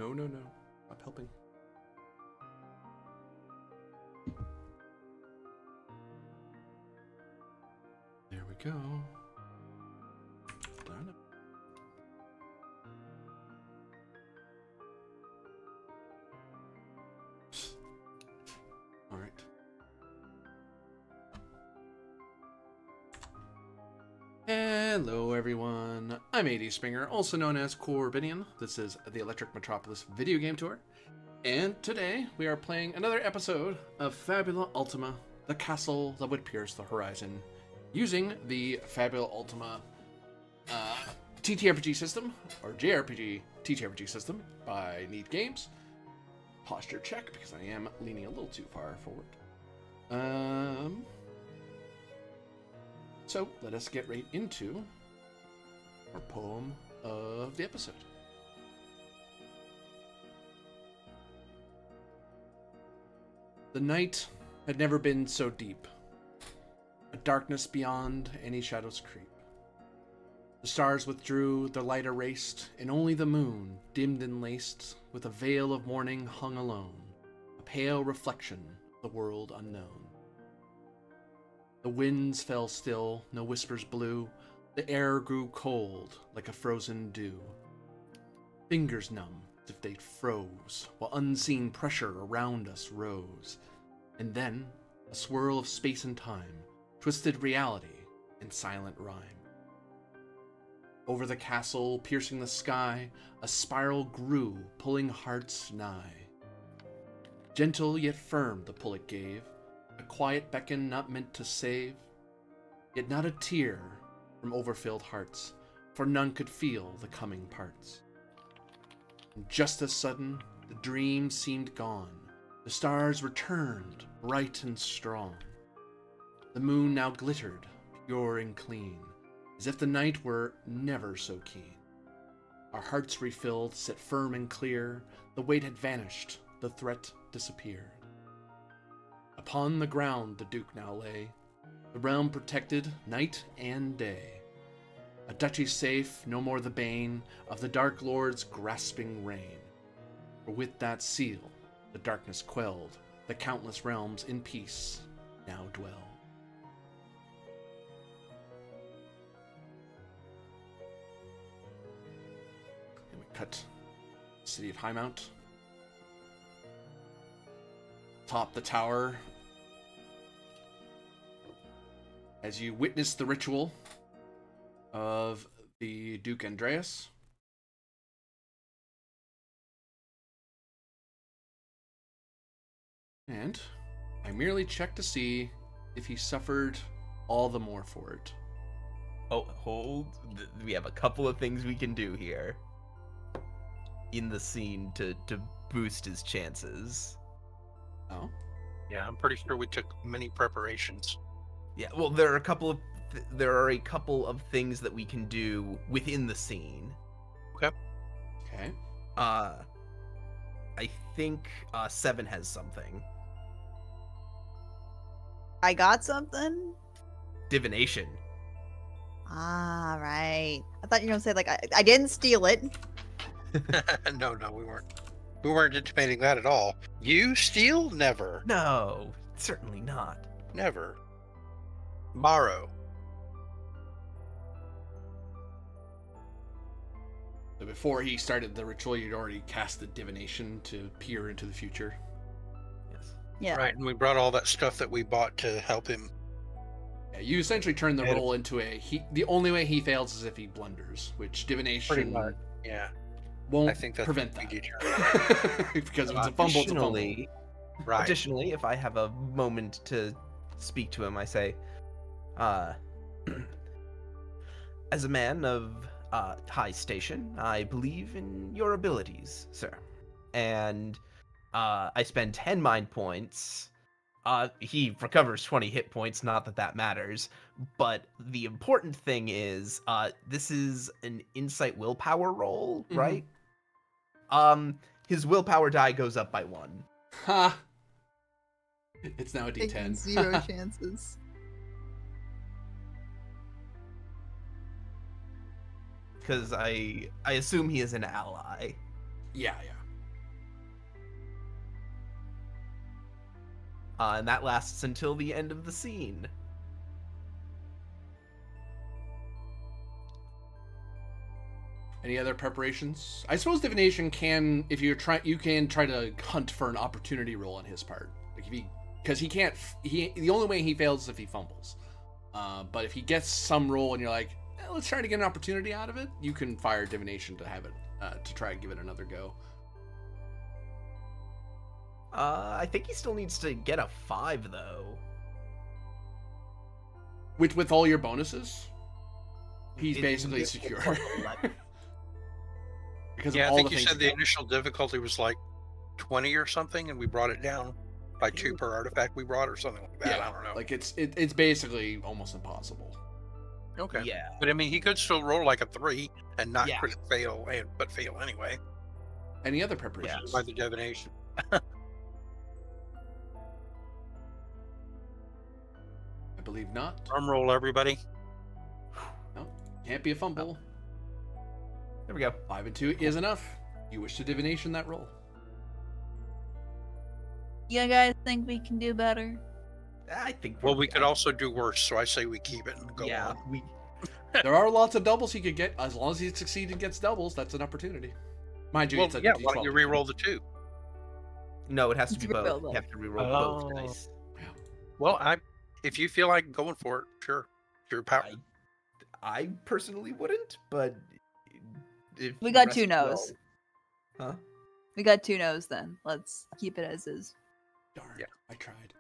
No, no, no. Stop helping. There we go. Darn it. All right. Hello, everyone. I'm AD Springer, also known as Corbinian. This is the Electric Metropolis video game tour. And today we are playing another episode of Fabula Ultima, the castle that would pierce the horizon, using the Fabula Ultima TTRPG system, or JRPG TTRPG system by Need Games. Posture check, because I am leaning a little too far forward. So let us get right into our poem of the episode. The night had never been so deep, a darkness beyond any shadow's creep. The stars withdrew, their light erased, and only the moon, dimmed and laced, with a veil of morning hung alone, a pale reflection of the world unknown. The winds fell still, no whispers blew, the air grew cold like a frozen dew. Fingers numb as if they froze, while unseen pressure around us rose. And then, a swirl of space and time, twisted reality in silent rhyme. Over the castle, piercing the sky, a spiral grew, pulling hearts nigh. Gentle yet firm the pull it gave, a quiet beckon not meant to save, yet not a tear from overfilled hearts, for none could feel the coming parts. And just as sudden, the dream seemed gone, the stars returned, bright and strong. The moon now glittered, pure and clean, as if the night were never so keen. Our hearts refilled, set firm and clear, the weight had vanished, the threat disappeared. Upon the ground the Duke now lay, the realm protected night and day. A duchy safe, no more the bane of the Dark Lord's grasping reign. For with that seal, the darkness quelled, the countless realms in peace now dwell. And we cut City of Highmount. Top the tower, as you witness the ritual of the Duke Andreas. And I merely checked to see if he suffered all the more for it. Oh, hold. We have a couple of things we can do here in the scene to boost his chances. Oh? Yeah, I'm pretty sure we took many preparations. Yeah, well, there are a couple of things that we can do within the scene. Okay. Okay. I think Seven has something. I got something? Divination. Ah, right. I thought you were gonna say, like, I didn't steal it. No, we weren't. We weren't intimating that at all. You steal? Never. No, certainly not. Never. Borrow. So before he started the ritual, you'd already cast the divination to peer into the future. Yes. Yeah. Right, and we brought all that stuff that we bought to help him. Yeah, you essentially turn the roll into the only way he fails is if he blunders, which divination Yeah. won't I think that's prevent what we that. Because if it's a fumble, it's a fumble. Right. Additionally, if I have a moment to speak to him, I say, as a man of high station, I believe in your abilities, sir. And I spend 10 mind points. He recovers 20 hit points, not that that matters. But the important thing is, this is an insight willpower roll, right? His willpower die goes up by 1. Ha! It's now a Taking D10. 0 chances. Because I assume he is an ally. Yeah. And that lasts until the end of the scene. Any other preparations? I suppose divination can, if you're trying, you can try to hunt for an opportunity roll on his part. Like if because he can't. The only way he fails is if he fumbles. But if he gets some roll and you're like, let's try to get an opportunity out of it, you can fire divination to have it to try and give it another go. I think he still needs to get a 5 though. With all your bonuses, he's basically secure. Because Yeah, of I all think the you things said the initial difficulty was like 20 or something, and we brought it down by 2 per artifact we brought, or something like that. Yeah, I don't know. like it's basically almost impossible. Okay. Yeah. But I mean, he could still roll like a 3 and not Yeah. crit fail, but fail anyway Any other preparations? by the divination. I believe not. Drum roll, everybody. No, can't be a fumble. There we go. 5 and 2 is enough. You wish to divination that roll. You guys think we can do better? I think. Well, we could also do worse, so I say we keep it and go Yeah, on. we. There are lots of doubles he could get. As long as he succeeds and gets doubles, that's an opportunity. Mind you, Well, it's a yeah, D12. why don't you re-roll the 2? No, it has to It's be both. re-roll You both. have to reroll Oh. both dice. Well, if you feel like going for it, sure. It's your power. I personally wouldn't, but if We the got rest 2 of no's. y'all- Huh? We got 2 no's then. Let's keep it as is. Darn, Yeah. I tried.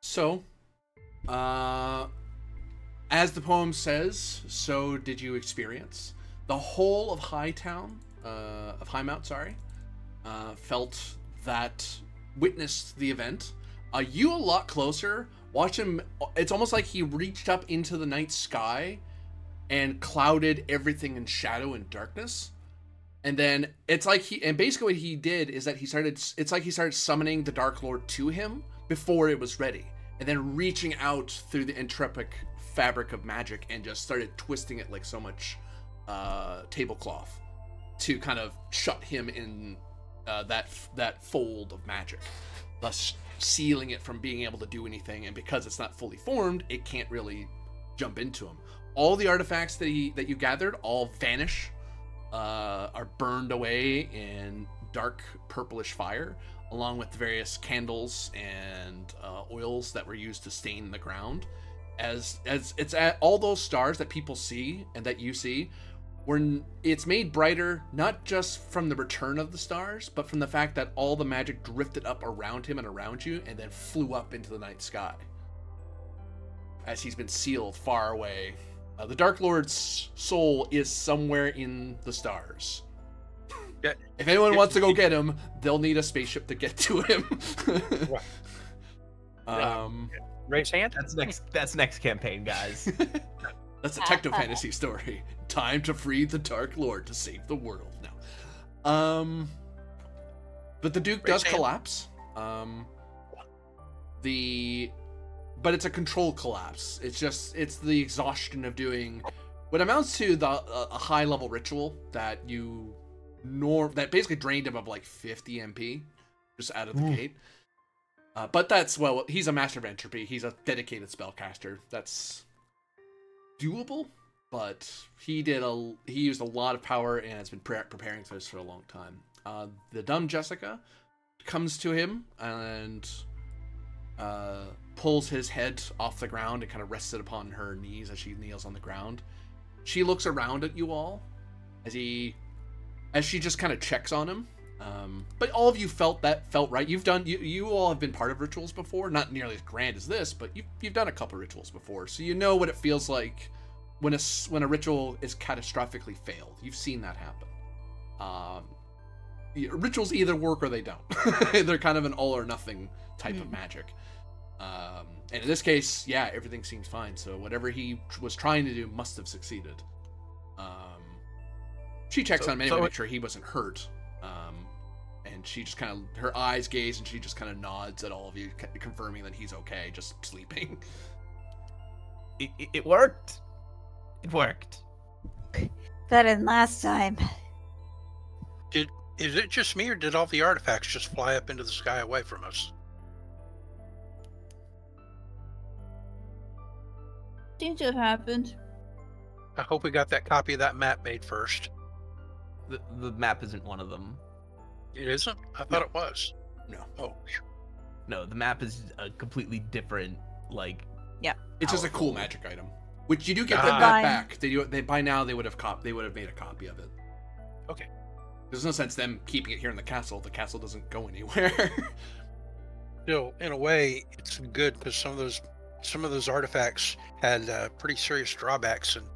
So, as the poem says, so did you experience. The whole of Highmount, felt that, witnessed the event. You a lot closer, watch him, it's almost like he reached up into the night sky and clouded everything in shadow and darkness. And then it's like basically what he did is that he started summoning the Dark Lord to him before it was ready. And then reaching out through the entropic fabric of magic and just started twisting it like so much tablecloth to kind of shut him in that fold of magic, thus sealing it from being able to do anything. And because it's not fully formed, it can't really jump into him. All the artifacts that you gathered all vanish, are burned away in dark purplish fire, along with various candles and oils that were used to stain the ground. As it's at all those stars that people see and that you see, it's made brighter not just from the return of the stars, but from the fact that all the magic drifted up around him and around you and then flew up into the night sky as he's been sealed far away. The Dark Lord's soul is somewhere in the stars. Yeah. If anyone wants to go get him, they'll need a spaceship to get to him. Raise hand. That's next campaign, guys. That's a techno fantasy story. Time to free the Dark Lord to save the world. No. But the Duke does collapse. But it's a controlled collapse. It's the exhaustion of doing what amounts to a high level ritual that that basically drained him of like 50 MP just out of the gate. But he's a master of entropy. He's a dedicated spellcaster. That's doable, but he used a lot of power and has been preparing for this for a long time. The dumb Jessica comes to him and pulls his head off the ground and kind of rests it upon her knees as she kneels on the ground. She looks around at you all as she just kind of checks on him. But all of you felt right. You all have been part of rituals before, not nearly as grand as this, but you've done a couple rituals before, so you know what it feels like when a ritual is catastrophically failed. You've seen that happen. Rituals either work or they don't. They're kind of an all or nothing type of magic. And in this case, yeah, everything seems fine. So whatever he was trying to do must have succeeded. She checks on him anyway to make sure he wasn't hurt. And she just kind of, her eyes gaze and she just kind of nods at all of you, confirming that he's okay, just sleeping. It worked. It worked. Better than last time. Is it just me, or did all the artifacts just fly up into the sky away from us? Seems to have happened. I hope we got that copy of that map made first. The map isn't one of them. It isn't? I thought it was. No. Oh, phew. No, the map is a completely different, like... It's just a cool magic item, which you do get Ah. that map back. They by now they would have made a copy of it. Okay. There's no sense them keeping it here in the castle. The castle doesn't go anywhere. Still, in a way, it's good because some of those artifacts had pretty serious drawbacks, and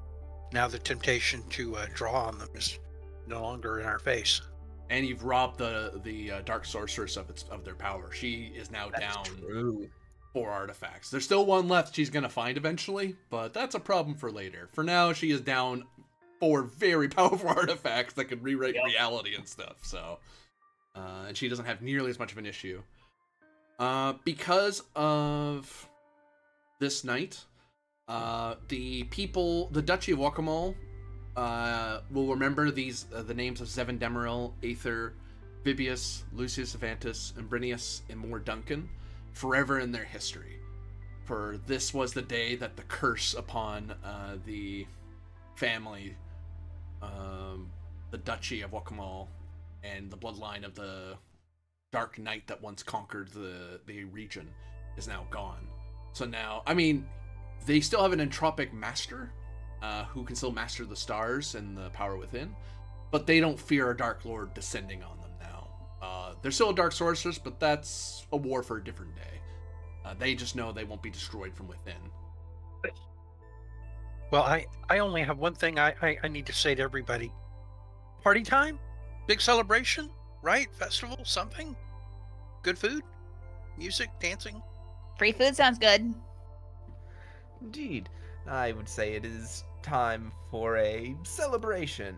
now the temptation to draw on them is no longer in our face. And you've robbed the dark sorceress of their power. She is now down True. 4 artifacts. There's still one left she's gonna find eventually, but that's a problem for later. For now, she is down 4 very powerful artifacts that can rewrite reality and stuff. So, and she doesn't have nearly as much of an issue. Because of this night, the Duchy of Wakamal will remember the names of Zevin Demeril, Aether, Vibius, Lucius Avantus, and Brinius, and more Duncan forever in their history. For this was the day that the curse upon the family, the Duchy of Wakamal, and the bloodline of the Dark Knight that once conquered the region is now gone. So now, I mean, they still have an entropic master who can still master the stars and the power within, but they don't fear a Dark Lord descending on them now. They're still a Dark Sorceress, but that's a war for a different day. They just know they won't be destroyed from within. Well, I only have one thing I need to say to everybody. Party time? Big celebration? Right? Festival? Something? Good food? Music? Dancing? Free food sounds good. Indeed. I would say it is time for a celebration.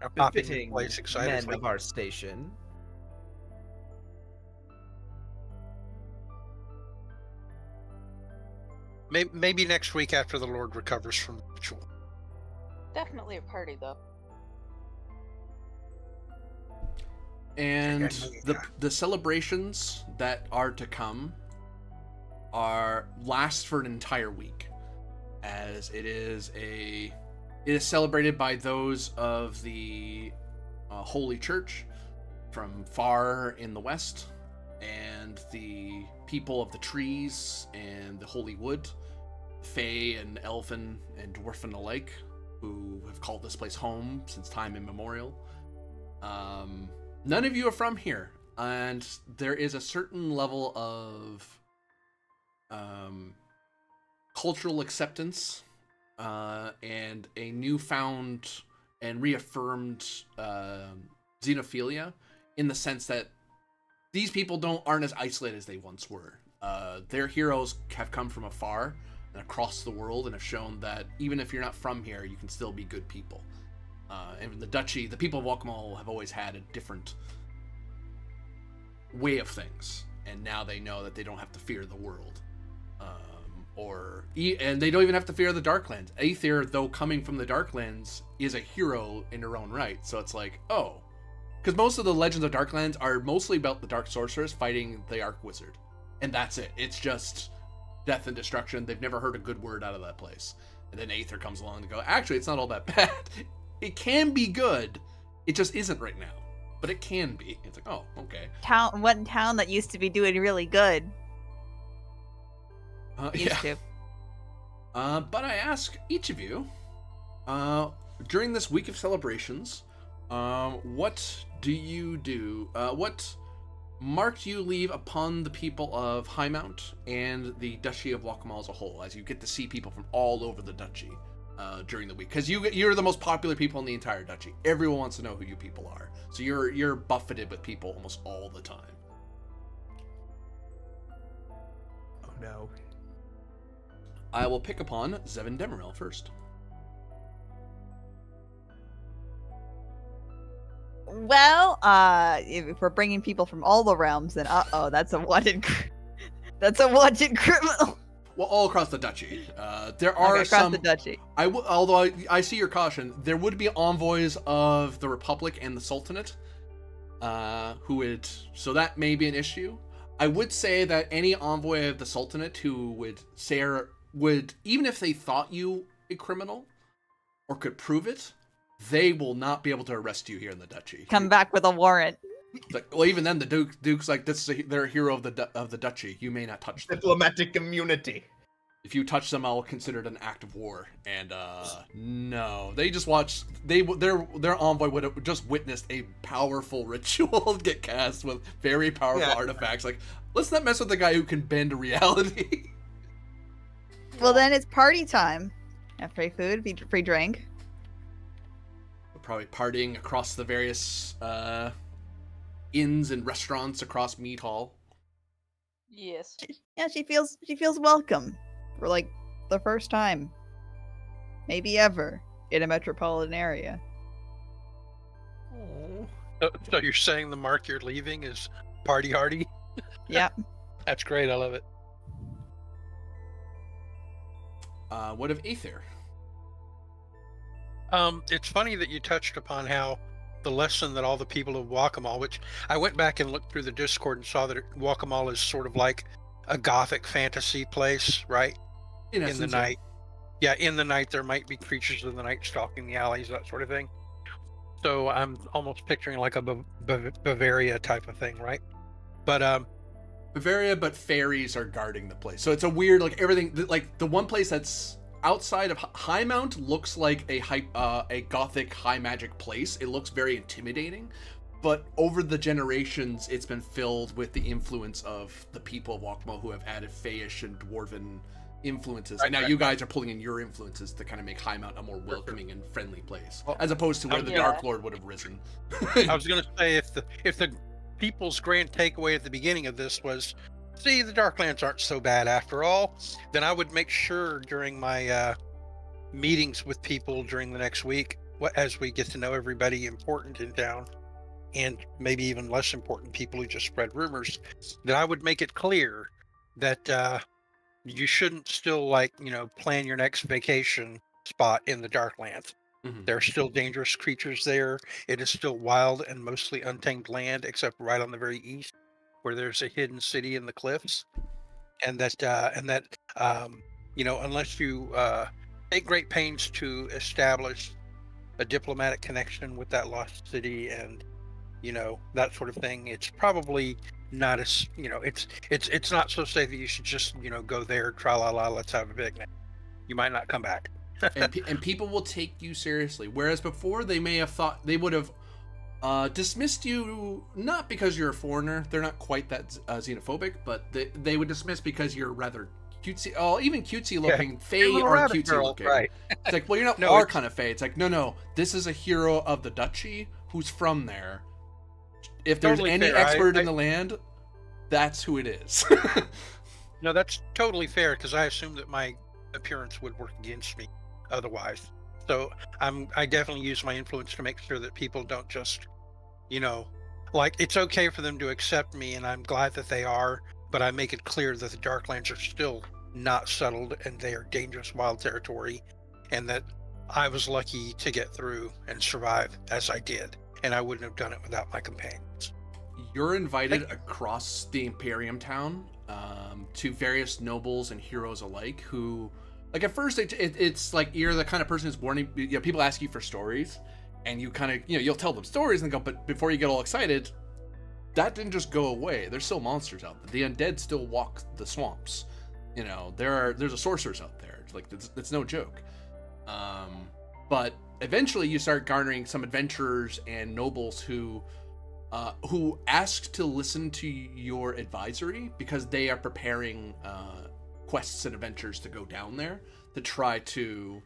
Our popping Befitting place men excitedly. of our station. Maybe next week after the Lord recovers from the ritual. Definitely a party, though. And Okay. the celebrations that are to come last for an entire week, as it is celebrated by those of the Holy Church from far in the west, and the people of the trees and the Holy Wood, Fae and Elfin and Dwarfen alike, who have called this place home since time immemorial. None of you are from here, and there is a certain level of cultural acceptance and a newfound and reaffirmed xenophilia, in the sense that these people aren't as isolated as they once were. Their heroes have come from afar and across the world and have shown that even if you're not from here, you can still be good people. And in the Duchy, the people of Wakamal have always had a different way of things, and now they know that they don't have to fear the world, and they don't even have to fear the Darklands. Aether, though coming from the Darklands, is a hero in her own right. So it's like, oh, because most of the Legends of Darklands are mostly about the Dark Sorceress fighting the Arc Wizard, and that's it. It's just death and destruction. They've never heard a good word out of that place. And then Aether comes along to go, actually, it's not all that bad. It can be good. It just isn't right now. But it can be. It's like, oh, okay. One town that used to be doing really good. Used to. But I ask each of you, during this week of celebrations, what do you do? What mark do you leave upon the people of Highmount and the Duchy of Wakamal as a whole, as you get to see people from all over the Duchy during the week? Because you're the most popular people in the entire Duchy. Everyone wants to know who you people are. So you're buffeted with people almost all the time. Oh no. I will pick upon Zevin Demeril first. Well, if we're bringing people from all the realms, then that's a wanted criminal. Well, all across the Duchy. There are across some. the Duchy. Although I see your caution, there would be envoys of the Republic and the Sultanate. So that may be an issue. I would say that any envoy of the Sultanate who would, even if they thought you a criminal or could prove it, they will not be able to arrest you here in the duchy. Come back with a warrant. Like, well, even then, the Duke's like, they're a hero of the duchy. You may not touch them. Diplomatic immunity. If you touch them, I'll consider it an act of war. And no, they just watched. Their envoy would have just witnessed a powerful ritual get cast with very powerful artifacts. Like, let's not mess with the guy who can bend reality. Well, then it's party time. Have free food, free drink. We're probably partying across the various inns and restaurants across Mead Hall. Yes. Yeah, she feels welcome for like the first time, maybe ever, in a metropolitan area. So you're saying the mark you're leaving is party hardy? Yeah. That's great. I love it. What of Aether? It's funny that you touched upon how the lesson that all the people of Wakamal, which I went back and looked through the Discord and saw that Wakamal is sort of like a gothic fantasy place, right? In the night. Yeah, in the night there might be creatures of the night stalking the alleys, that sort of thing. So I'm almost picturing like a Bavaria type of thing, right? But Bavaria, but fairies are guarding the place. So it's a weird, like, everything, like, the one place that's outside of Highmount looks like a gothic high magic place. It looks very intimidating, but over the generations, it's been filled with the influence of the people of Wakamal who have added Fayish and Dwarven influences. And now you guys are pulling in your influences to kind of make Highmount a more welcoming and friendly place, as opposed to where the Dark Lord would have risen. I was going to say, if the people's grand takeaway at the beginning of this was, see, the Darklands aren't so bad after all, then I would make sure during my meetings with people during the next week, as we get to know everybody important in town, and maybe even less important people who just spread rumors, that I would make it clear that you shouldn't still, like, plan your next vacation spot in the Darklands. Mm-hmm. There are still dangerous creatures there. It is still wild and mostly untamed land, except right on the very east, where there's a hidden city in the cliffs, and that unless you take great pains to establish a diplomatic connection with that lost city and that sort of thing, it's probably not as it's not so safe that you should just go there, tra la la, let's have a picnic. You might not come back. and people will take you seriously, whereas before they may have thought they would have dismissed you, not because you're a foreigner. They're not quite that xenophobic, but they would dismiss because you're rather cutesy, even cutesy looking. Fae are cutesy looking. Right. It's like, well, you're not our kind of Fae. It's like, no, this is a hero of the duchy who's from there. If there's totally any fair. expert in the land, that's who it is. No, that's totally fair, because I assume that my appearance would work against me otherwise. So I definitely use my influence to make sure that people don't just, like, it's okay for them to accept me, and I'm glad that they are, but I make it clear that the Darklands are still not settled and they are dangerous wild territory, and that I was lucky to get through and survive as I did, and I wouldn't have done it without my companions. You're invited across the Imperium town to various nobles and heroes alike who, like, at first it's like you're the kind of person who's born, people ask you for stories, and you kind of, you'll tell them stories and go, but before you get all excited, that didn't just go away. There's still monsters out there. The undead still walk the swamps. There's a sorcerers out there. It's like, it's no joke. But eventually you start garnering some adventurers and nobles who ask to listen to your advisory because they are preparing quests and adventures to go down there to try to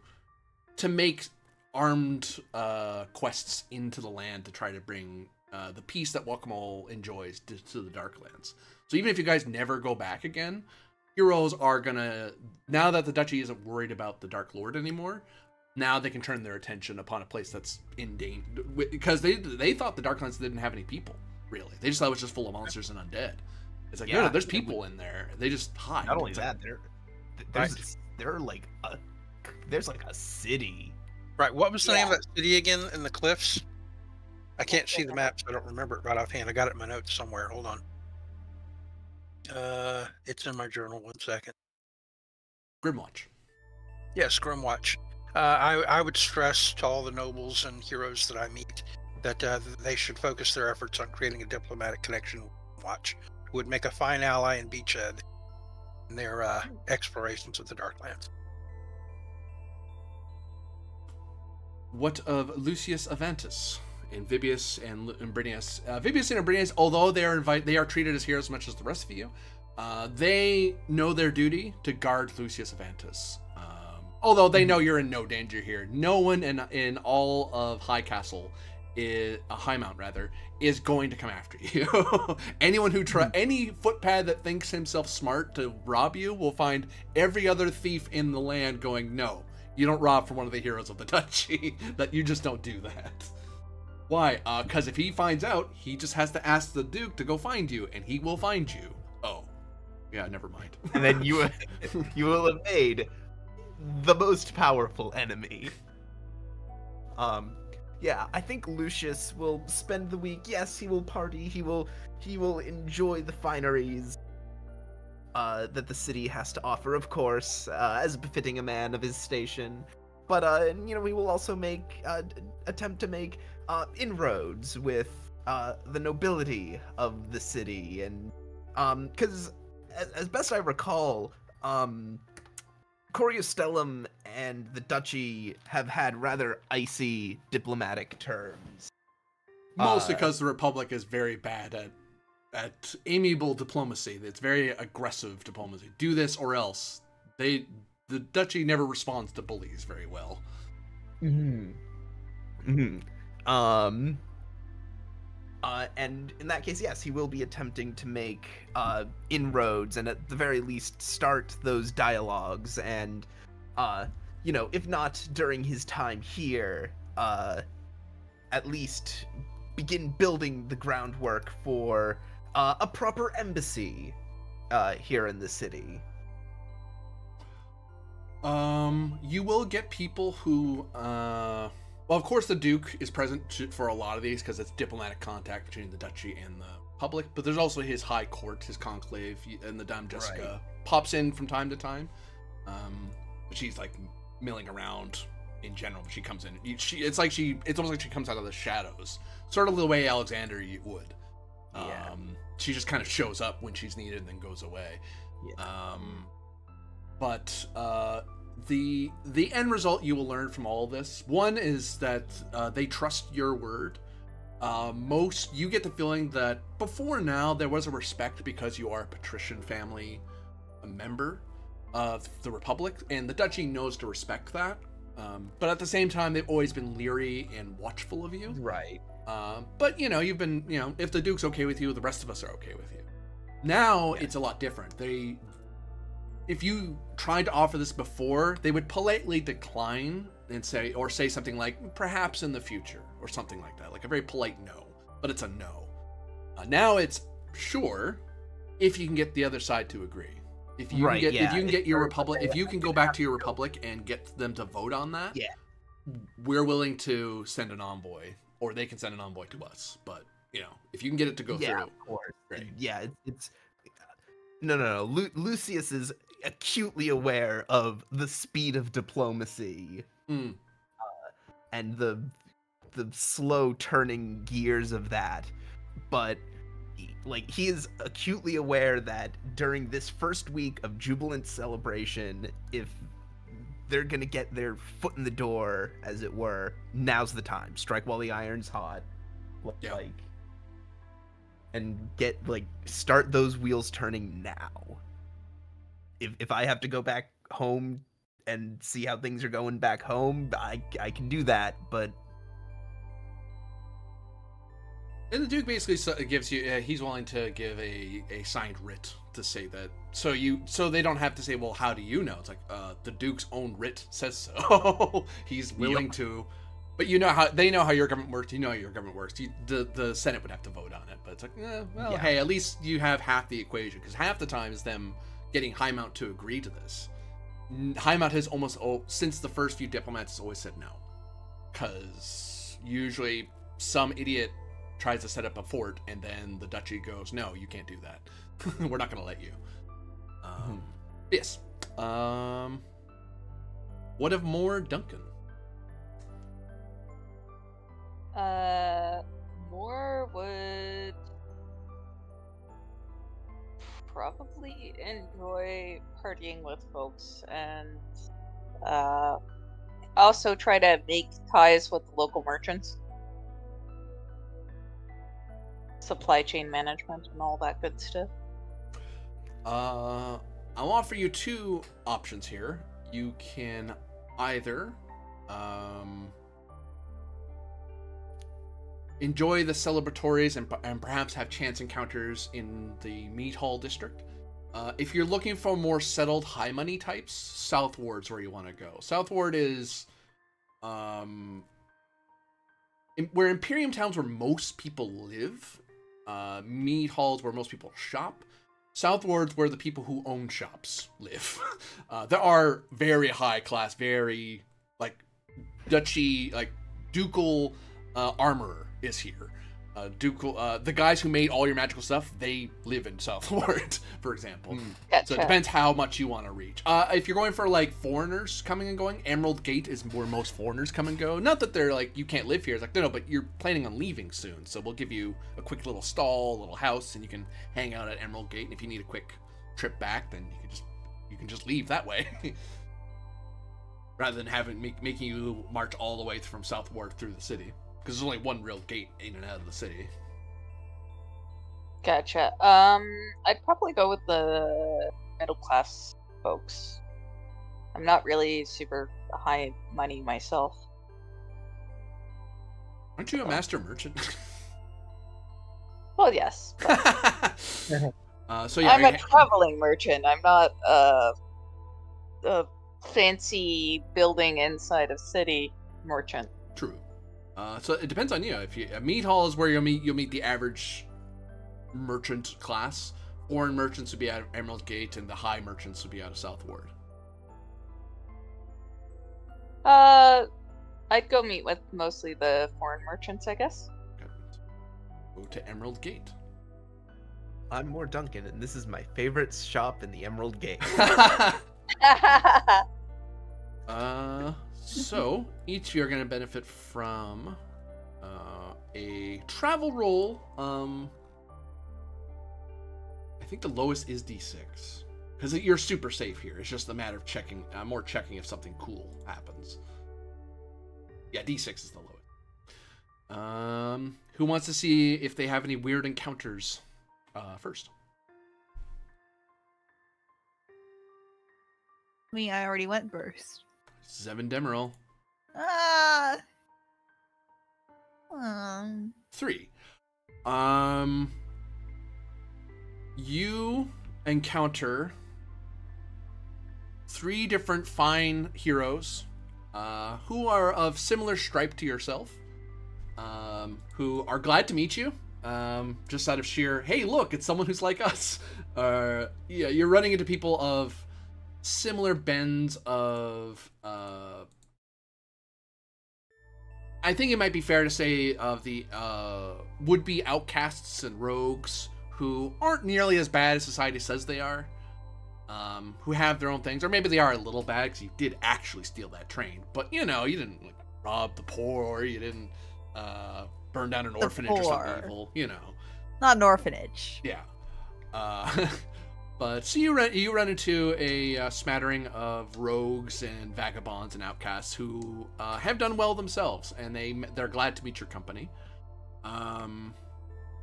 make armed quests into the land to try to bring the peace that Wakamal enjoys to the Darklands. So even if you guys never go back again, heroes are gonna, now that the duchy isn't worried about the Dark Lord anymore, now they can turn their attention upon a place that's in danger, because they thought the Darklands didn't have any people, really. They just thought it was just full of monsters and undead. It's like, no, there's people in there. They just hide. Not only that, there's like a city. Right. What was the name of that city again in the cliffs? I can't see the map, so I don't remember it right offhand. I got it in my notes somewhere. Hold on. It's in my journal. 1 second. Grimwatch. Yes, Grimwatch. I would stress to all the nobles and heroes that I meet that they should focus their efforts on creating a diplomatic connection with Grimwatch, who would make a fine ally and beachhead in their explorations of the Darklands. What of Lucius Aventus, and Vibius and Brinius? Vibius and Brinius, although they are treated as heroes as much as the rest of you, they know their duty to guard Lucius Aventus. Although they know you're in no danger here. No one in all of High Castle, Highmount rather, is going to come after you. Anyone who any footpad that thinks himself smart to rob you will find every other thief in the land going, no, you don't rob from one of the heroes of the duchy. That you just don't do that. Why? Because if he finds out, he just has to ask the Duke to go find you, and he will find you. Oh, yeah, never mind. And then you will have made the most powerful enemy. Yeah, I think Lucius will spend the week. Yes, he will party. He will enjoy the fineries that the city has to offer, of course, as befitting a man of his station. But he will also attempt to make inroads with the nobility of the city, and because as best I recall, Coriostellum and the duchy have had rather icy diplomatic terms. Mostly because the Republic is very bad at amiable diplomacy. It's very aggressive diplomacy. Do this or else. The duchy never responds to bullies very well. And in that case, yes, he will be attempting to make inroads and at the very least start those dialogues, and if not during his time here, at least begin building the groundwork for a proper embassy here in the city. You will get people who well, of course, the Duke is present for a lot of these because it's diplomatic contact between the duchy and the public. But there's also his high court, his conclave, and the Dame Jessica pops in from time to time. But she's like milling around in general. She comes in. It's almost like she comes out of the shadows, sort of the way Alexander would. Yeah. She just kind of shows up when she's needed and then goes away. Yeah. But the end result you will learn from all of this, one is that they trust your word. You get the feeling that before now there was a respect because you are a patrician family, a member of the Republic, and the duchy knows to respect that. But at the same time, they've always been leery and watchful of you. Right. But you've been, if the Duke's okay with you, the rest of us are okay with you. Now it's a lot different. If you tried to offer this before, they would politely decline and say something like, perhaps in the future, or something like that, like a very polite no, but it's a no. Now it's sure, if you can get the other side to agree. If you can get your republic, if you can go back to your republic and get them to vote on that, we're willing to send an envoy, or they can send an envoy to us. But if you can get it to go through, of course. Great. Yeah, it's no. Lucius is acutely aware of the speed of diplomacy and the slow turning gears of that, but he is acutely aware that during this first week of jubilant celebration, if they're gonna get their foot in the door, as it were, now's the time. Strike while the iron's hot, and start those wheels turning now. If I have to go back home and see how things are going back home, I can do that, but... And the Duke basically gives you, he's willing to give a signed writ to say that, so they don't have to say, well, how do you know? It's like, the Duke's own writ says so. He's willing to, but they know how your government works, you know how your government works. The Senate would have to vote on it, but it's like, hey, at least you have half the equation, because half the time is them getting Highmount to agree to this. Highmount has since the first few diplomats, has always said no. Because usually some idiot tries to set up a fort, and then the duchy goes, "No, you can't do that. We're not going to let you." Yes. What of more Duncan? More would probably enjoy partying with folks and also try to make ties with local merchants. Supply chain management and all that good stuff. I'll offer you two options here. You can either enjoy the celebratories and perhaps have chance encounters in the meat hall district. If you're looking for more settled high money types, Southward's where you want to go. Southward is where Imperium Town's where most people live. Meat halls where most people shop. Southward's where the people who own shops live. There are very high class, very like duchy, like ducal armorer is here. Ducal, the guys who made all your magical stuff, they live in Southward, for example. Gotcha. So it depends how much you want to reach. If you're going for like foreigners coming and going, Emerald Gate is where most foreigners come and go. Not that they're like, you can't live here. It's like, no, but you're planning on leaving soon. So we'll give you a quick little stall, a little house, and you can hang out at Emerald Gate. And if you need a quick trip back, then you can just leave that way. Rather than making you march all the way from Southward through the city. Because there's only one real gate in and out of the city. Gotcha. I'd probably go with the middle class folks. I'm not really super high money myself. Aren't you a master merchant? Well, yes. But So yeah, I'm a traveling merchant. I'm not a fancy building inside a city merchant. True. So it depends on you. If a meat hall is where you'll meet the average merchant class. Foreign merchants would be out of Emerald Gate, and the high merchants would be out of Southward. I'd go meet with mostly the foreign merchants, I guess. Okay. Go to Emerald Gate. I'm more Duncan, and this is my favorite shop in the Emerald Gate. So each of you are going to benefit from a travel roll. I think the lowest is D6 because you're super safe here. It's just a matter of checking, more checking if something cool happens. Yeah, D6 is the lowest. Who wants to see if they have any weird encounters first? I already went first. Seven Demeril. 3. You encounter 3 different fine heroes who are of similar stripe to yourself, who are glad to meet you, just out of sheer, hey, look, it's someone who's like us. Yeah, you're running into people of similar bends of I think it might be fair to say of the would-be outcasts and rogues who aren't nearly as bad as society says they are, who have their own things, or maybe they are a little bad because you did actually steal that train, but you know, you didn't like rob the poor, you didn't burn down an orphanage or something evil, you know. Not an orphanage. Yeah. But so you run into a smattering of rogues and vagabonds and outcasts who have done well themselves, and they're glad to meet your company.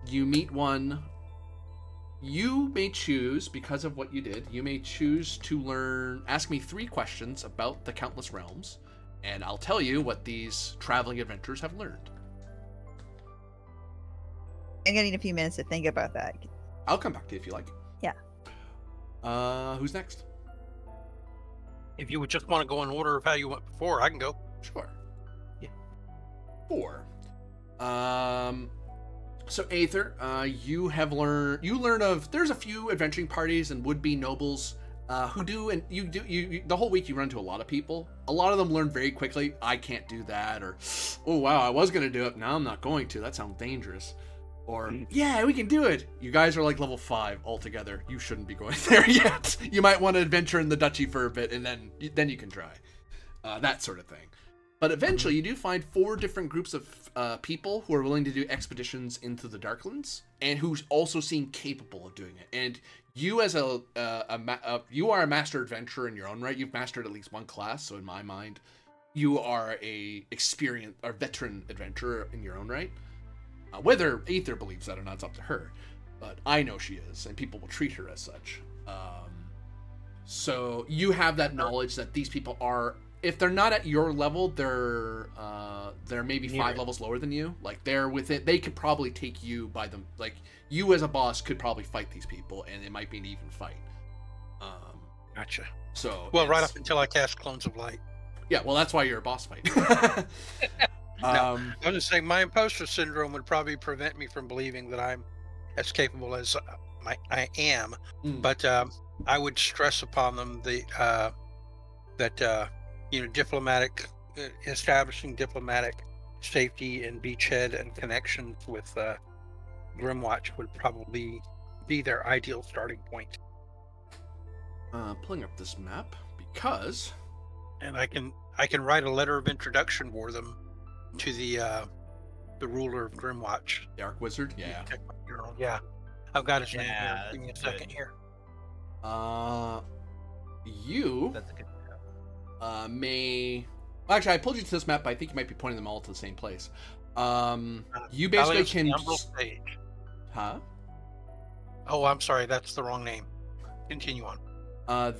You meet one. You may choose, because of what you did, you may choose to ask me 3 questions about the Countless Realms, and I'll tell you what these traveling adventurers have learned. I'm getting a few minutes to think about that. I'll come back to you if you like. Yeah. Who's next? If you would just want to go in order of how you went before, I can go. Sure. Yeah. 4. So Aether, you learn of there's a few adventuring parties and would-be nobles who do, and you the whole week you run into a lot of people. A lot of them learn very quickly, I can't do that, or, oh wow, I was gonna do it, now I'm not going to, that sounds dangerous. Or, yeah, we can do it. You guys are like level 5 altogether. You shouldn't be going there yet. You might want to adventure in the duchy for a bit, and then you can try. That sort of thing. But eventually you do find 4 different groups of people who are willing to do expeditions into the Darklands, and who also seem capable of doing it. And you as you are a master adventurer in your own right. You've mastered at least one class, so in my mind, you are a experienced or veteran adventurer in your own right. Whether Aether believes that or not, it's up to her. But I know she is, and people will treat her as such. So you have that knowledge that these people are, if they're not at your level, they're maybe 5 levels lower than you. Like, they're within, they could probably take you by them. Like, you as a boss could probably fight these people, and it might be an even fight. Gotcha. So, well, right up until I cast Clones of Light. Yeah, well, that's why you're a boss fight. I was just saying, my imposter syndrome would probably prevent me from believing that I'm as capable as I am. But I would stress upon them that establishing diplomatic safety and beachhead and connections with Grimwatch would probably be their ideal starting point. Pulling up this map because, and I can write a letter of introduction for them to the ruler of Grimwatch, the Archwizard. Yeah. Yeah. I've got his name here. Give me a second here. You That's a good may. Well, actually, I pulled you to this map, but I think you might be pointing them all to the same place. You basically can. Stage. Huh? Oh, I'm sorry. That's the wrong name. Continue on.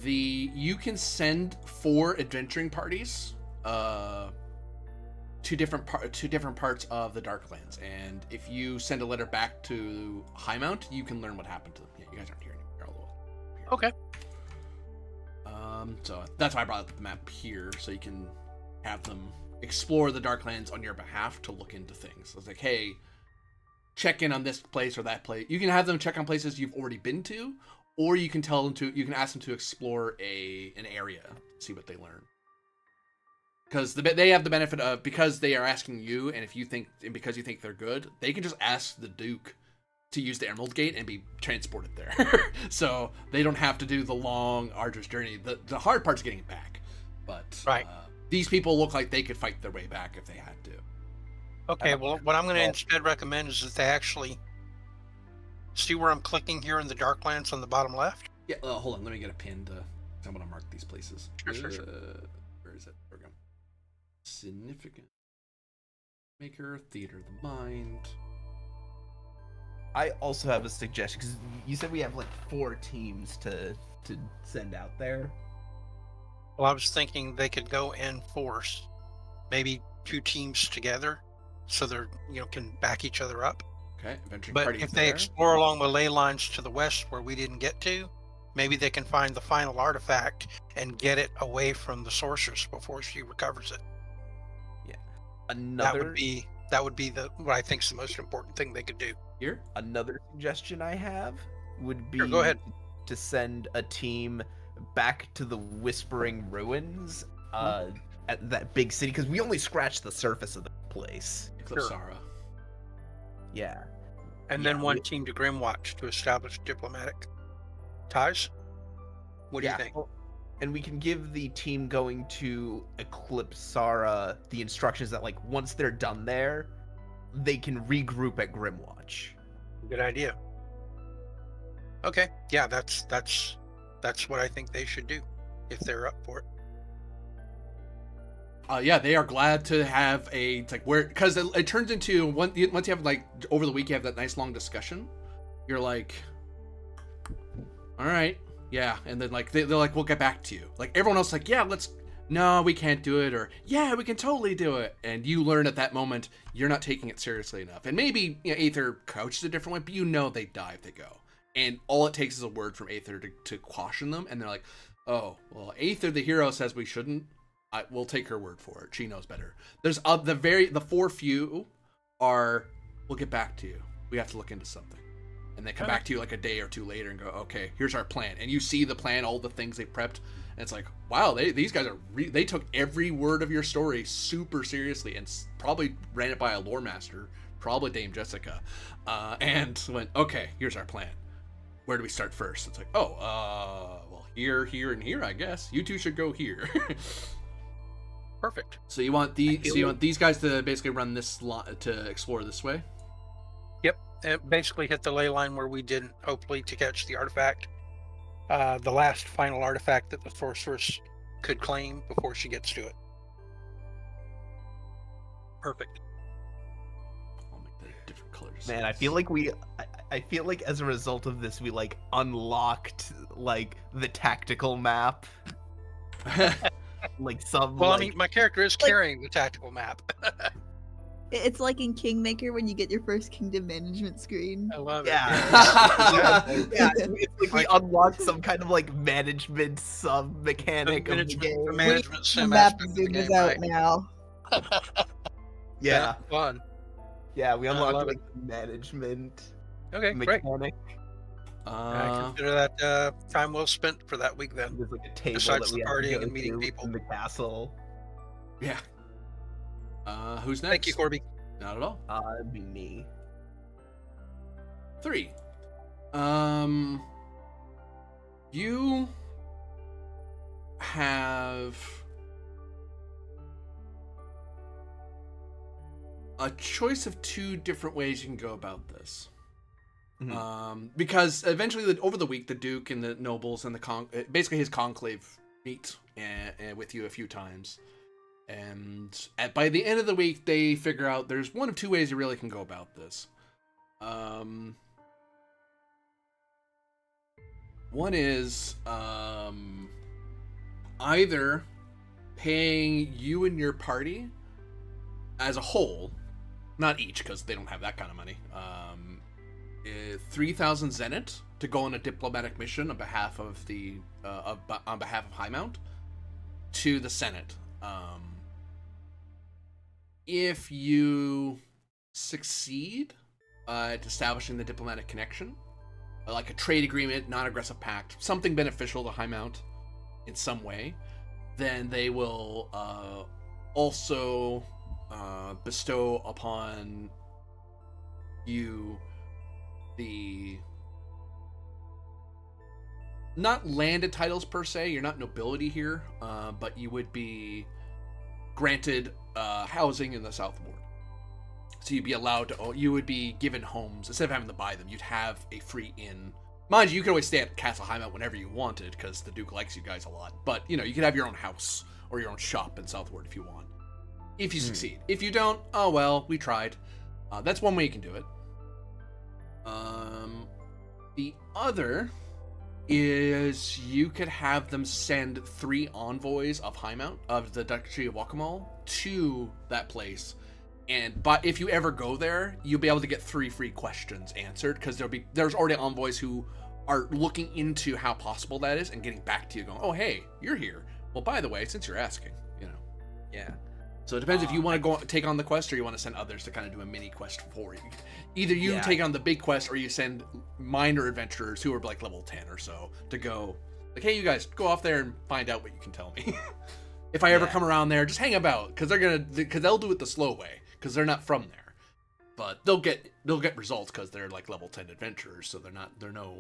You can send 4 adventuring parties to different parts of the Darklands, and if you send a letter back to Highmount, you can learn what happened to them. Yeah, you guys aren't here anymore. Okay. So that's why I brought up the map here, so you can have them explore the Darklands on your behalf to look into things. So it's like, hey, check in on this place or that place. You can have them check on places you've already been to, or you can you can ask them to explore an area, see what they learn. Because they have the benefit of, because they are asking you, and because you think they're good, they can just ask the Duke to use the Emerald Gate and be transported there. So they don't have to do the long, arduous journey. The hard part's getting it back. But right. These people look like they could fight their way back if they had to. Okay, well, what I'm going to instead recommend is that they actually see where I'm clicking here in the Darklands on the bottom left. Yeah, hold on. Let me get a pin to. I'm going to mark these places. Sure. Where is it? There we go. Significant Maker, Theater of the Mind. I also have a suggestion, because you said we have like 4 teams to send out there. Well, I was thinking they could go in force, maybe 2 teams together, so they're can back each other up. Okay, adventuring but party if they explore along the ley lines to the west where we didn't get to, maybe they can find the final artifact and get it away from the sorceress before she recovers it. Yeah, that would be what I think is the most important thing they could do. Here, another suggestion I have would be go ahead. To send a team back to the Whispering Ruins at that big city, because we only scratched the surface of the place. Eclipsara. Yeah. And then one team to Grimwatch to establish diplomatic ties. What do you think? And we can give the team going to Eclipsara the instructions that, like, once they're done there, they can regroup at Grimwatch. Good idea. Okay, yeah, that's what I think they should do if they're up for it. Yeah, they are glad to have because it turns into once you have like over the week you have that nice long discussion. You're like, all right, yeah, and then like they're like, we'll get back to you. Like everyone else, like, yeah, no, we can't do it, or yeah, we can totally do it. And you learn at that moment you're not taking it seriously enough. And maybe Aether coaches a different way, but they die if they go. And all it takes is a word from Aether to caution them, and they're like, oh, well, Aether the hero says we shouldn't. We'll take her word for it. She knows better. There's the 4 few are, we'll get back to you. We have to look into something. And they come back to you like a day or two later and go, okay, here's our plan. And you see the plan, all the things they prepped. And it's like, wow, these guys are they took every word of your story super seriously and probably ran it by a lore master, probably Dame Jessica, and went, okay, here's our plan. Where do we start first? It's like, well, here, and here, I guess. You two should go here. Perfect. So you want these guys to basically run this to explore this way? Yep. It basically hit the ley line where we didn't, hopefully, to catch the artifact. The last final artifact that the sorceress could claim before she gets to it. Perfect. I'll make that different colors. Man, I feel like as a result of this, we like unlocked like the tactical map. Like some. Well, like... I mean, my character is carrying the tactical map. It's like in Kingmaker when you get your first kingdom management screen. I love it. Yeah. Yeah, it's like we unlocked some kind of like management sub mechanic of the game. The management The sim map aspect of the zoom is game, out right? now. Yeah. Fun. Yeah, we I unlocked love like the management Okay, great. mechanic. I consider that time well spent for that week then. There's like a table Besides that we the have to partying go and meeting to people. in the castle. Yeah. Who's next? Thank you, Corby. Not at all. Be me. 3. You have a choice of 2 different ways you can go about this. Mhm. Because eventually, over the week, the Duke and the nobles and basically his conclave meet with you a few times. And by the end of the week, they figure out there's 1 of 2 ways you really can go about this. One is either paying you and your party as a whole, not each because they don't have that kind of money, 3,000 zenit to go on a diplomatic mission on behalf of on behalf of Highmount to the Senate. If you succeed at establishing the diplomatic connection, like a trade agreement, non-aggressive pact, something beneficial to Highmount in some way, then they will also bestow upon you the not landed titles per se. You're not nobility here, but you would be granted housing in the South Ward. So you'd be allowed to, you would be given homes instead of having to buy them. You'd have a free inn. Mind you, you could always stay at Castle Highmount whenever you wanted because the Duke likes you guys a lot. But you could have your own house or your own shop in Southward if you want. If you succeed. If you don't, oh well, we tried. That's one way you can do it. The other is you could have them send 3 envoys of Highmount, of the Duchy of Wakamal, to that place. But if you ever go there, you'll be able to get 3 free questions answered, because there's already envoys who are looking into how possible that is and getting back to you going, oh hey, you're here. Well, by the way, since you're asking, Yeah. So it depends if you want to go take on the quest or you want to send others to kind of do a mini quest for you. Either you take on the big quest or you send minor adventurers who are like level 10 or so to go, like, hey, you guys, go off there and find out what you can tell me. If I ever come around there, just hang about, because they'll do it the slow way, because they're not from there. But they'll get results because they're like level 10 adventurers, so they're no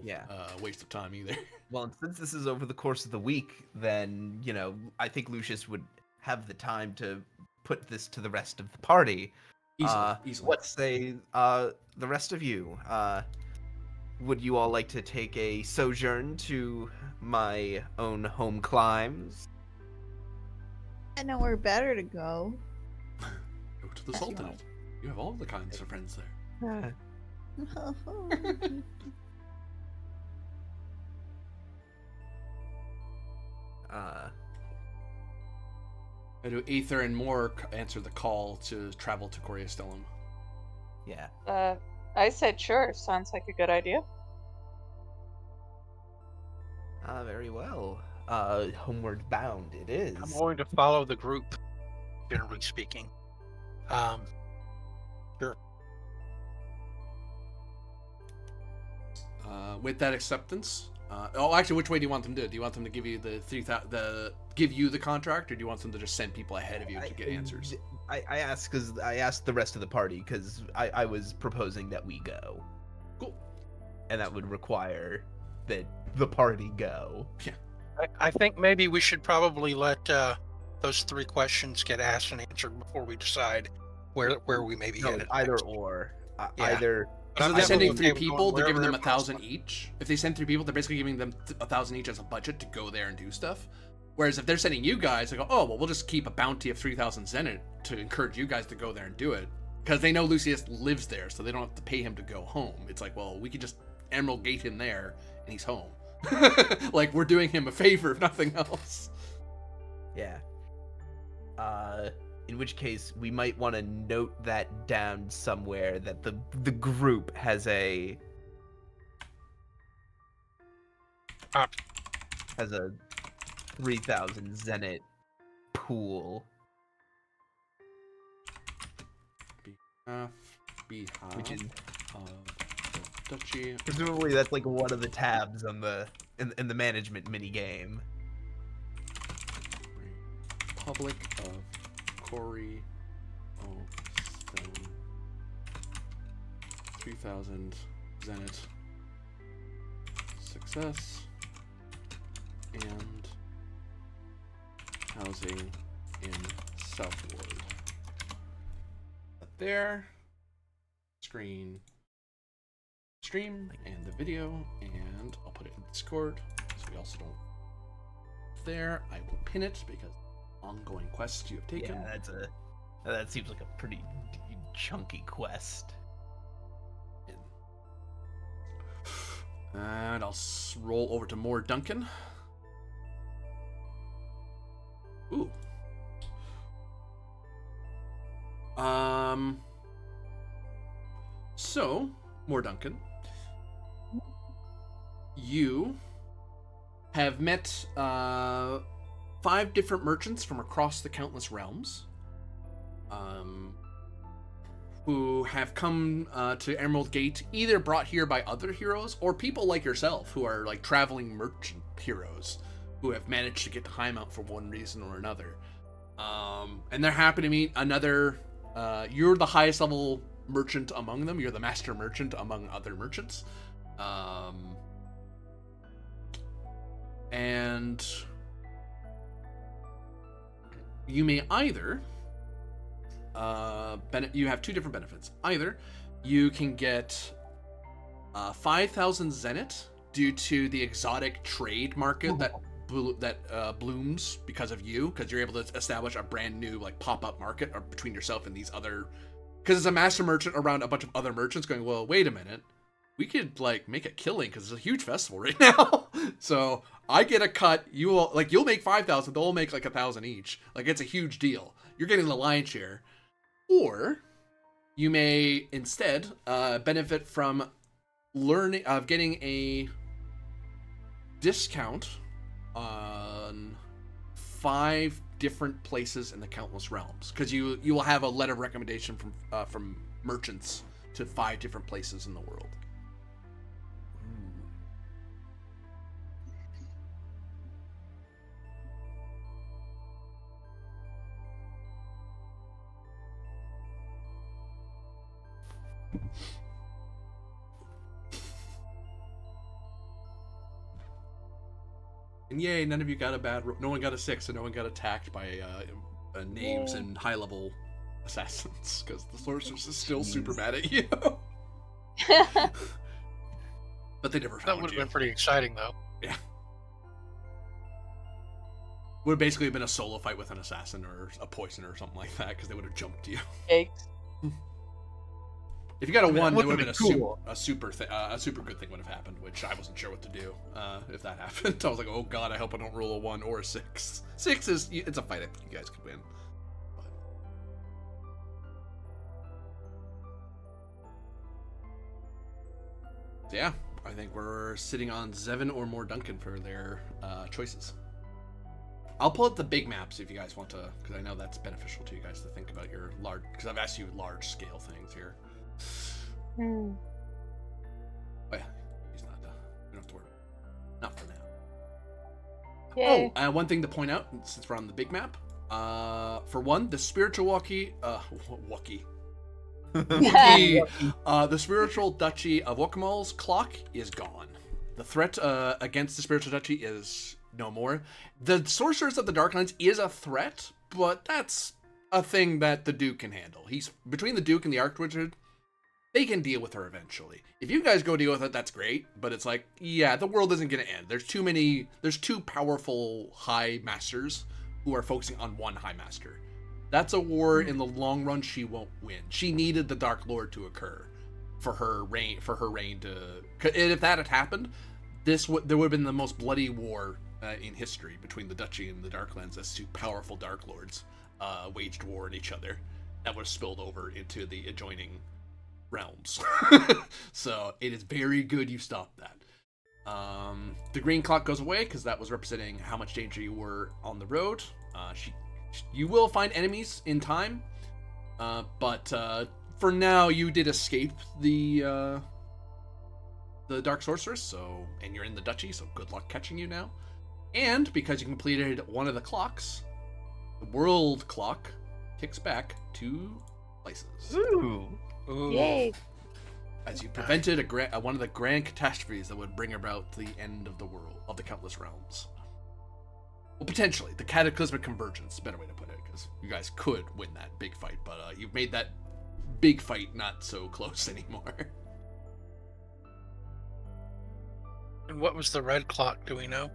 waste of time either. Well, and since this is over the course of the week, then I think Lucius would have the time to put this to the rest of the party. Easily. Let's say the rest of you. Would you all like to take a sojourn to my own home climes? I know where better to go. Go to the Sultanate. You have all the kinds of friends there. Do Aether and Mork answer the call to travel to Coriastellum? Yeah. I said sure. Sounds like a good idea. Very well. Homeward bound it is. I'm going to follow the group, generally speaking. Sure. with that acceptance, actually, which way do you want them to do it? Do you want them to give you the give you the contract, or do you want them to just send people ahead of you to get answers? I asked because I asked the rest of the party because I was proposing that we go. Cool. And that would require that the party go. Yeah. I think maybe we should probably let those 3 questions get asked and answered before we decide where we may be No, headed. either next. or. Yeah. Either. So I'm they're sending okay 3 with people. going They're giving them wherever 1,000 possible. each. If they send 3 people, they're basically giving them 1,000 each as a budget to go there and do stuff. Whereas if they're sending you guys, they go, oh well, we'll just keep a bounty of 3,000 zenit to encourage you guys to go there and do it, because they know Lucius lives there, so they don't have to pay him to go home. It's like, well, we could just Emerald Gate him there, and he's home. Like, we're doing him a favor, if nothing else. Yeah. In which case, we might want to note that down somewhere that the group has a 3,000 zenit pool, Behalf which is of the duchy. presumably that's like one of the tabs on the in the management mini game. Republic of Cory. Oh, 3,000 zenit. Success. And housing in Southward. There. Stream and the video, and I'll put it in Discord so we also don't. There, I will pin it because ongoing quests you have taken. Yeah, that seems like a pretty chunky quest. And I'll roll over to more Duncan. Ooh. So, more Duncan. You have met 5 different merchants from across the countless realms, who have come to Emerald Gate, either brought here by other heroes or people like yourself who are like traveling merchant heroes who have managed to get to Highmount for one reason or another. And they're happy to meet another. You're the highest level merchant among them. You're the master merchant among other merchants. And you may either you have 2 different benefits. Either you can get 5,000 zenit due to the exotic trade market that blooms because of you, because you're able to establish a brand new like pop-up market between yourself and these other, because it's a master merchant around a bunch of other merchants going, well, wait a minute, we could like make a killing because it's a huge festival right now. So I get a cut, you'll make 5,000, they'll make like 1,000 each. Like, it's a huge deal. You're getting the lion's share. Or you may instead benefit from getting a discount on 5 different places in the countless realms, because you will have a letter of recommendation from merchants to 5 different places in the world. And yay, none of you got a bad. No one got a 6, and no one got attacked by names and high-level assassins, because the sorceress is still super mad at you. But they never found That would have been pretty exciting, though. Yeah. Would have basically been a solo fight with an assassin or a poisoner or something like that, because they would have jumped you. Yikes. If you got a 1, it would have been cool. a super good thing would have happened, which I wasn't sure what to do if that happened. I was like, oh god, I hope I don't roll a 1 or a 6. 6 it's a fight I think you guys could win. But... So yeah, I think we're sitting on Zevin or more Duncan for their choices. I'll pull up the big maps if you guys want to, because I know that's beneficial to you guys to think about your large, because I've asked you large scale things here. Oh yeah, he's not. don't have to worry. Not for now. Yay. Oh, one thing to point out, since we're on the big map. For one, the spiritual the spiritual duchy of Wakamal's clock is gone. The threat against the spiritual duchy is no more. The sorcerers of the Darklands is a threat, but that's a thing that the Duke can handle. He's between the Duke and the Archwizard. They can deal with her eventually. If you guys go deal with it, that's great. But it's like, yeah, the world isn't going to end. There's two powerful High Masters who are focusing on one High Master. That's a war in the long run she won't win. She needed the Dark Lord to occur for her reign to. And if that had happened, there would have been the most bloody war in history between the Duchy and the Darklands as two powerful Dark Lords waged war on each other. That would have spilled over into the adjoining realms. So it is very good you stopped that. The green clock goes away because that was representing how much danger you were on the road. You will find enemies in time, but for now you did escape the Dark Sorceress, and you're in the Duchy, so good luck catching you now. And because you completed one of the clocks, the world clock ticks back 2 places. Ooh. Ooh. Yay. As you prevented one of the grand catastrophes that would bring about the end of the world, of the countless realms. Well, potentially. The cataclysmic convergence, better way to put it, because you guys could win that big fight, but you've made that big fight not so close anymore. And what was the red clock? Do we know?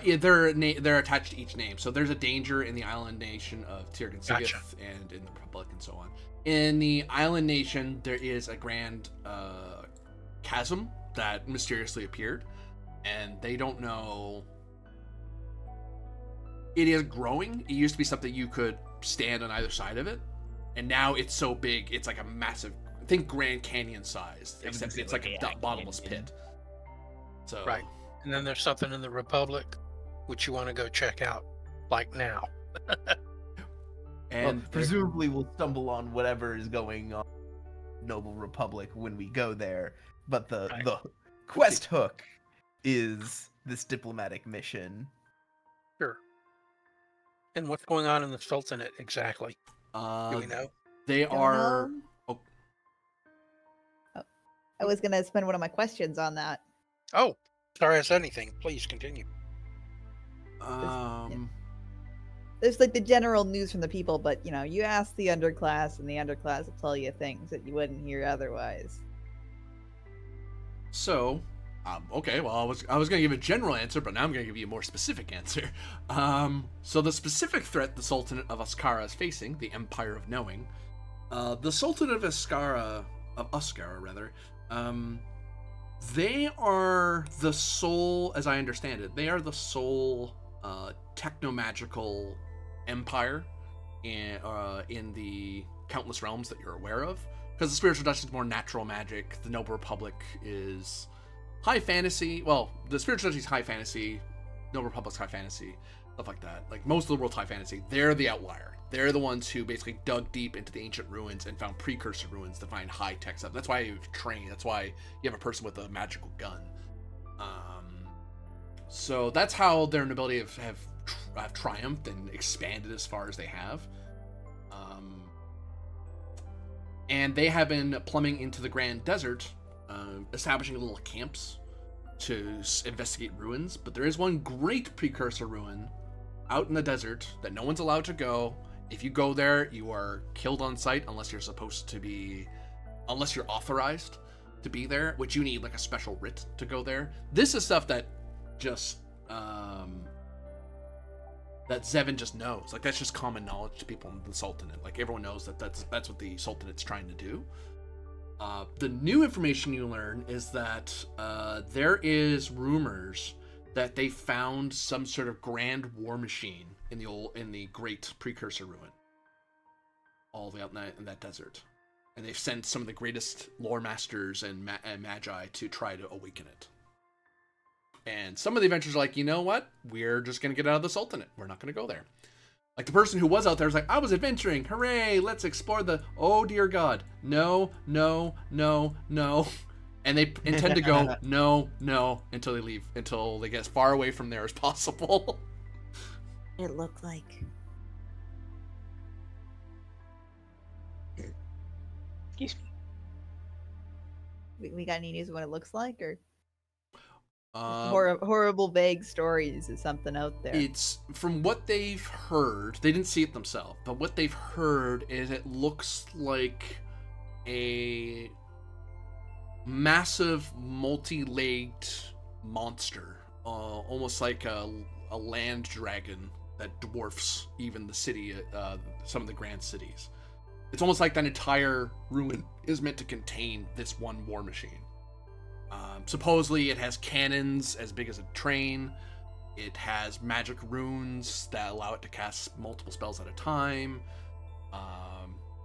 Yeah, they're attached to each name. So there's a danger in the island nation of Tirgan Sigith Gotcha. and in the Republic and so on. In the island nation, there is a grand chasm that mysteriously appeared, and they don't know. It is growing. It used to be something you could stand on either side of it, and now it's so big, it's like a massive, think Grand Canyon size, except it's like a bottomless pit. So Right. And then there's something in the Republic which you want to go check out, like now. And Well, presumably we'll stumble on whatever is going on in Noble Republic when we go there. But the quest hook is this diplomatic mission. Sure. And what's going on in the Sultanate exactly? Do we know? They Don't are. know. I was gonna spend one of my questions on that. Oh, sorry I said anything. Please continue. There's like the general news from the people, but you ask the underclass, and the underclass will tell you things that you wouldn't hear otherwise. So, okay. Well, I was going to give a general answer, but now I'm going to give you a more specific answer. So the specific threat the Sultanate of Askara is facing, the Empire of Knowing, the Sultanate of Askara, they are the sole, as I understand it, they are the sole techno-magical empire in the countless realms that you're aware of. Because the Spiritual Duchy is more natural magic, the Noble Republic is high fantasy. Well, the Spiritual Duchy is high fantasy, Noble Republic's high fantasy, stuff like that. Like most of the world's high fantasy, they're the outlier. They're the ones who basically dug deep into the ancient ruins and found precursor ruins to find high-tech stuff. That's why you've trained. That's why you have a person with a magical gun. So that's how their nobility have triumphed and expanded as far as they have. And they have been plumbing into the Grand Desert, establishing little camps to investigate ruins. But there is one great precursor ruin out in the desert that no one's allowed to go. If you go there, you are killed on sight unless you're authorized to be there, which you need like a special writ to go there. This is stuff that just that Zevin just knows. Like that's just common knowledge to people in the Sultanate. Like everyone knows that that's what the Sultanate's trying to do. The new information you learn is that there is rumors that they found some sort of grand war machine in the great precursor ruin, all the way out in that desert, and they've sent some of the greatest lore masters and magi to try to awaken it. And some of the adventurers are like, you know what? We're just gonna get out of the Sultanate. We're not gonna go there. Like the person who was out there was like, I was adventuring. Hooray! Let's explore the. Oh dear God! No, no, no, no. And they intend to go, no, no, until they leave, until they get as far away from there as possible. It looked like. Excuse me. We got any news of what it looks like, or Um, horrible vague stories? Is something out there? It's from what they've heard. They didn't see it themselves, but what they've heard is it looks like a massive, multi-legged monster, almost like a land dragon that dwarfs even the city, some of the grand cities. It's almost like that entire ruin is meant to contain this one war machine. Supposedly it has cannons as big as a train. It has magic runes that allow it to cast multiple spells at a time.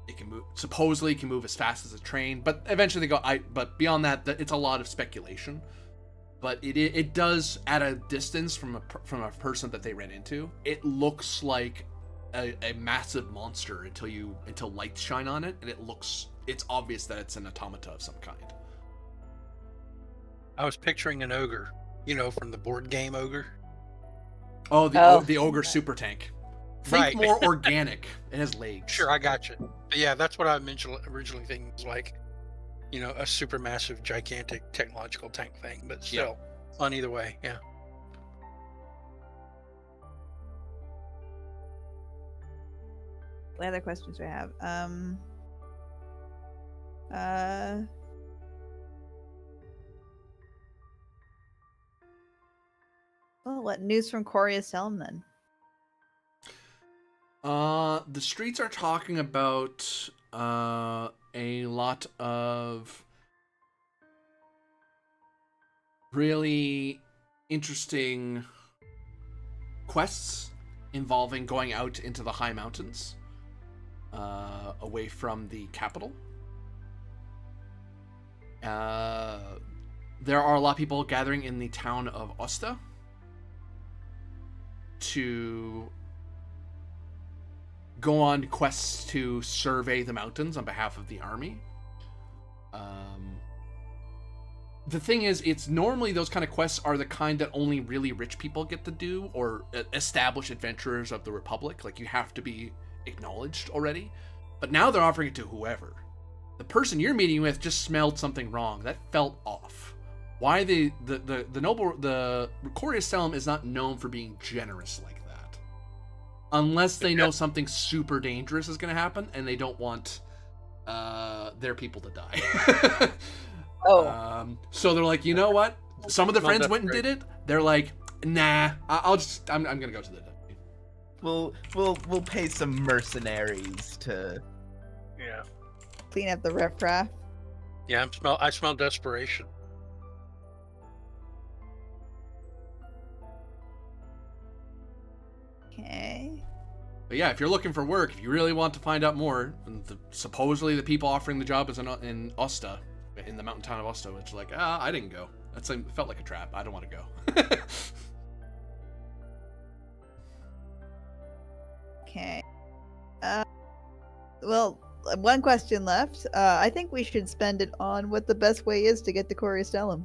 It can move, supposedly can move as fast as a train, but eventually they go, but beyond that, it's a lot of speculation. But it does, at a distance from a person that they ran into, it looks like a massive monster until lights shine on it, and it's obvious that it's an automata of some kind. I was picturing an ogre, from the board game Ogre. Oh, the ogre super tank. Think Right. more organic. It has legs. Sure, I got you. But yeah, that's what I originally thinking was like, a supermassive, gigantic technological tank thing. But still, fun either way. Yeah. What other questions do I have? Well, what news from Coriacelum then? The streets are talking about a lot of really interesting quests involving going out into the high mountains, away from the capital. There are a lot of people gathering in the town of Osta to go on quests to survey the mountains on behalf of the army. The thing is, it's normally those kind of quests are the kind that only really rich people get to do, or established adventurers of the Republic. Like, you have to be acknowledged already. But now they're offering it to whoever. The person you're meeting with just smelled something wrong. That felt off. Why the Coriacelum is not known for being generous like that. Unless they know something super dangerous is going to happen, and they don't want their people to die. So they're like, you know what? Some of the friends went and did it. They're like, nah, I'm gonna go to the deputy. We'll pay some mercenaries to Clean up the riffraff. Yeah, I smell desperation. Okay. But yeah, if you're looking for work, if you really want to find out more, supposedly the people offering the job is in Osta, in the mountain town of Osta, which is like, I didn't go. It felt like a trap. I don't want to go. Okay. Well, one question left. I think we should spend it on what the best way is to get to Coriacelum.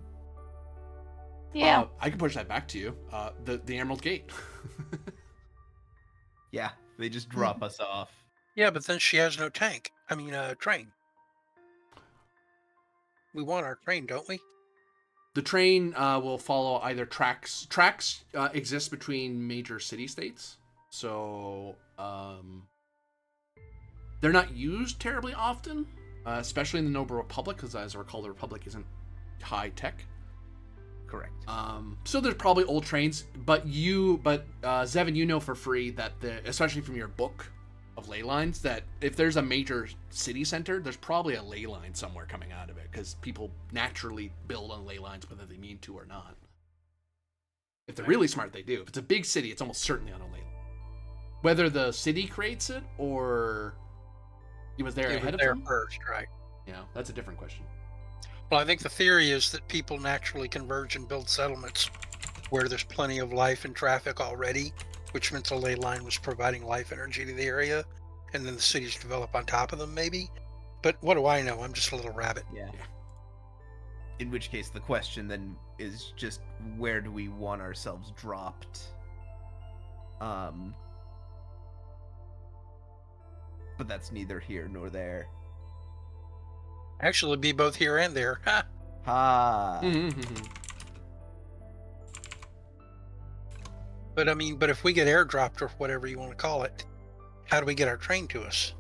Yeah. I can push that back to you. The Emerald Gate. Yeah, they just drop us off. Yeah, but then she has no train. We want our train, don't we? The train will follow either tracks. Tracks exist between major city-states, so they're not used terribly often, especially in the Noble Republic, because as I recall, the Republic isn't high-tech. Correct. So there's probably old trains, but Zevin, you know for free that especially from your book of ley lines, that if there's a major city center, there's probably a ley line somewhere coming out of it, because people naturally build on ley lines whether they mean to or not. If they're really smart, they do. If it's a big city, it's almost certainly on a ley line. Whether the city creates it or it was there ahead of them first, right? Yeah, that's a different question. Well, I think the theory is that people naturally converge and build settlements where there's plenty of life and traffic already, which meant the ley line was providing life energy to the area, and then the cities develop on top of them, maybe. But what do I know? I'm just a little rabbit. Yeah. In which case, the question then is just where do we want ourselves dropped? But that's neither here nor there. Actually, it'd be both here and there. Ha! Ha! But I mean, but if we get airdropped or whatever you want to call it, how do we get our train to us?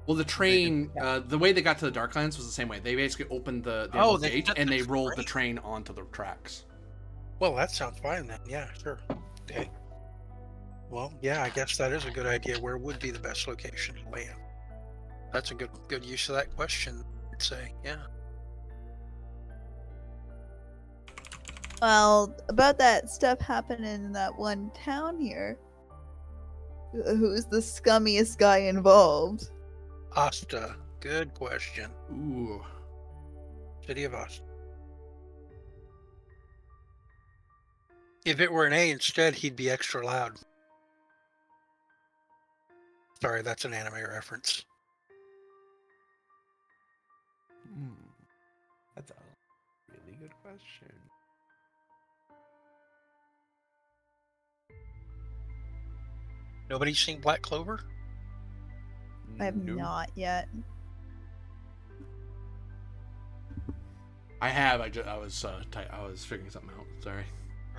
Well, the train, the way they got to the Darklands was the same way. They basically opened the gate and they rolled the train onto the tracks. Well, that sounds fine then. Yeah, sure. Okay. Well, yeah, I guess that is a good idea. Where would be the best location to land? That's a good use of that question, I'd say. Yeah. Well, about that stuff happening in that one town here. Who's the scummiest guy involved? Asta. Good question. Ooh. City of Asta. If it were an A instead, he'd be extra loud. Sorry, that's an anime reference. That's a really good question. Nobody's seen Black Clover? I have Nope. not yet. I have. I was figuring something out. Sorry.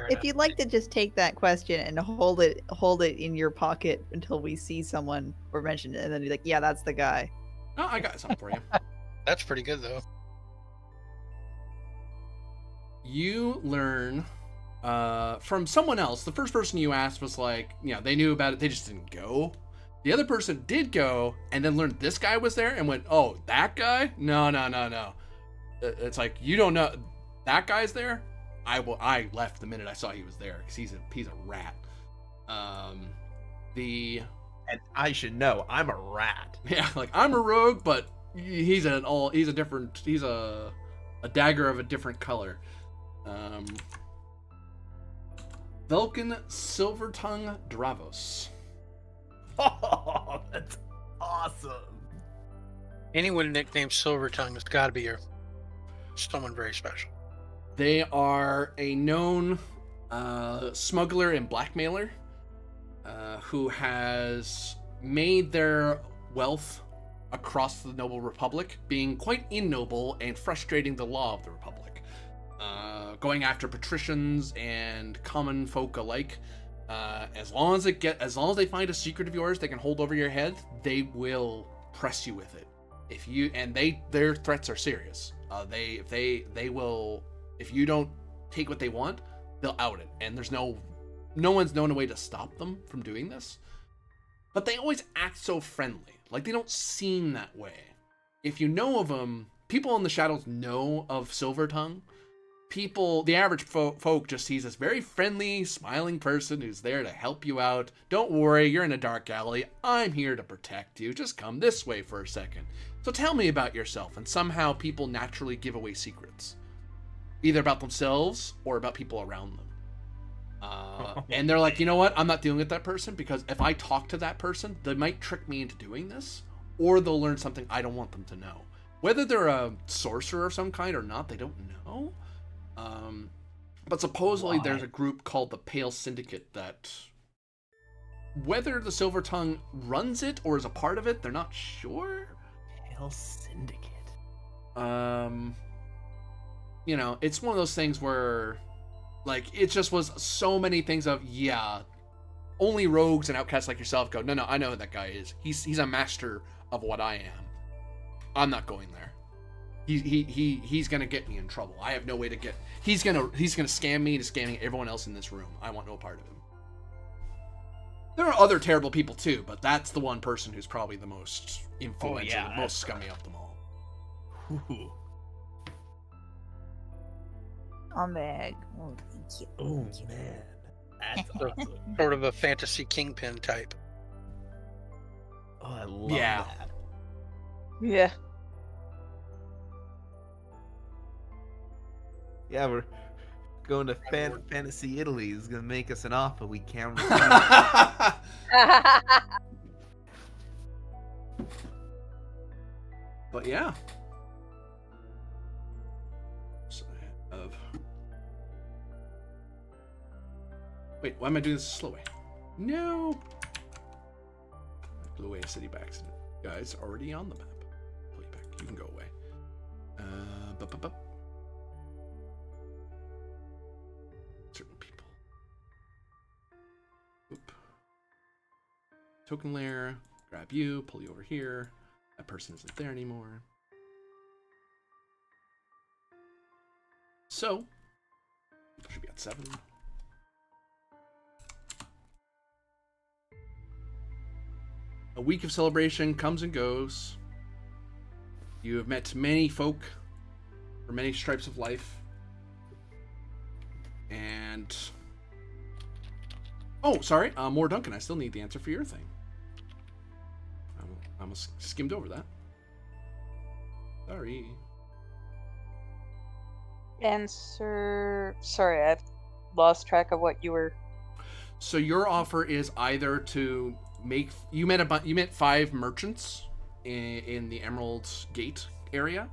If you'd like to just take that question and hold it in your pocket until we see someone or mention it, and then be like, "Yeah, that's the guy." Oh, I got something for you. That's pretty good, though. You learn from someone else. The first person you asked was like, they knew about it. They just didn't go. The other person did go and then learned this guy was there and went, "Oh, that guy? No. It's like, you don't know that guy's there." I left the minute I saw he was there because he's a rat. And I should know, I'm a rat. Yeah, like I'm a rogue, but he's a dagger of a different color. Vulcan Silvertongue Dravos. Oh, that's awesome. Anyone nicknamed Silvertongue has got to be someone very special. They are a known smuggler and blackmailer who has made their wealth across the Noble Republic, being quite ignoble and frustrating the law of the Republic, going after patricians and common folk alike. As long as they find a secret of yours they can hold over your head, they will press you with it. Their threats are serious. They will. If you don't take what they want, they'll out it, and there's no one's known a way to stop them from doing this. But they always act so friendly, like they don't seem that way. If you know of them, people in the shadows know of Silvertongue. The average folk just sees this very friendly, smiling person who's there to help you out. Don't worry, you're in a dark alley. I'm here to protect you. Just come this way for a second. So tell me about yourself, and somehow people naturally give away secrets. Either about themselves or about people around them. And they're like, you know what? I'm not dealing with that person because if I talk to that person, they might trick me into doing this, or they'll learn something I don't want them to know. Whether they're a sorcerer of some kind or not, they don't know. But supposedly there's a group called the Pale Syndicate that, whether the Silvertongue runs it or is a part of it, they're not sure. Pale Syndicate. It's one of those things where, like, it just was so many things of, only rogues and outcasts like yourself go, no, I know who that guy is. He's a master of what I am. I'm not going there. He's gonna get me in trouble. I have no way to get. He's gonna scam me to scamming everyone else in this room. I want no part of him. There are other terrible people too, but that's the one person who's probably the most influential, the most scummy of them all. Ooh. I'm bag. Oh, thank you. Oh man, that's awesome. Sort of a fantasy kingpin type. Oh, I love Yeah. that. Yeah. Yeah, we're going to Fantasy Italy. Is gonna make us an offer we can't refuse. But yeah. Of. Wait, why am I doing this the slow way? No. I blew away a city by accident. Guys, already on the map. Pull you back. You can go away. Certain people. Oop. Token layer. Grab you. Pull you over here. That person isn't there anymore. So, people should be at 7. A week of celebration comes and goes. You have met many folk from many stripes of life. And... Oh, sorry. More Duncan. I still need the answer for your thing. I almost skimmed over that. Sorry. Answer... Sorry, I've lost track of what you were... So your offer is either to make... You met 5 merchants in the Emerald Gate area.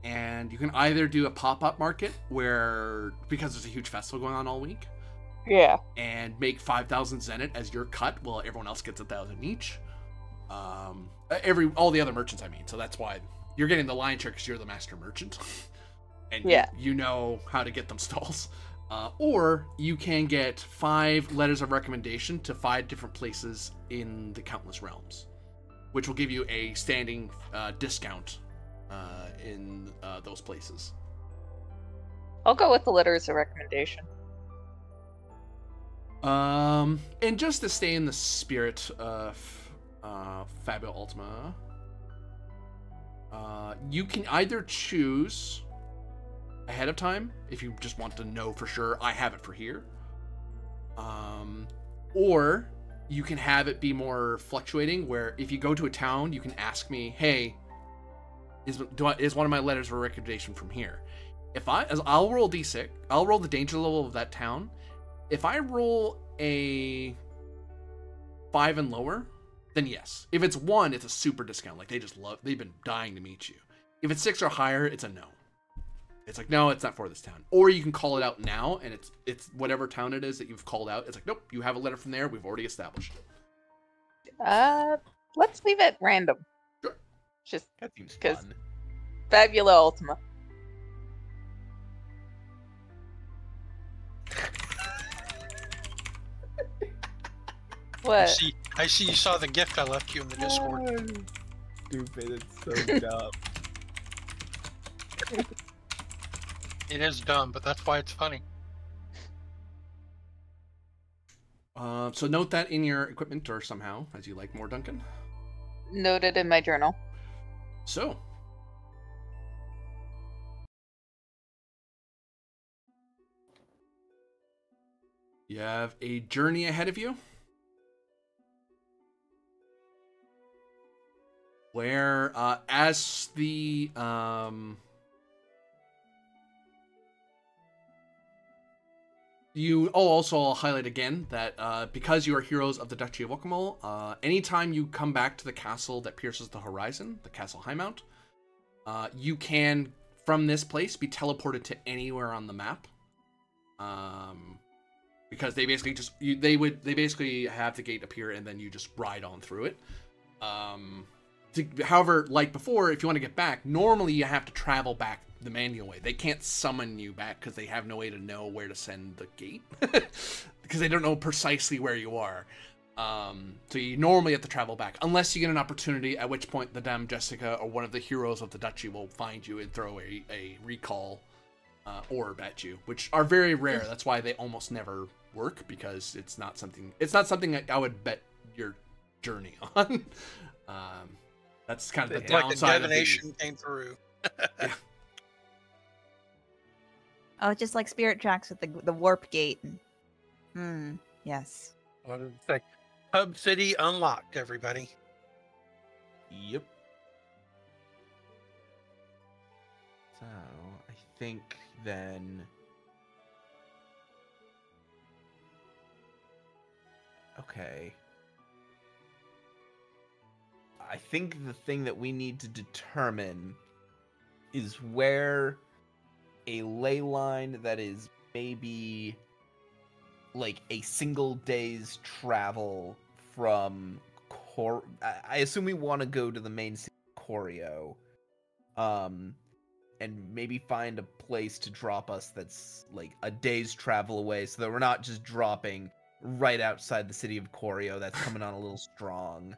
And you can either do a pop-up market where... Because there's a huge festival going on all week. Yeah. And make 5,000 Zenit as your cut while everyone else gets 1,000 each. All the other merchants, I mean. So that's why you're getting the lion's share because you're the master merchant. And yeah. you know how to get them stalls. Or you can get 5 letters of recommendation to 5 different places in the Countless Realms, which will give you a standing discount in those places. I'll go with the letters of recommendation. And just to stay in the spirit of Fabula Ultima, you can either choose ahead of time if you just want to know for sure I have it for here, or you can have it be more fluctuating where if you go to a town you can ask me, hey, is one of my letters of recommendation from here. I'll roll d6, I'll roll the danger level of that town. If I roll a 5 and lower, then yes. If it's 1, it's a super discount. Like they've been dying to meet you. If it's 6 or higher, it's a no. It's like, no, it's not for this town. Or you can call it out now, and it's whatever town it is that you've called out. It's like, nope, you have a letter from there. We've already established it. Let's leave it random. Sure. Just That seems because fun. Fabula Ultima. What? I see you saw the gift I left you in the Discord. Stupid, it's so dumb. It is dumb, but that's why it's funny. So note that in your equipment or somehow, as you like more, Duncan. Noted in my journal. So. You have a journey ahead of you. Where, as the, also I'll highlight again that because you are heroes of the Duchy of Wokemol, anytime you come back to the castle that pierces the horizon, the Castle Highmount, you can, from this place, be teleported to anywhere on the map. Because they basically they basically have the gate appear and then you just ride on through it. However, like before, if you want to get back, normally you have to travel back the manual way. They can't summon you back because they have no way to know where to send the gate. Because they don't know precisely where you are. So you normally have to travel back. Unless you get an opportunity, at which point the Dame Jessica or one of the heroes of the duchy will find you and throw a recall orb at you. Which are very rare. That's why they almost never work. Because it's not something I would bet your journey on. That's kind of the downside. Like the divination came through. Yeah. Oh, just like Spirit Tracks with the warp gate. Yes. What did it say? Hub City unlocked, everybody. Yep. So, I think then... Okay. I think the thing that we need to determine is where a ley line that is maybe like a single day's travel from I assume we want to go to the main city of Corio, and maybe find a place to drop us that's like a day's travel away, so that we're not just dropping right outside the city of Corio. That's coming on a little strong.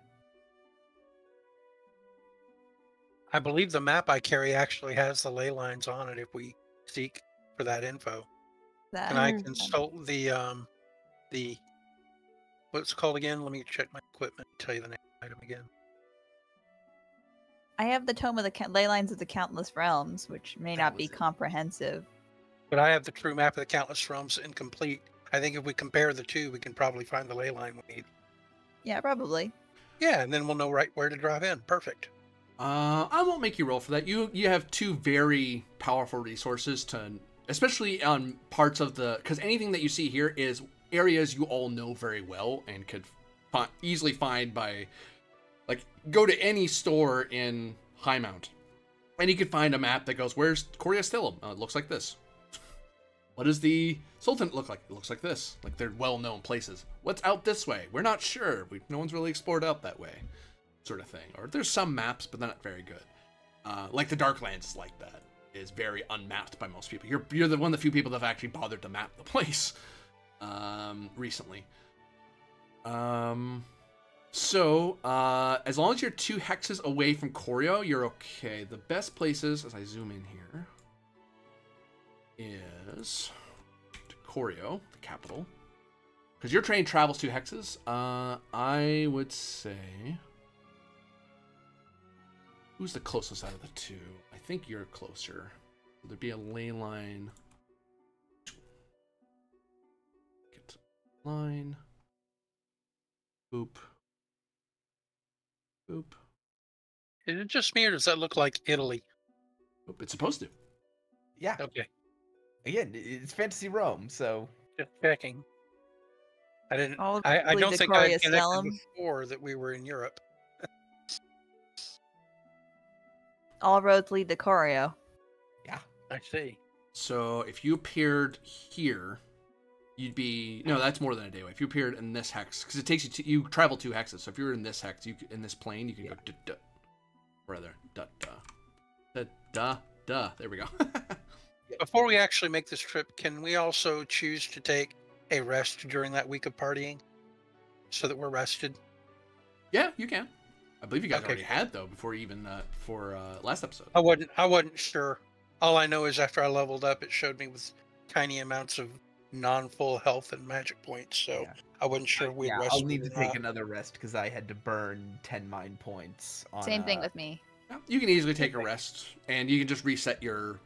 I believe the map I carry actually has the ley lines on it if we seek for that info. That And I consult the what's it called again? Let me check my equipment and tell you the name of the item again. I have the Tome of the Ley Lines of the Countless Realms, which may That not be was it. comprehensive. But I have the true map of the Countless Realms incomplete. I think if we compare the two, we can probably find the ley line we need. Yeah, probably. Yeah, and then we'll know right where to drive in. Perfect. I won't make you roll for that. You have two very powerful resources to, especially on parts of the, because anything that you see here is areas you all know very well and could easily find by, like, go to any store in Highmount, and you could find a map that goes, where's Coria Stellum? It looks like this. What does the Sultan look like? It looks like this. Like, they're well-known places. What's out this way? We're not sure. No one's really explored out that way, sort of thing. Or there's some maps, but they're not very good. Like the Darklands is like that. Is very unmapped by most people. You're the one of the few people that have actually bothered to map the place recently. So as long as you're 2 hexes away from Corio, you're okay. The best places, as I zoom in here, is to Corio, the capital. Because your train travels 2 hexes. I would say, who's the closest out of the 2? I think you're closer. There'd be a ley line. Get line. Boop. Boop. Is it just me, or does that look like Italy? Boop. It's supposed to. Yeah. Okay, Again, it's Fantasy Rome, so just checking. I didn't. All I lead don't to think I Coria connected Stellum. before that we were in Europe. All roads lead to Corio. yeah. I see. So if you appeared here, you'd be, no, that's more than a day away. If you appeared in this hex, because it takes you to, you travel 2 hexes. So if you're in this hex, in this plane, you can go there we go. Before we actually make this trip, can we also choose to take a rest during that week of partying, so that we're rested? Yeah, you can. I believe you guys Okay. already had, though, before even for last episode. I wasn't sure. All I know is after I leveled up, it showed me with tiny amounts of non-full health and magic points. So Yeah. I wasn't sure if we'd Yeah, rest. I'll need to or take not. another rest because I had to burn 10 mind points on Same thing with me. Yeah, you can easily take a rest, and you can just reset your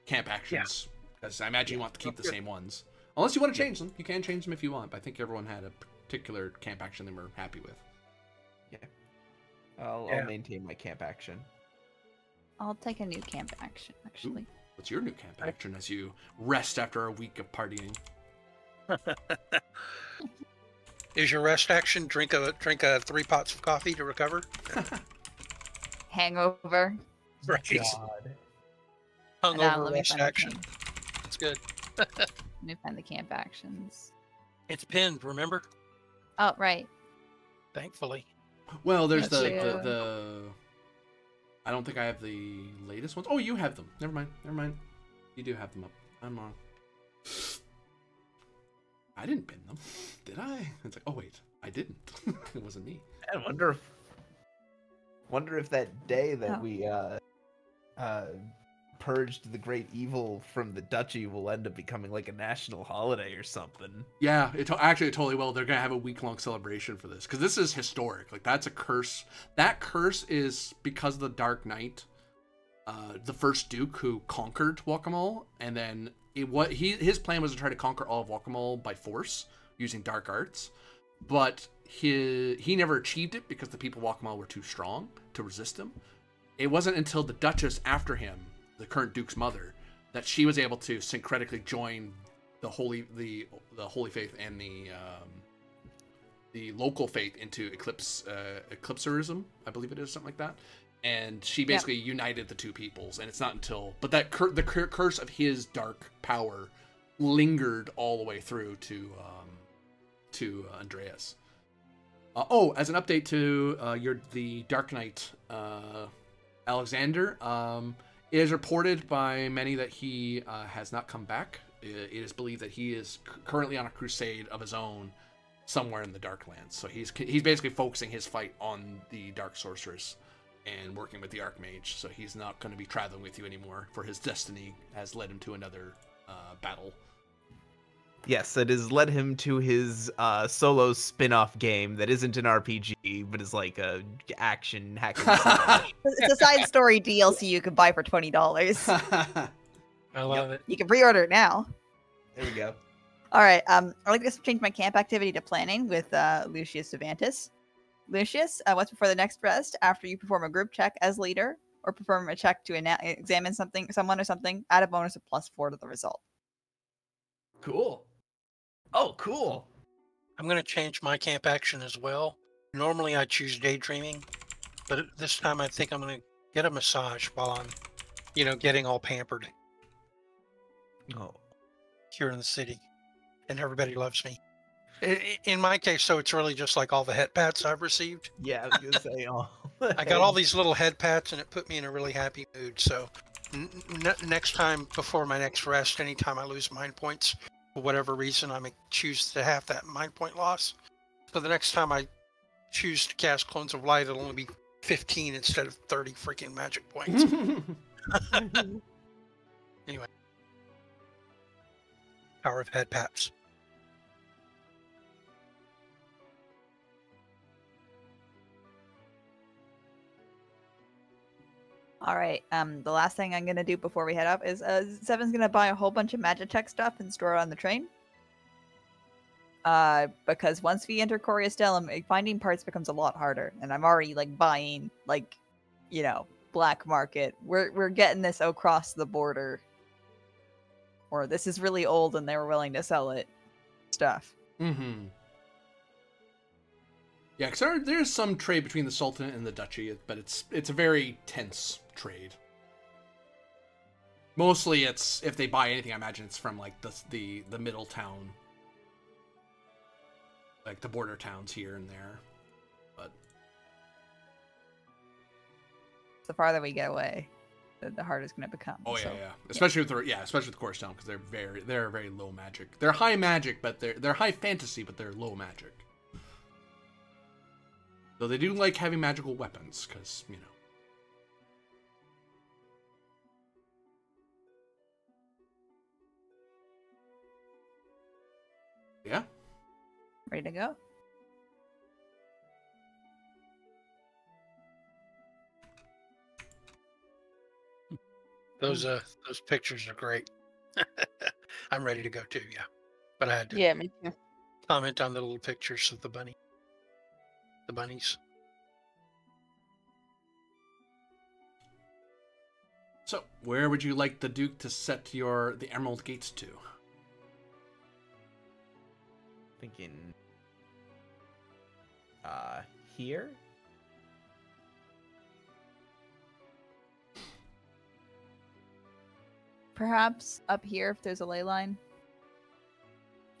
camp actions. Because I imagine you want to keep the same ones. Unless you want to change them. You can change them if you want, but I think everyone had a particular camp action they were happy with. I'll maintain my camp action. I'll take a new camp action, actually. What's your new camp action as you rest after a week of partying? Is your rest action drink a 3 pots of coffee to recover? Hangover. Right. God. Hungover Let me rest find the action. camp- That's good. Let me find the camp actions. It's pinned, remember? Oh, right. Thankfully. Well, there's That's the I don't think I have the latest ones. Oh, you have them. Never mind. You do have them up. I'm wrong. I didn't pin them, did I? It's like, oh wait, I didn't. It wasn't me. I wonder if that day that we purged the great evil from the duchy will end up becoming like a national holiday or something. Yeah, actually it totally will. They're gonna have a week-long celebration for this because this is historic. Like, that's a curse. That curse is because of the Dark Knight, the first Duke who conquered Guacamole, and then his plan was to try to conquer all of Guacamole by force using dark arts, but he never achieved it because the people of Guacamole were too strong to resist him. It wasn't until the Duchess after him, the current Duke's mother, that she was able to syncretically join the holy faith and the local faith into eclipserism, I believe it is, something like that. and she basically united the two peoples. And it's not until, but that the curse of his dark power lingered all the way through to Andreas. As an update to the Dark Knight, Alexander, it is reported by many that he has not come back. It is believed that he is currently on a crusade of his own somewhere in the Darklands. So he's basically focusing his fight on the Dark Sorceress and working with the Archmage. So he's not going to be traveling with you anymore, for his destiny has led him to another battle. Yes, it has led him to his solo spin-off game that isn't an RPG, but is like a action hack and slash. It's a side story DLC you can buy for $20. I love it. You can pre-order it now. There we go. All right. I'd like to change my camp activity to planning with Lucius Savantis. Lucius, once before the next rest, after you perform a group check as leader or perform a check to examine someone or something, add a bonus of +4 to the result. Cool. Oh, cool. I'm going to change my camp action as well. Normally I choose daydreaming, but this time I think I'm going to get a massage while I'm, getting all pampered Oh. here in the city. And everybody loves me. In my case, so it's really just like all the head pats I've received. Yeah, I was going to say, I got all these little head pats and it put me in a really happy mood. So next time, before my next rest, anytime I lose mind points, for whatever reason, I may choose to have that mind point loss. So the next time I choose to cast Clones of Light, it'll only be 15 instead of 30 freaking magic points. Anyway. Power of head pats. All right. The last thing I'm gonna do before we head up is Seven's gonna buy a whole bunch of Magitech stuff and store it on the train. Because once we enter Coriastellum, finding parts becomes a lot harder, and I'm already buying black market. We're getting this across the border, or this is really old and they were willing to sell it. Stuff. Mm-hmm. Yeah, because there's some trade between the Sultanate and the Duchy, but it's a very tense trade. Mostly, it's if they buy anything, I imagine it's from the middle town, like the border towns here and there. But the farther we get away, the harder it's going to become. Oh yeah, yeah. Especially with the Chorus Town, because they're very low magic. They're high magic, but they're high fantasy, but they're low magic. Though they do like having magical weapons, because, Yeah. Ready to go? Those pictures are great. I'm ready to go too, yeah. But I had to Yeah, me too. comment on the little pictures of the bunnies. So, where would you like the Duke to set the Emerald Gates to? Thinking here? Perhaps up here if there's a ley line.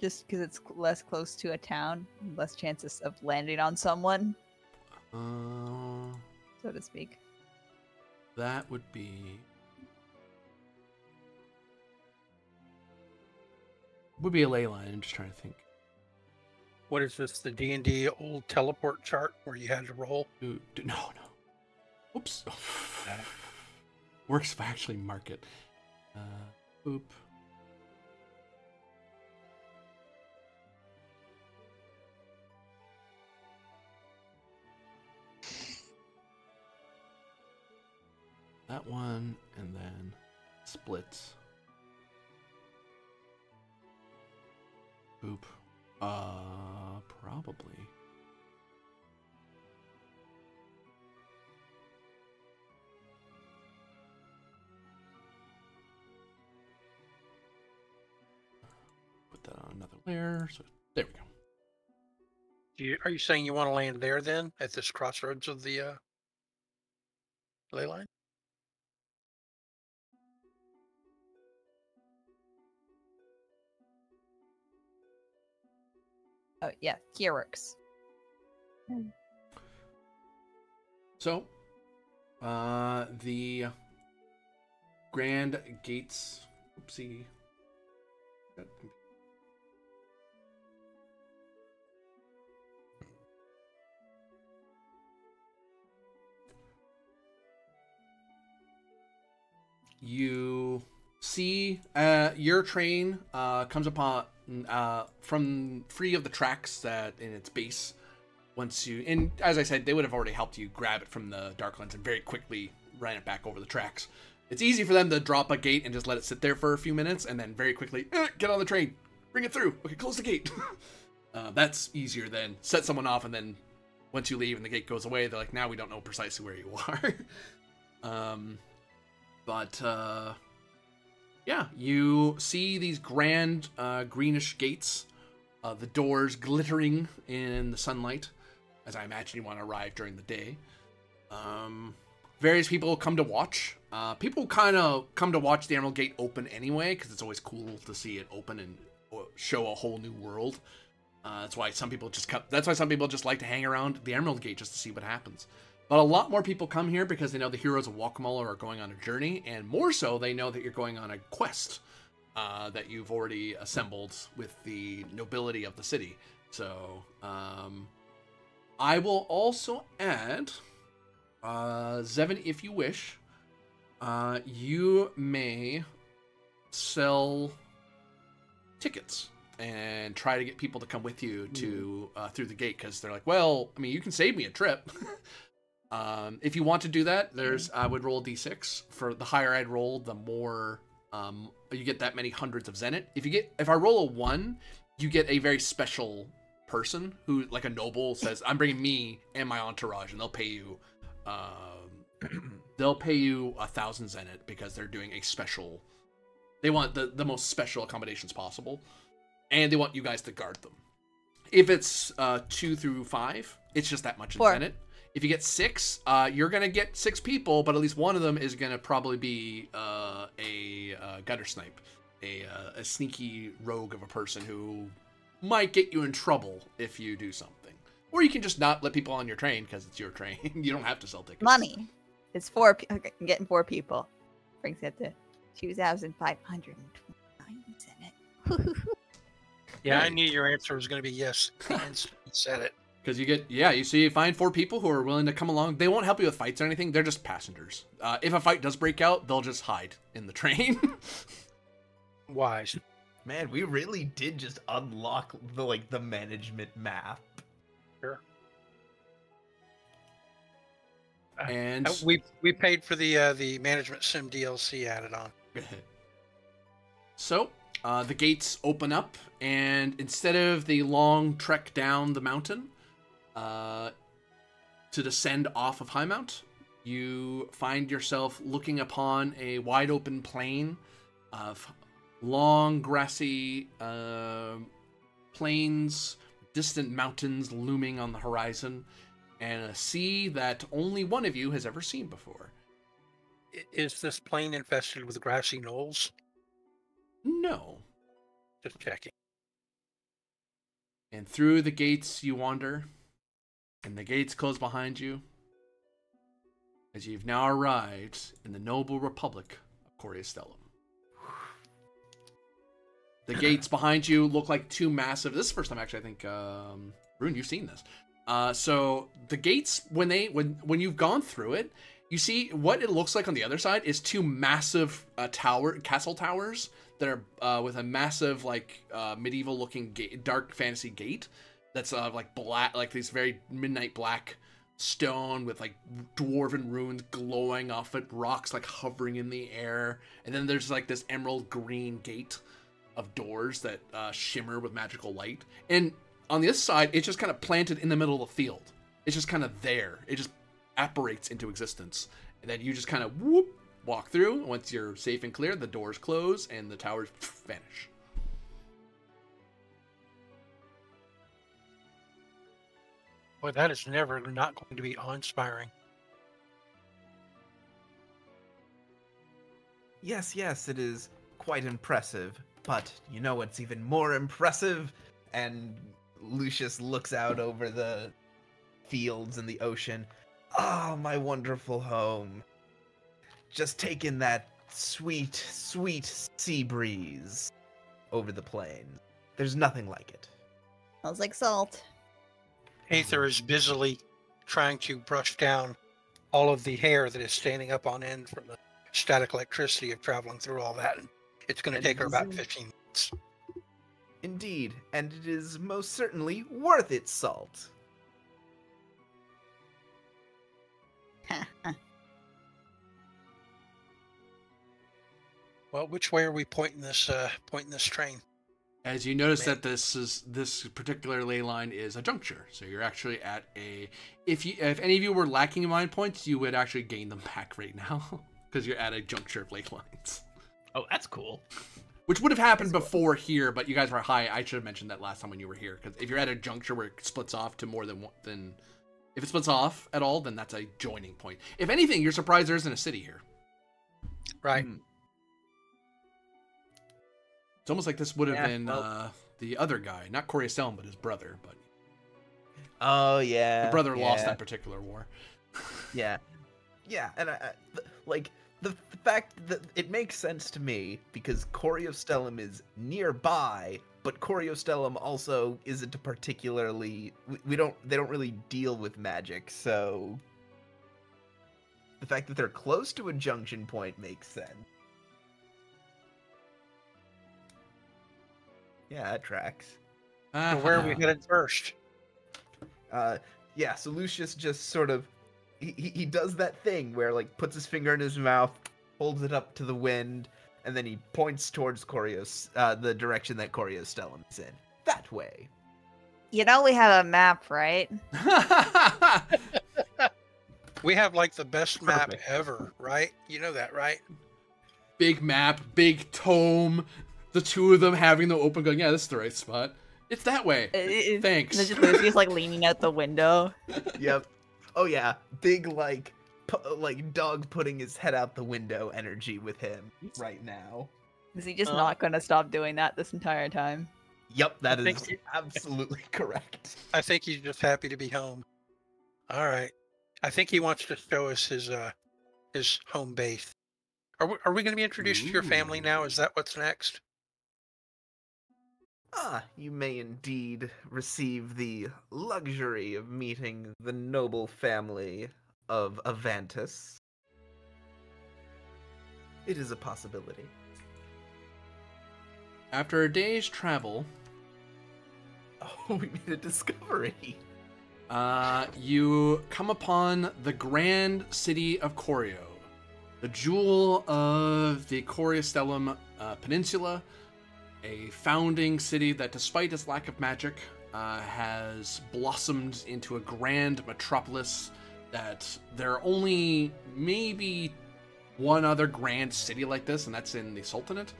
Just because it's less close to a town, less chances of landing on someone, so to speak. That would be... Would be a ley line, I'm just trying to think. What is this, the D&D old teleport chart where you had to roll? No. Oops. Works if I actually mark it. Oop. That one, and then splits. Oop. Probably. Put that on another layer. So there we go. Are you saying you want to land there then, at this crossroads of the ley line? Oh yeah, here works. So, the grand gates. Oopsie. You see your train comes upon from free of the tracks that in its base. Once you, and as I said, they would have already helped you grab it from the Darklands and very quickly ran it back over the tracks. It's easy for them to drop a gate and just let it sit there for a few minutes and then very quickly get on the train, bring it through. Okay, close the gate. That's easier than set someone off and then once you leave and the gate goes away, they're like, now we don't know precisely where you are. Yeah, you see these grand greenish gates, the doors glittering in the sunlight, as I imagine you want to arrive during the day. Various people come to watch. People kind of come to watch the Emerald Gate open anyway, because it's always cool to see it open and show a whole new world. That's why some people just like to hang around the Emerald Gate just to see what happens. But a lot more people come here because they know the heroes of Guacamole are going on a journey, and more so, they know that you're going on a quest that you've already assembled with the nobility of the city. So, I will also add, Zevin, if you wish, you may sell tickets and try to get people to come with you to through the gate, because they're like, well, I mean, you can save me a trip. If you want to do that, I would roll a d6. For the higher I'd roll, the more you get that many hundreds of Zenit. If I roll a 1, you get a very special person who, like a noble, says, I'm bringing me and my entourage, and they'll pay you 1,000 Zenit because they're doing a special. They want the most special accommodations possible, and they want you guys to guard them. If it's 2 through 5, it's just that much in 4. Zenit. If you get 6, you're gonna get 6 people, but at least one of them is gonna probably be a gutter snipe, a sneaky rogue of a person who might get you in trouble if you do something. Or you can just not let people on your train because it's your train. You don't have to sell tickets. Money. It's 4. Okay, I'm getting 4 people. Brings it to 2,529 in it. Yeah, I Right. knew your answer was going to be yes. And you said it. Because you find 4 people who are willing to come along. They won't help you with fights or anything. They're just passengers. If a fight does break out, they'll just hide in the train. Wise. Man, we really did just unlock the management map. Sure. And We paid for the management sim DLC added on. so the gates open up, and instead of the long trek down the mountain to descend off of Highmount, you find yourself looking upon a wide open plain of long grassy plains, distant mountains looming on the horizon, and a sea that only one of you has ever seen before. Is this plain infested with grassy knolls? No. Just checking. And through the gates you wander, and the gates close behind you, as you've now arrived in the noble republic of Coriastellum. The gates behind you look like 2 massive. This is the first time actually I think Rune, you've seen this. So the gates, when you've gone through it, you see what it looks like on the other side is 2 massive castle towers that are with a massive medieval looking dark fantasy gate that's like black, like these very midnight black stone with like dwarven runes glowing off it, rocks like hovering in the air, and then there's like this emerald green gate of doors that shimmer with magical light. And on the other side, it's just kind of planted in the middle of the field. It's just kind of there. It just apparates into existence. And then you just kind of walk through. Once you're safe and clear, the doors close and the towers vanish. Boy, that is never not going to be awe-inspiring. Yes, yes, it is quite impressive. But you know what's even more impressive? And Lucius looks out over the fields and the ocean. Ah, my wonderful home. Just taking that sweet, sweet sea breeze over the plains. There's nothing like it. Smells like salt. Aether is busily trying to brush down all of the hair that is standing up on end from the static electricity of traveling through all that. It's going to And take her it is about in- 15 minutes. Indeed, and it is most certainly worth its salt. Well, which way are we pointing this train? As you notice Man. that this particular ley line is a juncture, so you're actually at a. If any of you were lacking mind points, you would actually gain them back right now because you're at a juncture of ley lines, Oh, that's cool. which would have happened before here, but you guys were high. I should have mentioned that last time when you were here, because if you're at a juncture where it splits off to more than one, then if it splits off at all, then that's a joining point. If anything, you're surprised there isn't a city here. Right. It's almost like this would have Yeah, been the other guy, not Coriastellum, but his brother. But Oh, yeah. the brother lost yeah. that particular war. Yeah, yeah, and like the fact that it makes sense to me because Coriostellum is nearby, but Coriostellum also isn't a particularly they don't really deal with magic, so the fact that they're close to a junction point makes sense. Yeah, that tracks. So where are we headed first? Yeah, so Lucius just sort of he does that thing where like puts his finger in his mouth, holds it up to the wind, and then he points towards the direction that Coriostellum is in. That way. You know we have a map, right? We have like the best map Perfect. ever, right? You know that, right? Big map, big tome. The two of them having the open, going, yeah, this is the right spot. It's that way. Thanks. There's just Lucy's like leaning out the window. Yep. Oh yeah, big like dog putting his head out the window energy with him right now. Is he just not going to stop doing that this entire time? Yep, that I think is he- absolutely correct. I think he's just happy to be home. All right. I think he wants to show us his home base. Are we going to be introduced to your family now? Is that what's next? Ah, you may indeed receive the luxury of meeting the noble family of Avantis. It is a possibility. After a day's travel, Oh, we made a discovery. you come upon the grand city of Corio, the jewel of the Coriostellum Peninsula, a founding city that, despite its lack of magic, has blossomed into a grand metropolis that there are only maybe one other grand city like this, and that's in the Sultanate.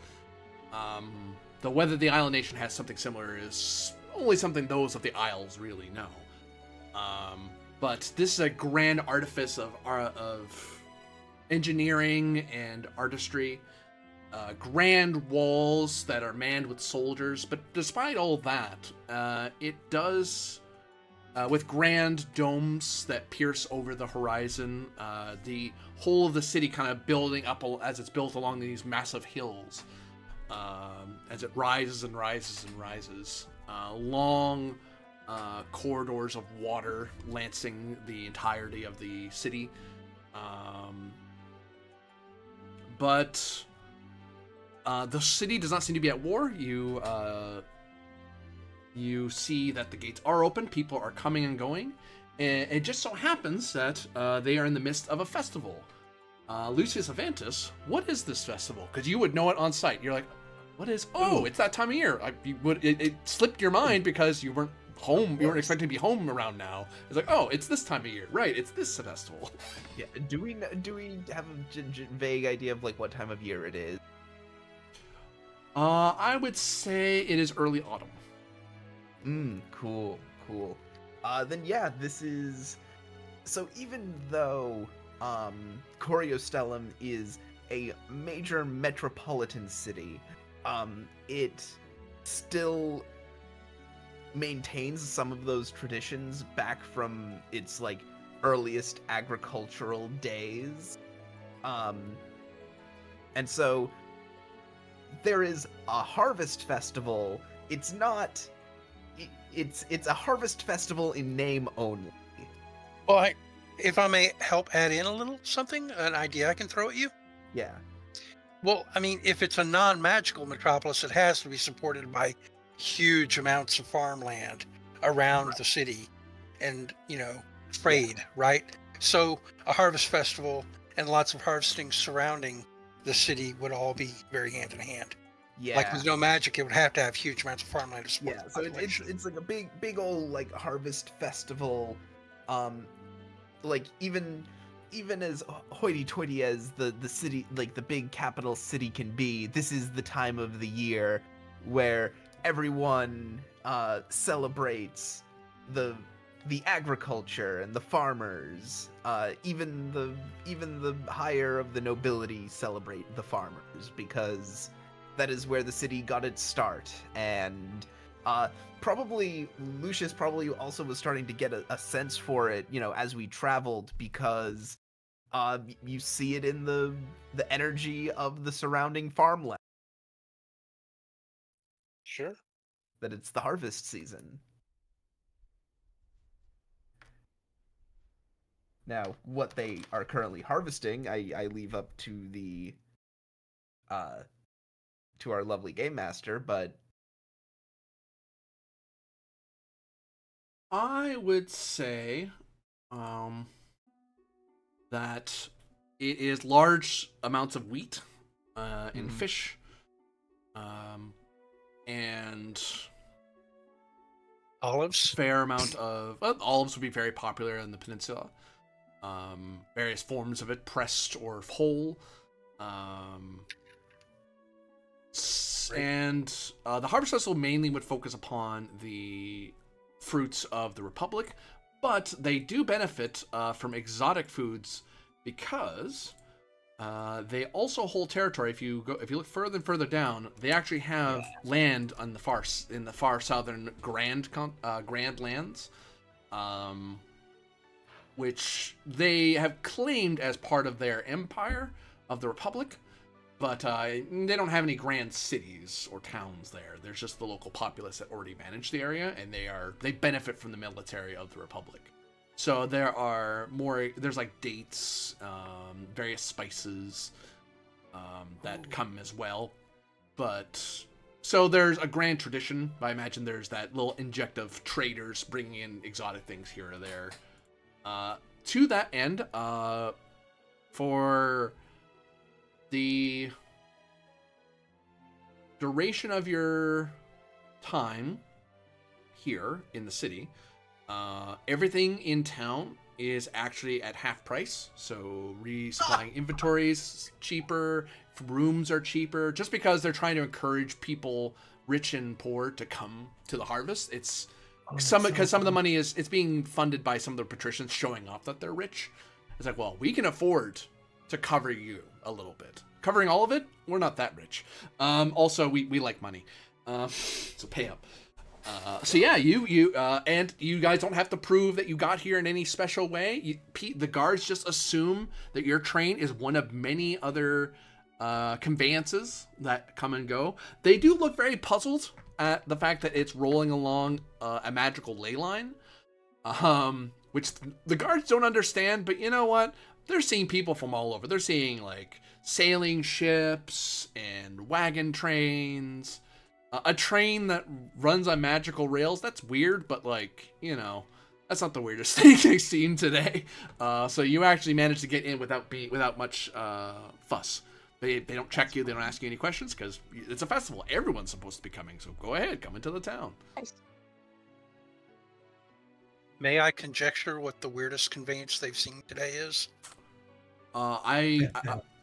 Though whether the Isle Nation has something similar is only something those of the Isles really know. But this is a grand artifice of engineering and artistry. Grand walls that are manned with soldiers, but despite all that, it does, with grand domes that pierce over the horizon, the whole of the city kind of building up as it's built along these massive hills, as it rises and rises and rises. Long corridors of water lancing the entirety of the city. But the city does not seem to be at war. You see that the gates are open, people are coming and going, and it just so happens that they are in the midst of a festival. Lucius Avantis, what is this festival? Because you would know it on sight. You're like, what is? Oh, it's that time of year. It slipped your mind because you weren't home. You weren't expecting to be home around now. It's like, oh, it's this time of year, right? It's this festival. Yeah. Do we have a vague idea of like what time of year it is? I would say it is early autumn. Cool. Then yeah, this is. So even though Coriostellum is a major metropolitan city, it still maintains some of those traditions back from its like earliest agricultural days. And so there is a harvest festival. It's not it's a harvest festival in name only. Well, if I may help add in a little something, an idea I can throw at you. Yeah. Well, I mean, if it's a non-magical metropolis, it has to be supported by huge amounts of farmland around the city and, trade, right? So a harvest festival and lots of harvesting surrounding the city would all be very hand in hand. Yeah. Like with no magic, it would have to have huge amounts of farmland to support Yeah, the so population. it's like a big old like harvest festival. Like even as hoity-toity as the city, like the big capital city can be, this is the time of the year where everyone celebrates the agriculture and the farmers. Even the higher of the nobility celebrate the farmers because that is where the city got its start. And probably Lucius probably also was starting to get a sense for it, as we traveled, because you see it in the energy of the surrounding farmland. Sure. That it's the harvest season. Now, what they are currently harvesting, I leave up to the to our lovely game master, but I would say that it is large amounts of wheat and fish, and Olives. fair amount of olives would be very popular in the peninsula. Various forms of it, pressed or whole. And the Harvest Festival mainly would focus upon the fruits of the Republic, but they do benefit from exotic foods because they also hold territory. If you look further and further down, they actually have land on the far southern Grand lands, which they have claimed as part of their empire of the Republic. But they don't have any grand cities or towns there. There's just the local populace that already manage the area, and they benefit from the military of the Republic. So there's like dates, various spices that come as well. But so there's a grand tradition. I imagine there's that little inject of traders bringing in exotic things here or there. To that end, for the duration of your time here in the city, everything in town is actually at half price. So resupplying inventories cheaper, rooms are cheaper, just because they're trying to encourage people, rich and poor, to come to the harvest. It's some of the money it's being funded by some of the patricians showing off that they're rich. It's like, well, we can afford to cover you a little bit. Covering all of it, we're not that rich. Also, we like money, so pay up. So yeah, you and you guys don't have to prove that you got here in any special way. The guards just assume that your train is one of many other conveyances that come and go. They do look very puzzled at the fact that it's rolling along a magical ley line, which the guards don't understand. But you know what? They're seeing people from all over. They're seeing like sailing ships and wagon trains. A train that runs on magical rails, that's weird, but like, that's not the weirdest thing they've seen today. So you actually managed to get in without much fuss. They don't check you, they don't ask you any questions, because it's a festival. Everyone's supposed to be coming, so go ahead, come into the town. Nice. May I conjecture what the weirdest conveyance they've seen today is?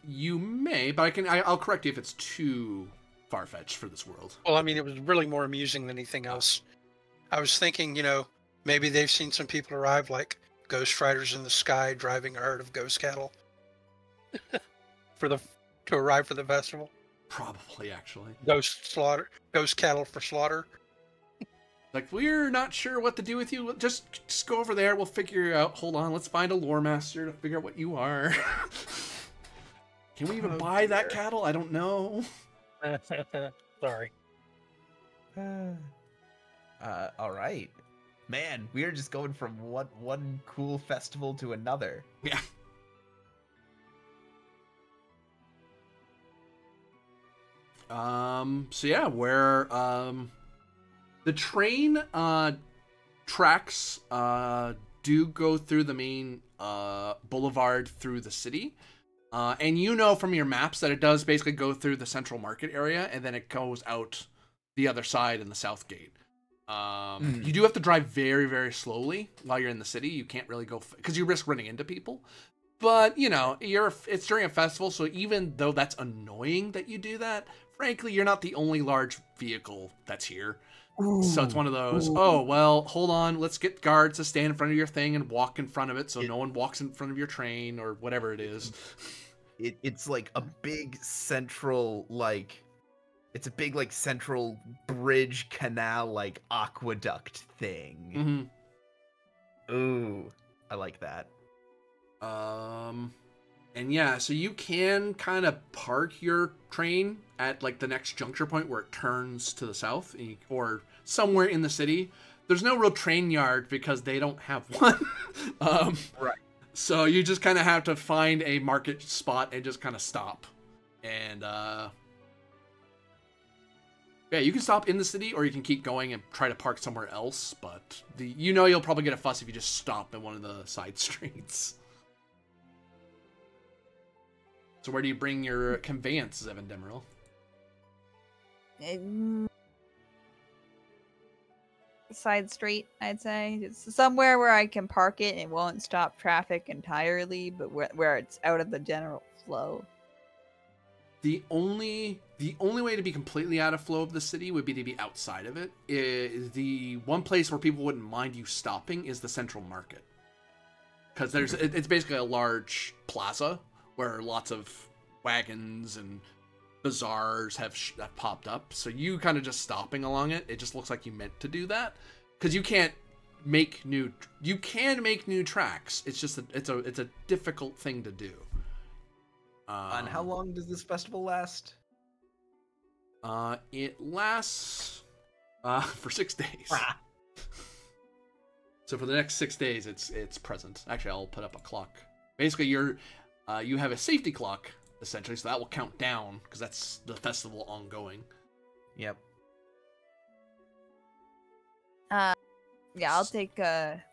You may, but I'll correct you if it's too far-fetched for this world. Well, I mean, it was really more amusing than anything else. I was thinking, maybe they've seen some people arrive like ghost riders in the sky driving a herd of ghost cattle to to arrive for the festival? Probably, actually. Ghost cattle for slaughter. Like, we're not sure what to do with you. Just go over there. We'll figure you out. Hold on. Let's find a lore master to figure out what you are. Can we even buy that cattle? I don't know. Sorry. All right. Man, we're just going from one cool festival to another. Yeah. So yeah, where the train tracks do go through the main boulevard through the city. And you know from your maps that it does basically go through the central market area and then it goes out the other side in the south gate. You do have to drive very, very slowly while you're in the city. You can't really go because you risk running into people. But, you know, it's during a festival, so even though that's annoying that you do that, frankly, you're not the only large vehicle that's here. Ooh, so it's one of those, oh, well, hold on, let's get guards to stand in front of your thing and walk in front of it so no one walks in front of your train or whatever it is. It's like a big central, it's a big, central bridge canal, aqueduct thing. Mm-hmm. Ooh, I like that. And yeah, so you can kind of park your train at the next juncture point where it turns to the south or somewhere in the city. There's no real train yard because they don't have one. Right. So you just kind of have to find a market spot and just kind of stop. And yeah, you can stop in the city or you can keep going and try to park somewhere else, but you'll probably get a fuss if you just stop in one of the side streets. So where do you bring your conveyance, Evan Demeril? Side street, I'd say. It's somewhere where I can park it and it won't stop traffic entirely, but where it's out of the general flow. The only way to be completely out of flow of the city would be to be outside of it. The one place where people wouldn't mind you stopping is the central market. Because it's basically a large plaza where lots of wagons and bazaars have popped up. So you kind of just stopping along it, it just looks like you meant to do that. Because you can make new tracks. It's just it's a difficult thing to do. And how long does this festival last? It lasts for 6 days. So for the next 6 days, it's present. Actually, I'll put up a clock. Basically, you have a safety clock essentially, so that will count down because that's the festival ongoing. Yep. Yeah, I'll take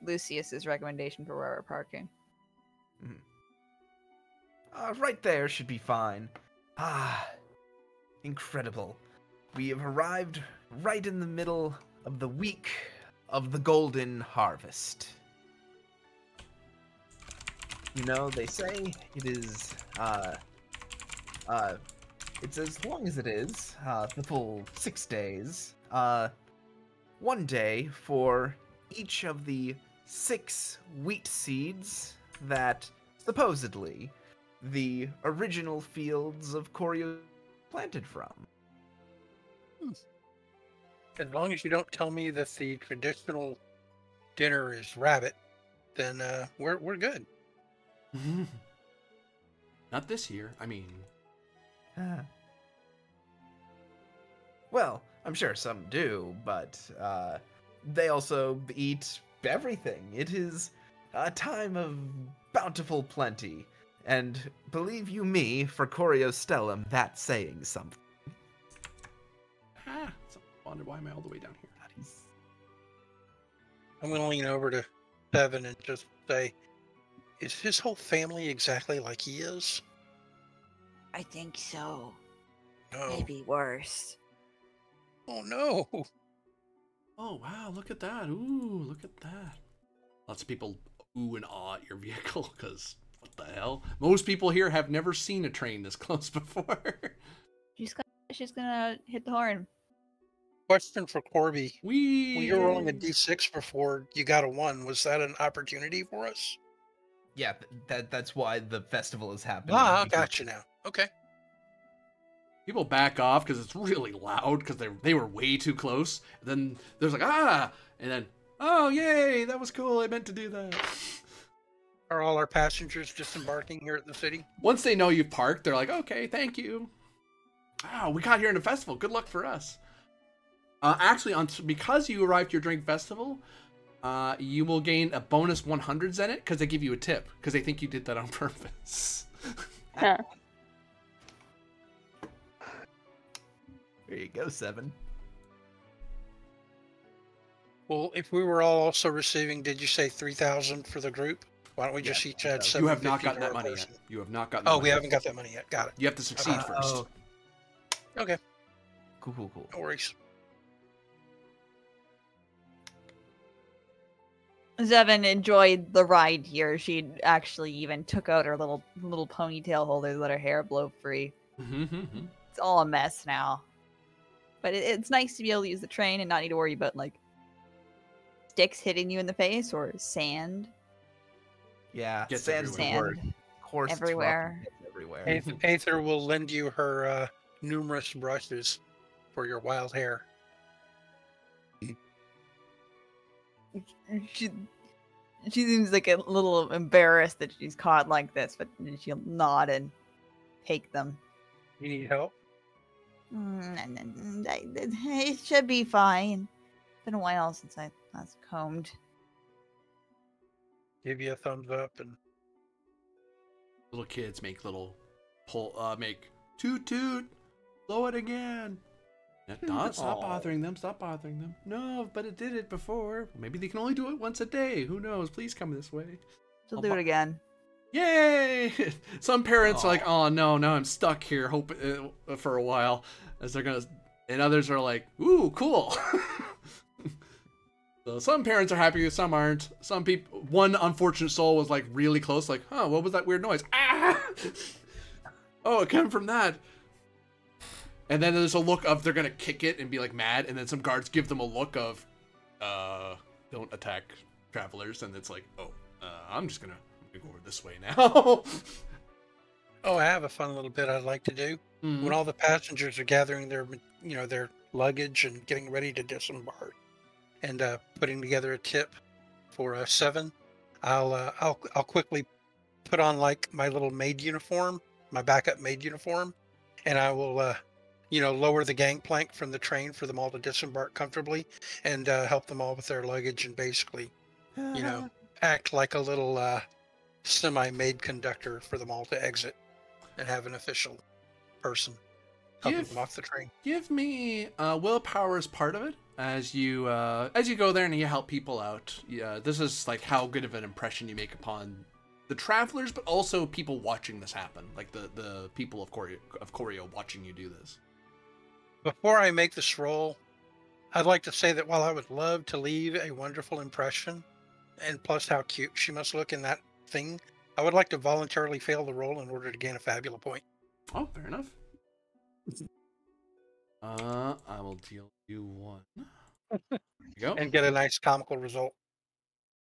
Lucius's recommendation for where we're parking. Right there should be fine. Incredible. We have arrived right in the middle of the week of the golden harvest. You know, they say it is, it's as long as it is, the full 6 days, 1 day for each of the 6 wheat seeds that, supposedly, the original fields of Koryo planted from. As long as you don't tell me that the traditional dinner is rabbit, then we're good. Not this year. I mean, well, I'm sure some do, but they also eat everything. It is a time of bountiful plenty, and believe you me, for Koryo Stellum, that's saying something. I wonder why am I all the way down here? I'm going to lean over to Seven and just say, is his whole family exactly like he is? I think so. No. Maybe worse. Oh, no. Oh, wow, look at that. Ooh, look at that. Lots of people ooh and ah at your vehicle, because what the hell? Most people here have never seen a train this close before. She's gonna hit the horn. Question for Corby. When you were rolling a Wee. d6 before you got a 1, was that an opportunity for us? Yeah, that's why the festival is happening. Ah, because gotcha now. Okay. People back off because it's really loud because they were way too close. And then there's like, ah! And then, oh, yay, that was cool. I meant to do that. Are all our passengers disembarking here at the city? Once they know you've parked, they're like, okay, thank you. Wow, we got here in a festival. Good luck for us. Actually, because you arrived to your drink festival, you will gain a bonus 100 Zenit because they give you a tip because they think you did that on purpose. Huh. There you go, 7. Well, if we were all also receiving, did you say 3,000 for the group? Why don't we just each add 750? You have not gotten per that money person? yet. You have not gotten. Oh, we haven't got that money yet. Got it. You have to succeed first. Oh, Okay, cool. no worries. Zevin enjoyed the ride here. She actually even took out her little ponytail holder to let her hair blow free. It's all a mess now. But it's nice to be able to use the train and not need to worry about, like, sticks hitting you in the face or sand. Yeah, Gets sand's the word. Sand Of course, it's rough everywhere. and gets everywhere. Aether will lend you her numerous brushes for your wild hair. She seems like a little embarrassed that she's caught like this, but she'll nod and take them. You need help? It should be fine. It's been a while since I last combed. Give you a thumbs up and Little kids make make toot toot, blow it again. Stop bothering them. Stop bothering them. No, but it did it before. Maybe they can only do it once a day. Who knows? Please come this way. She'll do it again. Yay! Some parents are like, oh no, now I'm stuck here for a while, as they're gonna, and others are like, ooh, cool. So some parents are happy, some aren't. Some people, one unfortunate soul was like really close, like, huh, what was that weird noise? Ah! Oh, it came from that. And then there's a look of they're gonna kick it and be like mad, and then some guards give them a look of, don't attack travelers, and it's like, oh, I'm just gonna go over this way now. oh, I have a fun little bit I'd like to do. When all the passengers are gathering their, their luggage and getting ready to disembark, and putting together a tip for 7, I'll quickly put on like my little maid uniform, my backup maid uniform, and I will lower the gangplank from the train for them all to disembark comfortably, and help them all with their luggage, and basically, act like a little semi-maid conductor for them all to exit, and have an official person helping them off the train. Give me willpower as part of it as you go there and you help people out. Yeah, this is like how good of an impression you make upon the travelers, but also people watching this happen, like the people of Choreo watching you do this. Before I make this roll, I'd like to say that while I would love to leave a wonderful impression, and plus how cute she must look in that thing, I would like to voluntarily fail the roll in order to gain a Fabula point. Oh, fair enough. I will deal you 1. There you go. And get a nice comical result.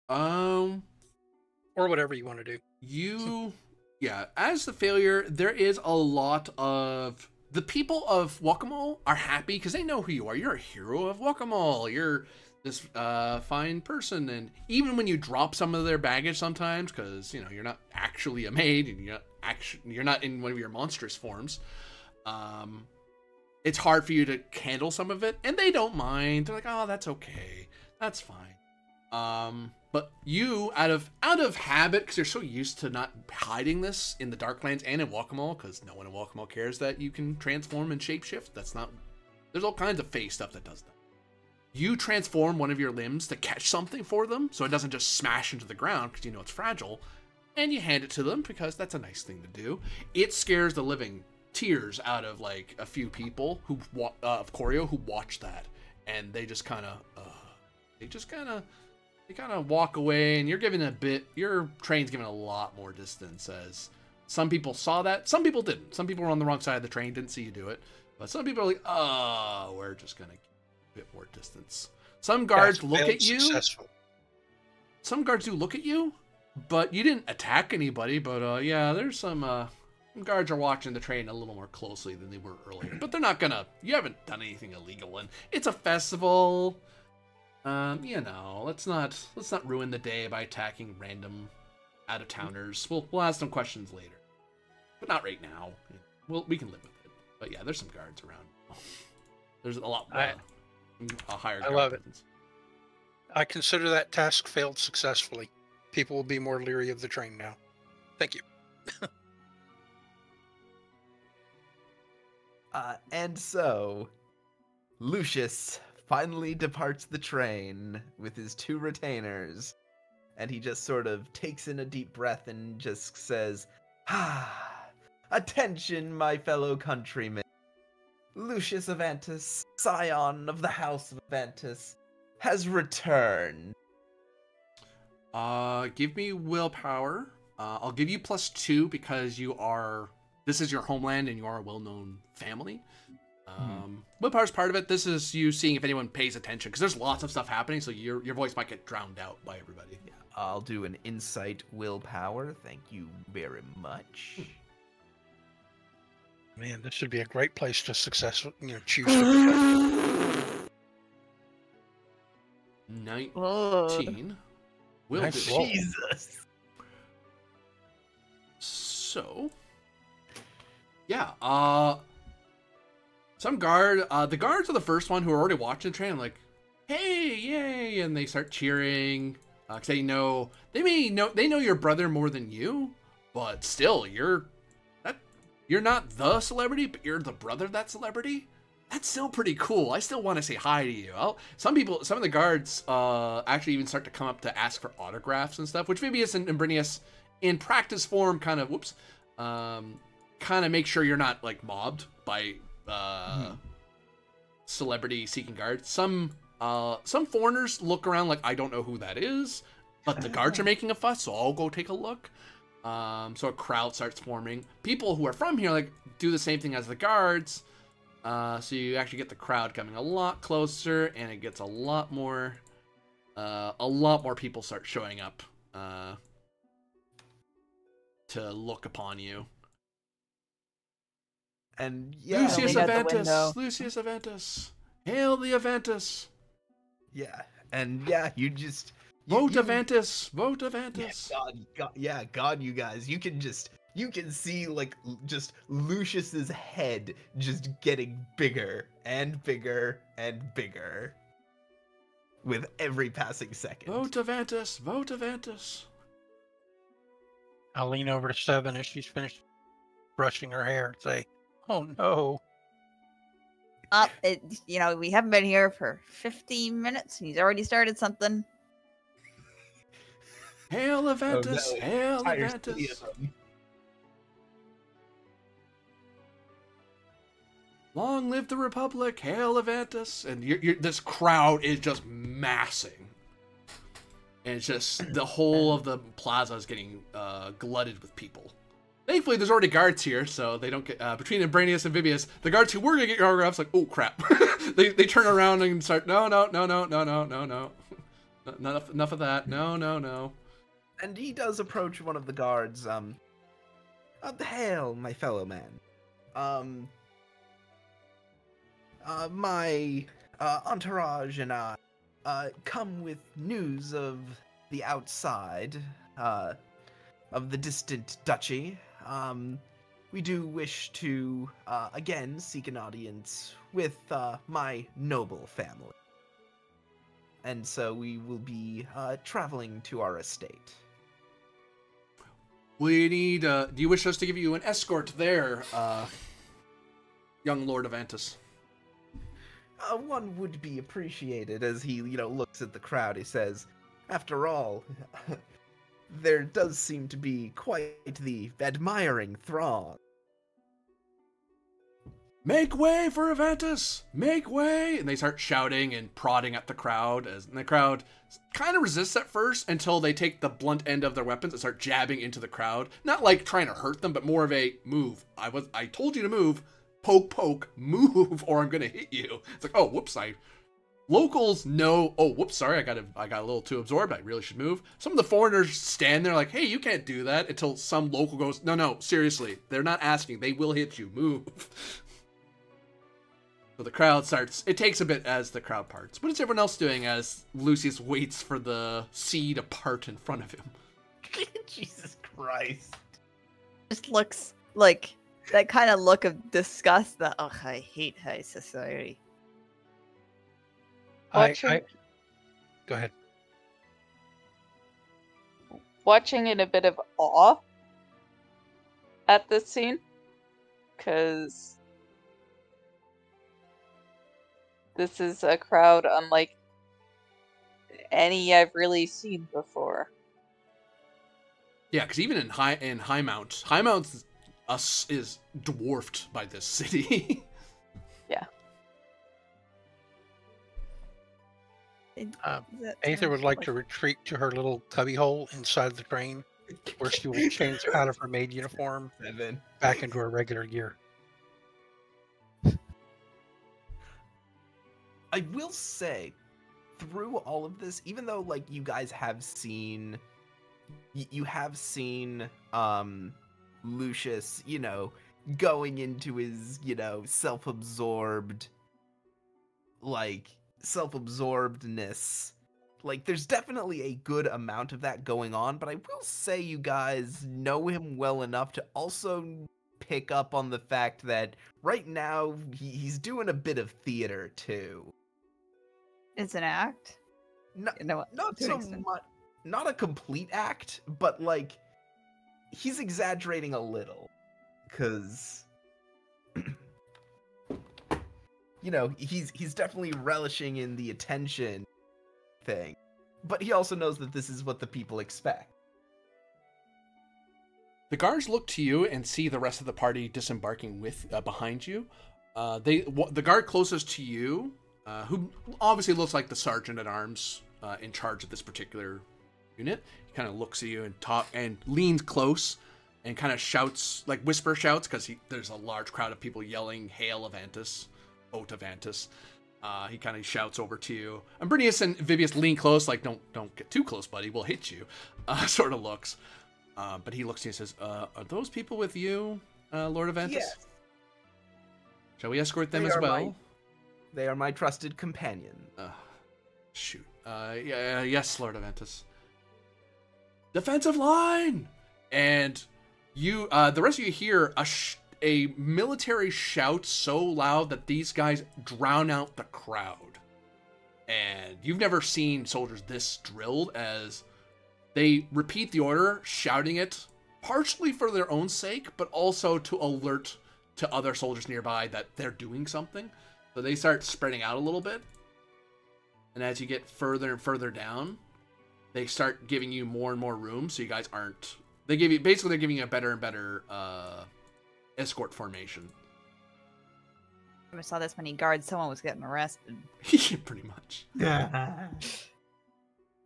Or whatever you want to do. Yeah, as the failure, there is a lot of... The people of Guacamole are happy because they know who you are. You're a hero of Guacamole. You're this fine person. And even when you drop some of their baggage sometimes, because, you're not actually a maid, and you're not in one of your monstrous forms, it's hard for you to handle some of it, and they don't mind. They're like, oh, that's okay. That's fine. But you, out of habit, because you're so used to not hiding this in the Darklands and in Guacamole, because no one in Guacamole cares that you can transform and shapeshift. There's all kinds of face stuff that does that. You transform one of your limbs to catch something for them, so it doesn't just smash into the ground, because it's fragile, and you hand it to them, because that's a nice thing to do. It scares the living tears out of, like, a few people of Choreo who watch that, and they just kind of walk away, and your train's giving a lot more distance, as some people saw that, some people didn't. Some people were on the wrong side of the train, didn't see you do it, but some people are like, oh, we're just gonna keep a bit more distance. Some guards look at you. Successful. Some guards do look at you, but you didn't attack anybody, but yeah, there's some guards are watching the train a little more closely than they were earlier. But they're not gonna... You haven't done anything illegal, and it's a festival. You know, let's not ruin the day by attacking random out-of-towners. We'll ask them questions later. But not right now. We can live with it. But yeah, there's some guards around. There's a lot more, a higher guard love it. presence. I consider that task failed successfully. People will be more leery of the train now. Thank you. And so, Lucius finally departs the train with his 2 retainers, and he just sort of takes in a deep breath and just says, "Attention, my fellow countrymen. Lucius Avantus, scion of the House of Avantus, has returned." Give me willpower. I'll give you +2 because this is your homeland and you are a well-known family. Willpower's part of it. This is you seeing if anyone pays attention, because there's lots of stuff happening, so your voice might get drowned out by everybody. Yeah, I'll do an insight willpower. Thank you very much. Man, this should be a great place to successfully, choose. For 19. Will Nice do. roll. Jesus. So, yeah. The guards are the first one who are already watching the train. Like, hey, yay, and they start cheering. Cause they know your brother more than you, but still, you're not the celebrity, but you're the brother of that celebrity. That's still pretty cool. I still want to say hi to you. Some of the guards actually even start to come up to ask for autographs and stuff, which Vibius and Brinius in practice form kind of make sure you're not like mobbed by celebrity seeking guards. Some foreigners look around like, I don't know who that is, but the guards are making a fuss, so I'll go take a look. So a crowd starts forming. People who are from here like do the same thing as the guards. So you actually get the crowd coming a lot closer, and it gets a lot more people start showing up to look upon you. And yeah, Lucius Looking out the window. Avantus, Lucius Avantus, hail the Avantus, yeah, and yeah, you just vote Avantus, vote Avantus. God, you guys, you can see like just Lucius's head just getting bigger and bigger and bigger with every passing second. Vote Avantus, vote Avantus. I'll lean over to Seven as she's finished brushing her hair and say, "Oh no." We haven't been here for 15 minutes and he's already started something. Hail Avantus, Oh, no. hail Entire city Avantus. of them. Long live the Republic, hail Avantus. And this crowd is just massing. And it's just, the whole of the plaza is getting glutted with people. Thankfully, there's already guards here, so they don't get, between Branius and Vibius, the guards who were going to get your autographs, like, oh crap. they turn around and start, no. Enough of that, no. And he does approach one of the guards. Hail, my fellow man. My entourage and I come with news of the outside of the distant duchy. We do wish to again seek an audience with my noble family. And so we will be traveling to our estate. We need, do you wish us to give you an escort there, young Lord Avantus? One would be appreciated. As he, looks at the crowd, he says, after all, there does seem to be quite the admiring throng. Make way for Avantus! Make way! And they start shouting and prodding at the crowd, and the crowd kind of resists at first until they take the blunt end of their weapons and start jabbing into the crowd. Not like trying to hurt them, but more of a move. I told you to move. Poke, move, or I'm gonna hit you. It's like, oh, whoops, I Locals know, oh, whoops, sorry, I got a little too absorbed. I really should move. Some of the foreigners stand there like, hey, you can't do that, until some local goes, no, seriously, they're not asking. They will hit you. Move. So the crowd starts, it takes a bit as the crowd parts. What is everyone else doing as Lucius waits for the sea to part in front of him? Jesus Christ. Just looks like that kind of look of disgust that, oh, I hate high society. Watching, Go ahead. watching in a bit of awe at this scene, because this is a crowd unlike any I've really seen before. Yeah, because even in High Mount is dwarfed by this city. Yeah. Aether would like to retreat to her little cubbyhole inside the train, where she will change out of her maid uniform And then back into her regular gear. I will say, through all of this, even though like you guys have seen, you have seen Lucius, you know, going into his, you know, self-absorbedness. Like, there's definitely a good amount of that going on, but I will say you guys know him well enough to also pick up on the fact that right now he's doing a bit of theater too. It's an act. No, No, not to an so extent. much, not a complete act, but like he's exaggerating a little, because you know he's definitely relishing in the attention thing, but he also knows that this is what the people expect. The guards look to you and see the rest of the party disembarking with behind you. The guard closest to you, who obviously looks like the sergeant at arms in charge of this particular unit, he kind of looks at you and leans close and kind of shouts, like whisper shouts, because there's a large crowd of people yelling "Hail Avantis, Ot Avantis." He kind of shouts over to you. And Bernius and Vivius lean close, like don't get too close, buddy. We'll hit you. Sort of looks. But he looks to you and says, are those people with you, Lord Avantis? Yes. Shall we escort them They as are well? They are my trusted companion. Shoot. Yes, Lord Avantis. Defensive line! And you, the rest of you hear a military shout so loud that these guys drown out the crowd. And you've never seen soldiers this drilled, as they repeat the order, shouting it, partially for their own sake, but also to alert to other soldiers nearby that they're doing something. So they start spreading out a little bit. And as you get further and further down, they start giving you more and more room, so you guys aren't... they're giving you a better and better escort formation. If I saw this many guards, someone was getting arrested. Pretty much.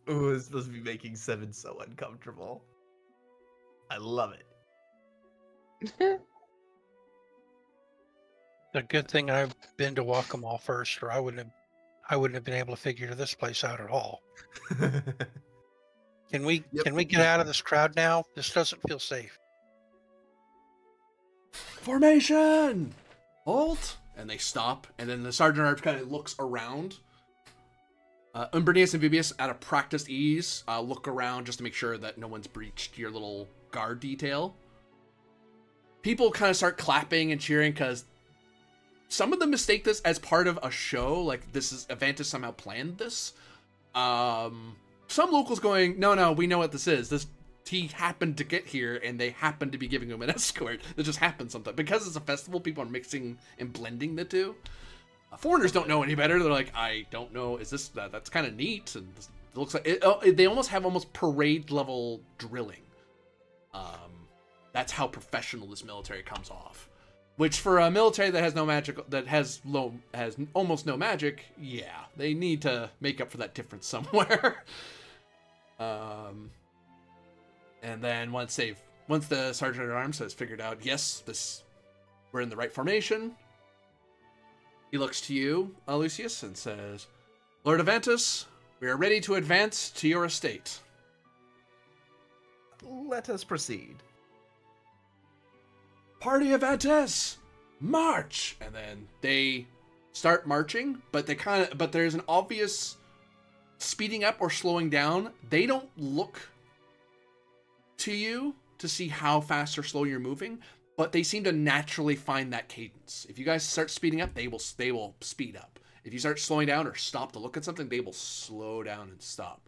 Oh, it's supposed to be making Seven so uncomfortable. I love it. The good thing I've been to Walk-em-All first, or I wouldn't have been able to figure this place out at all. Can we get out of this crowd now? This doesn't feel safe. Formation! Halt! And they stop, and then the Sergeant at Arms kind of looks around. Umbernius and Vibius, at a practiced ease, look around just to make sure that no one's breached your little guard detail. People kind of start clapping and cheering, because some of them mistake this as part of a show, like this is Avantis somehow planned this. Some locals going, no, we know what this is. He happened to get here, and they happen to be giving him an escort. It just happens sometimes. Because it's a festival, people are mixing and blending the two. Foreigners don't know any better. They're like, I don't know, is this, that's kind of neat, and it looks like, they almost have parade level drilling. That's how professional this military comes off. Which for a military that has no magic, that has almost no magic, yeah, they need to make up for that difference somewhere. And then once the Sergeant at Arms has figured out, yes, we're in the right formation, he looks to you, Lucius, and says, Lord Avantis, we are ready to advance to your estate. Let us proceed. Party Avantis, march! And then they start marching, but there's an obvious speeding up or slowing down. They don't look to you to see how fast or slow you're moving, but they seem to naturally find that cadence. If you guys start speeding up, they will speed up. If you start slowing down or stop to look at something, they will slow down and stop.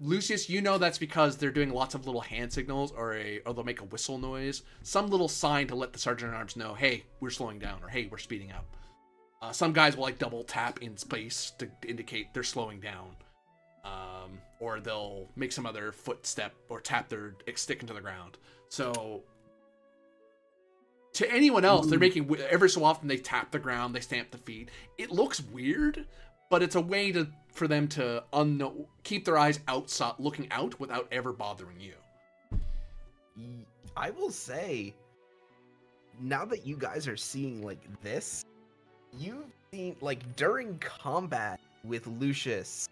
Lucius, you know that's because they're doing lots of little hand signals, or they'll make a whistle noise, some little sign to let the sergeant-at-arms know, hey, we're slowing down, or hey, we're speeding up. Some guys will like double tap in space to indicate they're slowing down. Or they'll make some other footstep or tap their stick into the ground. So to anyone else, they're making, every so often they tap the ground, they stamp the feet. It looks weird, but it's a way for them to keep their eyes outside, looking out without ever bothering you. I will say, now that you guys are seeing like this, you've seen like during combat with Lucius,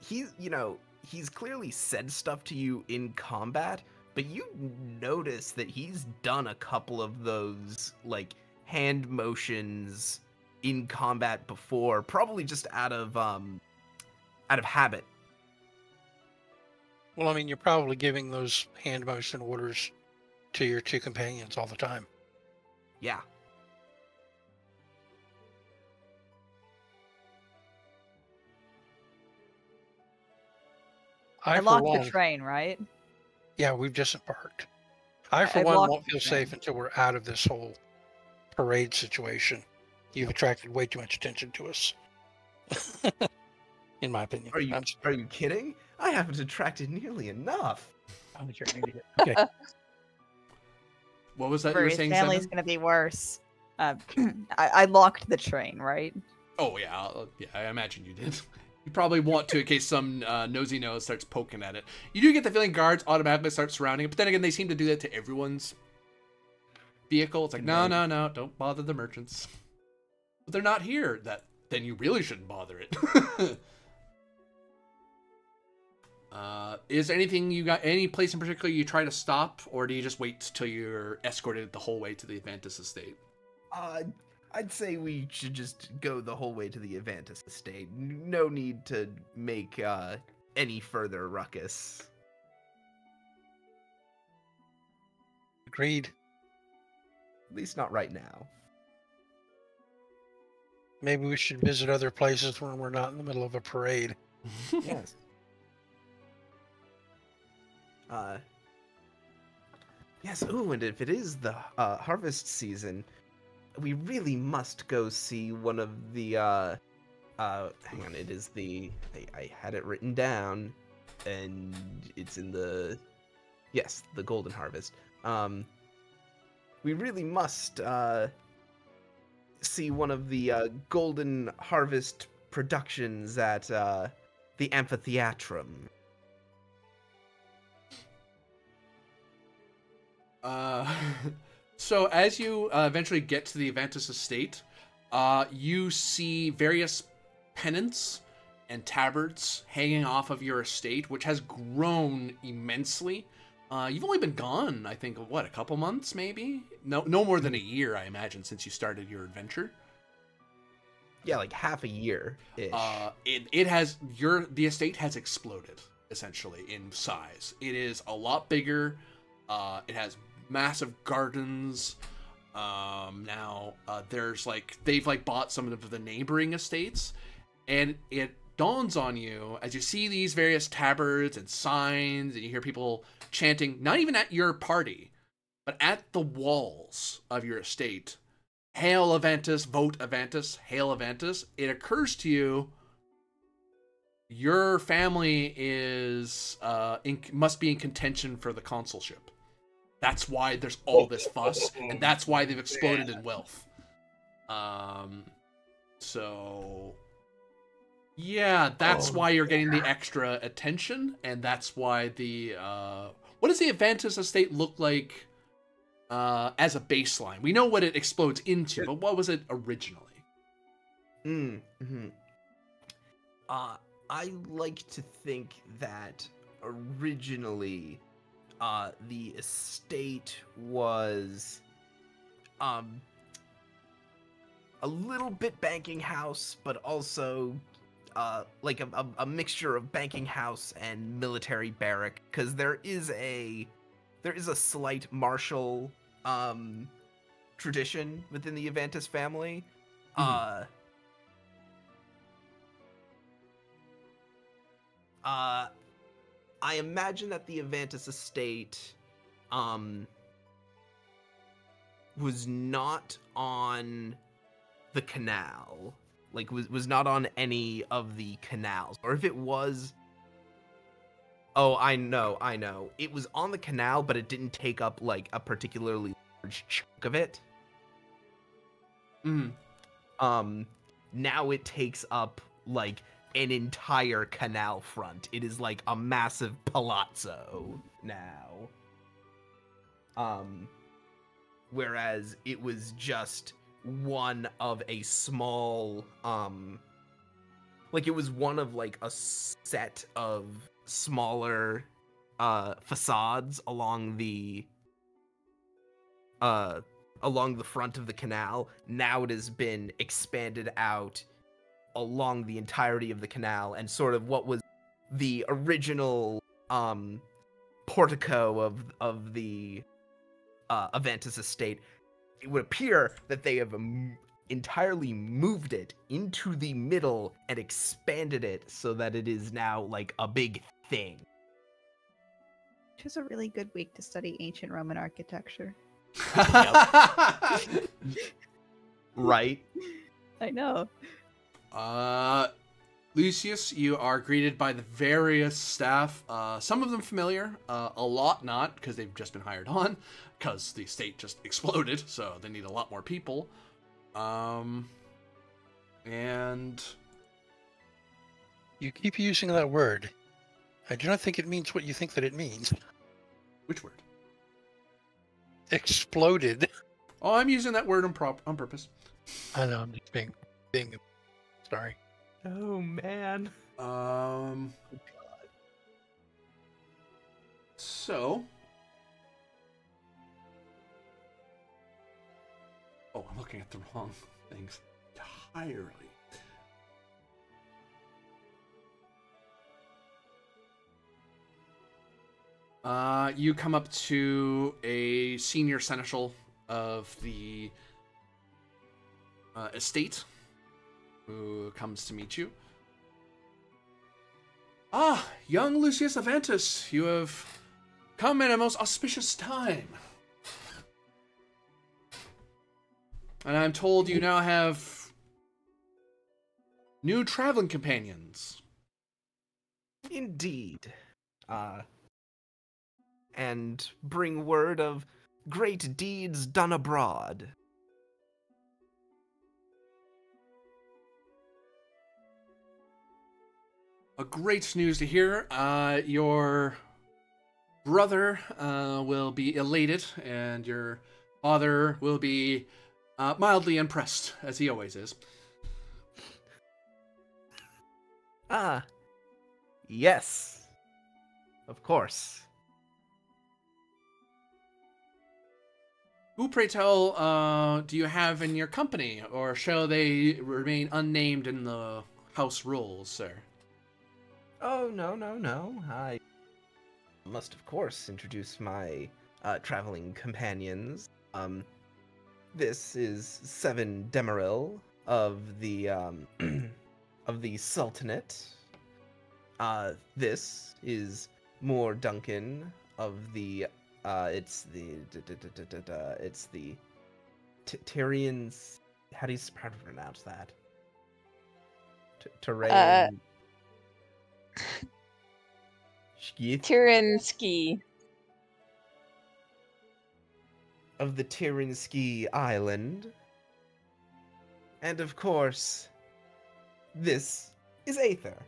he's clearly said stuff to you in combat, but you notice that he's done a couple of those like hand motions in combat before, probably just out of habit. Well, I mean, you're probably giving those hand motion orders to your two companions all the time. Yeah. I locked the train, right? Yeah, we've just embarked. I, for one, won't feel safe until we're out of this whole parade situation. You've attracted way too much attention to us. In my opinion. Are you kidding? I haven't attracted nearly enough. I'm sure an idiot. Okay. What was that you were saying, His family's Simon? gonna be worse. I locked the train, right? Oh, yeah. I imagine you did. You probably want to in case some nosy nose starts poking at it. You do get the feeling guards automatically start surrounding it, but then again, they seem to do that to everyone's vehicle. It's like, no, don't bother the merchants. But they're not here. Then you really shouldn't bother it. Is anything you got, any place in particular you try to stop, or do you just wait till you're escorted the whole way to the Avantis estate? I'd say we should just go the whole way to the Avantis estate. No need to make any further ruckus. Agreed. At least not right now. Maybe we should visit other places when we're not in the middle of a parade. Yes. Yes, ooh, and if it is the harvest season, we really must go see one of the, hang on, it is the, I had it written down, and it's in the, yes, the Golden Harvest. We really must, see one of the, Golden Harvest productions at, the Amphitheatrum. So as you eventually get to the Avantis estate, you see various pennants and tabards hanging off of your estate, which has grown immensely. You've only been gone, I think, what, a couple months, maybe? No more than a year, I imagine, since you started your adventure. Yeah, like half a year-ish. The estate has exploded, essentially, in size. It is a lot bigger. It has massive gardens. Now there's they've bought some of the neighboring estates, and it dawns on you as you see these various tabards and signs, and you hear people chanting, not even at your party, but at the walls of your estate. Hail Avantis, vote Avantis, hail Avantis. It occurs to you, your family must be in contention for the consulship. That's why there's all this fuss, and that's why they've exploded in wealth. So yeah, that's why you're getting the extra attention, and that's why the what does the Avantis estate look like as a baseline? We know what it explodes into, but what was it originally? I like to think that originally, the estate was, a little bit banking house, but also, like a mixture of banking house and military barrack, because there is a slight martial, tradition within the Avantis family. I imagine that the Avantis estate was not on the canal. Like, was not on any of the canals. Or if it was... Oh, I know. It was on the canal, but it didn't take up, like, a particularly large chunk of it. Now it takes up, like, an entire canal front. It is like a massive palazzo now. Whereas it was just one of a small, like it was one of like a set of smaller, facades along the front of the canal. Now it has been expanded out along the entirety of the canal, and sort of what was the original portico of the Avantis estate. It would appear that they have entirely moved it into the middle and expanded it so that it is now like a big thing. It was a really good week to study ancient Roman architecture. Right? I know. Lucius, you are greeted by the various staff. Some of them familiar, a lot not, because they've just been hired on, because the estate just exploded, so they need a lot more people. And... You keep using that word. I do not think it means what you think that it means. Which word? Exploded. Oh, I'm using that word on purpose. I know, I'm just being sorry. Oh, man. So... Oh, I'm looking at the wrong things entirely. You come up to a senior seneschal of the estate, who comes to meet you. Ah, young Lucius Avantis, you have come at a most auspicious time. And I'm told you now have new traveling companions. Indeed. And bring word of great deeds done abroad. A great news to hear. Your brother will be elated, and your father will be mildly impressed, as he always is. Ah, yes. Of course. Who, pray tell, do you have in your company, or shall they remain unnamed in the house rules, sir? Oh, no. I must, of course, introduce my traveling companions. This is Seven Demeril of the of the Sultanate. This is Moore Duncan of the it's the Tyrians. How do you pronounce that? Tyrian. Tyrinsky. Of the Tyrinsky Island. And of course, this is Aether.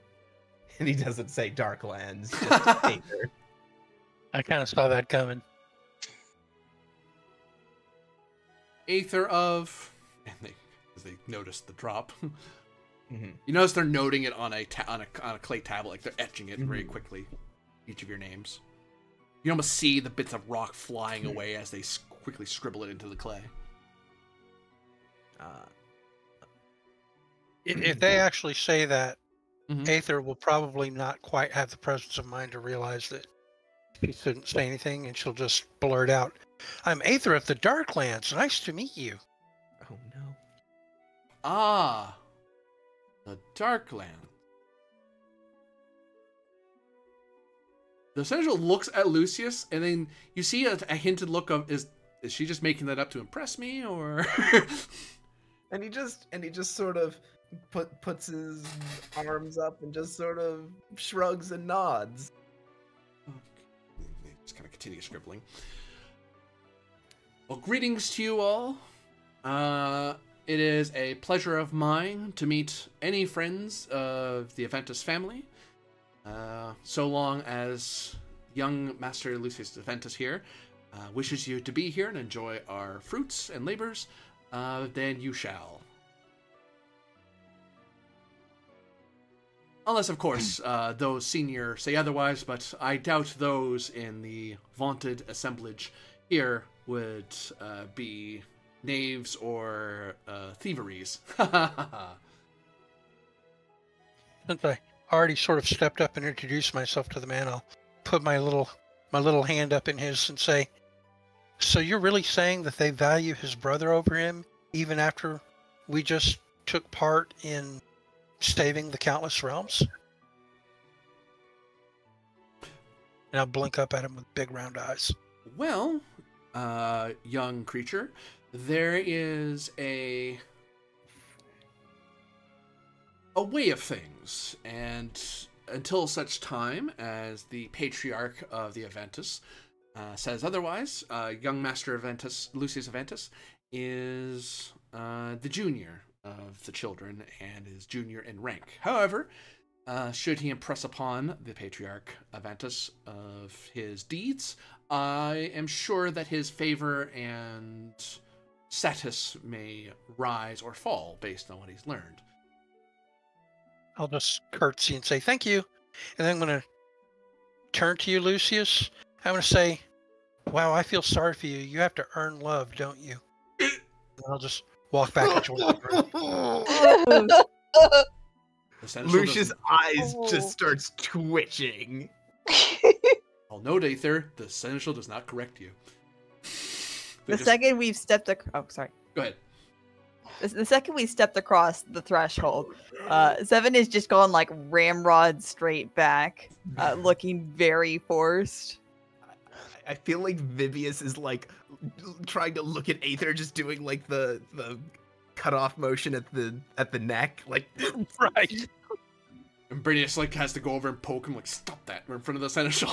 And he doesn't say Darklands, just Aether. I kind of saw that coming. Aether of... And they noticed the drop. You notice they're noting it on a clay tablet, like they're etching it very quickly. Each of your names. You almost see the bits of rock flying away as they quickly scribble it into the clay. If they actually say that, Mhm. Aether will probably not quite have the presence of mind to realize that she shouldn't say anything, and she'll just blurt out, "I'm Aether of the Darklands. Nice to meet you." Oh no. Ah, the Darkland. The Seneschal looks at Lucius, and then you see a hinted look of, is she just making that up to impress me, or? And he just sort of puts his arms up and just sort of shrugs and nods. Just kind of continue scribbling. Well, greetings to you all. It is a pleasure of mine to meet any friends of the Aventus family. So long as young Master Lucius Aventus here wishes you to be here and enjoy our fruits and labors, then you shall. Unless, of course, those senior say otherwise, but I doubt those in the vaunted assemblage here would be knaves or thieveries. Since I already sort of stepped up and introduced myself to the man, I'll put my little hand up in his and say, "So you're really saying that they value his brother over him, even after we just took part in staving the countless realms?" And I'll blink up at him with big round eyes. Well, young creature, there is a way of things, and until such time as the patriarch of the Aventus says otherwise, young Master Aventus, Lucius Aventus, is the junior of the children and is junior in rank. However, should he impress upon the patriarch Aventus of his deeds, I am sure that his favor and status may rise or fall based on what he's learned. I'll just curtsy and say thank you, and then I'm going to turn to you, Lucius. I'm going to say, "Wow, I feel sorry for you. You have to earn love, don't you?" And I'll just walk back and join the group. Lucius' eyes just starts twitching. I'll note, Aether, the Seneschal does not correct you. Second we've stepped oh, sorry. Go ahead. The second we stepped across the threshold, Seven is just gone like ramrod straight back, looking very forced. I feel like Vibius is like trying to look at Aether, just doing like the cut off motion at the neck, like Right. And Brinius like has to go over and poke him, like, stop that, we're in front of the Seneschal.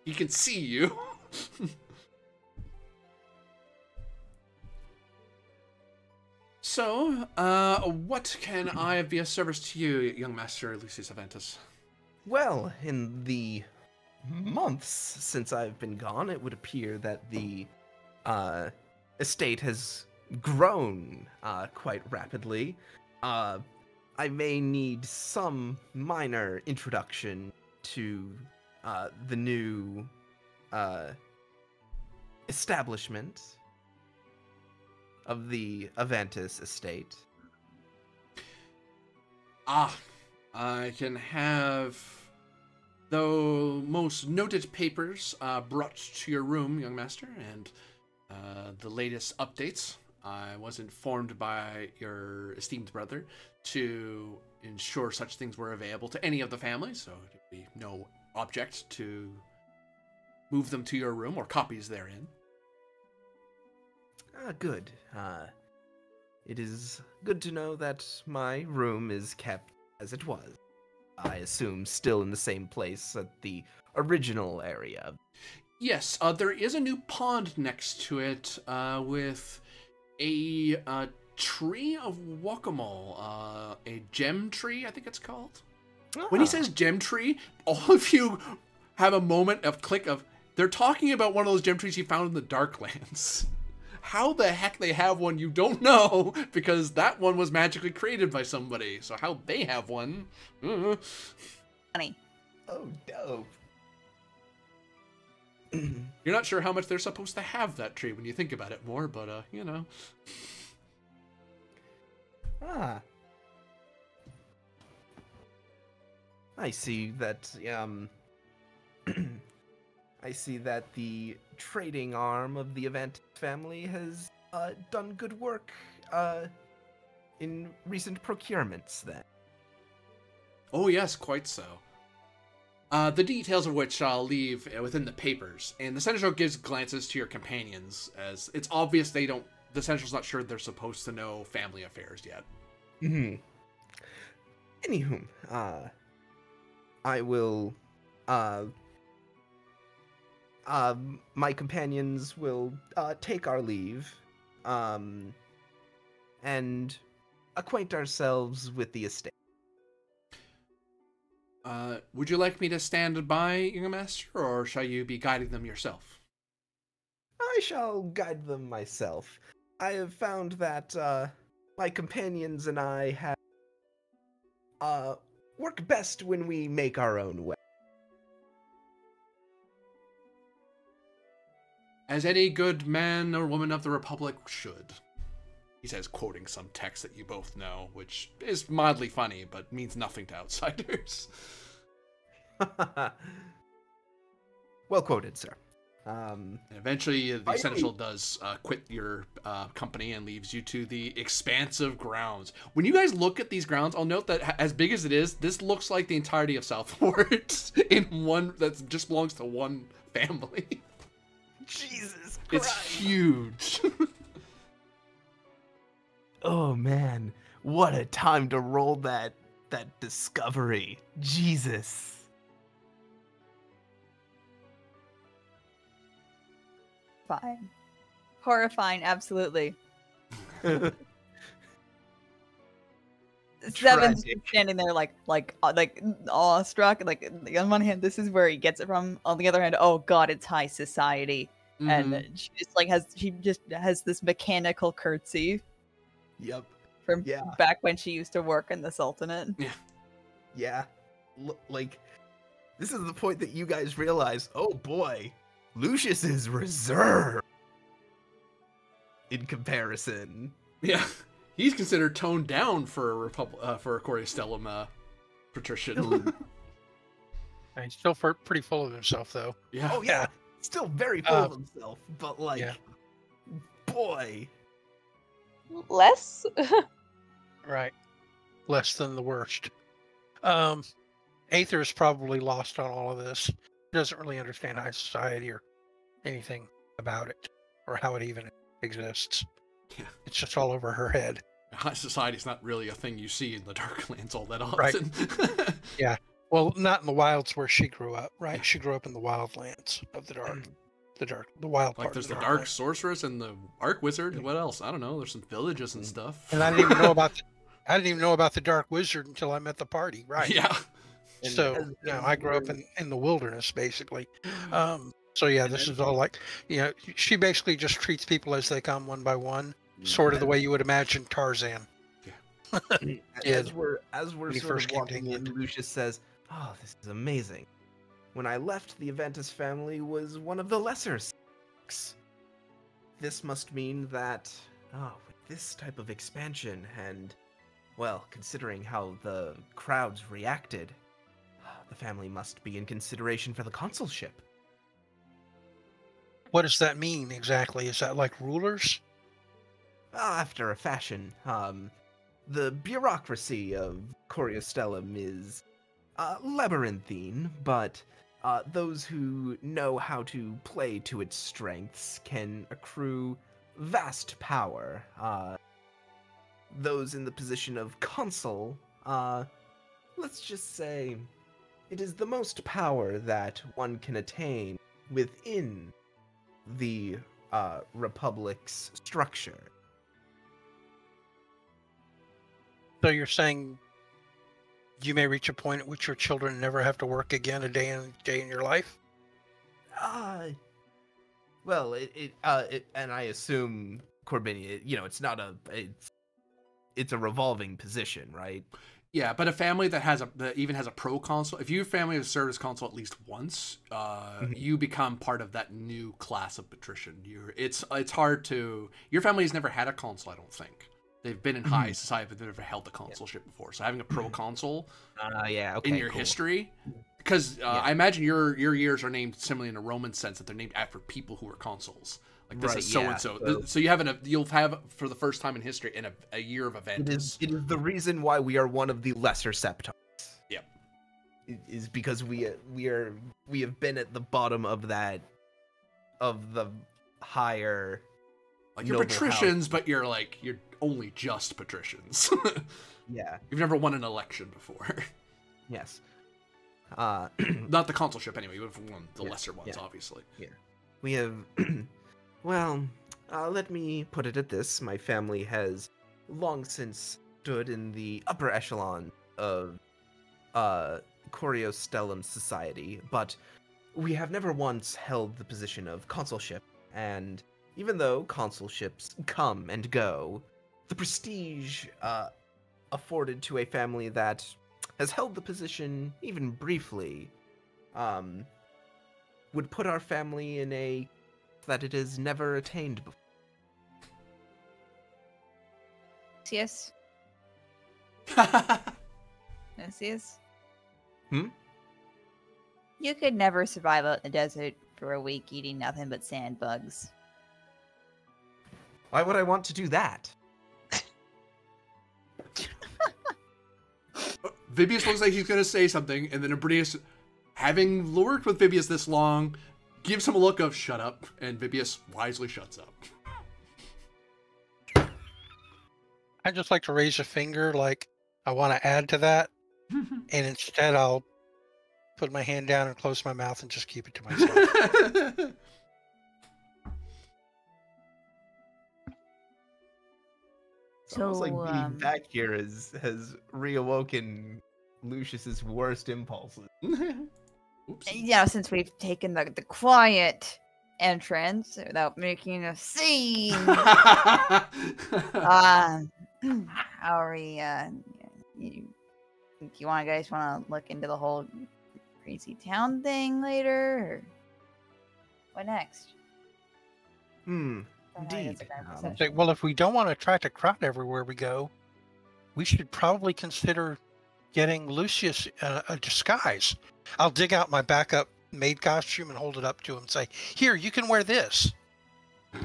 He can see you. So, what can I be of service to you, young Master Lucius Aventus? Well, in the months since I've been gone, it would appear that the estate has grown quite rapidly. I may need some minor introduction to the new establishment of the Aventus estate. I can have the most noted papers brought to your room, young master, and the latest updates. I was informed by your esteemed brother to ensure such things were available to any of the family, so there'd be no object to move them to your room or copies therein. Good. It is good to know that my room is kept as it was. I assume still in the same place at the original area. Yes, there is a new pond next to it with a tree of guacamole, a gem tree, I think it's called. When he says gem tree, all of you have a moment of click of, they're talking about one of those gem trees you found in the Darklands. How the heck they have one, you don't know, because that one was magically created by somebody. So how they have one, Funny. Oh, dope. you're not sure how much they're supposed to have that tree when you think about it more, but you know. Ah. I see that, I see that the trading arm of the event family has done good work in recent procurements then. Oh yes, quite so. The details of which I'll leave within the papers, and the Central gives glances to your companions, as it's obvious the Central's not sure they're supposed to know family affairs yet. Mm-hmm. Anywho, I will, my companions will, take our leave, and acquaint ourselves with the estate. Would you like me to stand by, young master, or shall you be guiding them yourself? I shall guide them myself. I have found that, my companions and I have, work best when we make our own way. As any good man or woman of the Republic should. He says, quoting some text that you both know, which is mildly funny, but means nothing to outsiders. Well quoted, sir. And eventually, the Central does quit your company and leaves you to the expansive grounds. When you guys look at these grounds, I'll note that as big as it is, this looks like the entirety of Southport in one that just belongs to one family. Jesus Christ. It's huge. Oh man, what a time to roll that discovery. Jesus. Fine. Horrifying, absolutely. Seven's Tragic. standing there like awestruck. Like on one hand, this is where he gets it from. On the other hand, oh god, it's high society. Mhm. And she just has this mechanical curtsy Yep. from Yeah. back when she used to work in the Sultanate. Yeah. Like, this is the point that you guys realize, oh boy, Lucius is reserved in comparison. Yeah, he's considered toned down for a Coristellum patrician. He's still pretty full of himself, though. Yeah. Oh yeah, still very full of himself, but like, Yeah. boy. Less? Right. Less than the worst. Aether is probably lost on all of this. Doesn't really understand high society or anything about it, or how it even exists. Yeah. It's just all over her head. High society's not really a thing you see in the Darklands all that often. Right. Well, not in the wilds where she grew up, right? She grew up in the wildlands of the dark. The wild part. Like there's of the the Dark Darklands. Sorceress and the Arc Wizard. What else? I don't know. There's some villages and stuff. And I didn't even know about the Dark Wizard until I met the party, right? Yeah. And So as- I grew up in the wilderness, basically. So yeah, this is all like, she basically just treats people as they come one by one, sort of the way you would imagine Tarzan. as we're when he sort first of came to walking in, England. Lucius says, "Oh, this is amazing. When I left, the Aventus family was one of the lesser sects. This must mean that, with this type of expansion and, well, considering how the crowds reacted, the family must be in consideration for the consulship." What does that mean exactly? Is that like rulers? After a fashion, the bureaucracy of Coriostellum is labyrinthine, but those who know how to play to its strengths can accrue vast power. Those in the position of consul, let's just say, it is the most power that one can attain within the Republic's structure. So you're saying you may reach a point at which your children never have to work again a day in your life? Well, and I assume Corbinia, it's not it's a revolving position, right? Yeah, but a family that even has a proconsul, if your family has served as consul at least once, you become part of that new class of patrician. It's hard to. Your family has never had a consul, I don't think. They've been in high society, but they've never held the consulship before. So having a proconsul in your history, because I imagine your years are named similarly in a Roman sense, that they're named after people who were consuls. Like this is so and so. So you'll have for the first time in history in a year of events. It is the reason why we are one of the lesser septons. Yeah, is because we have been at the bottom of the higher. Like you're patricians, but you're only just patricians. Yeah, you've never won an election before. Yes, not the consulship anyway. You've won the lesser ones, obviously. Yeah, we have. Well, let me put it at this: my family has long since stood in the upper echelon of Coriostellum society, but we have never once held the position of consulship, and even though consulships come and go, the prestige afforded to a family that has held the position even briefly would put our family in a that it has never attained before. Yes. Yes. You could never survive out in the desert for a week eating nothing but sand bugs. Why would I want to do that? Vibius looks like he's going to say something, and then Abrinius, having worked with Vibius this long, gives him a look of shut up, and Vibius wisely shuts up. I'd just like to raise a finger, like I want to add to that, and instead I'll put my hand down and close my mouth and just keep it to myself. It's almost like being back here has reawoken Lucius's worst impulses. Since we've taken the quiet entrance without making a scene, how are we? You guys want to look into the whole crazy town thing later, or what next? Indeed. Well, if we don't want to attract a crowd everywhere we go, we should probably consider getting Lucius a disguise. I'll dig out my backup maid costume and hold it up to him and say, "Here, you can wear this." He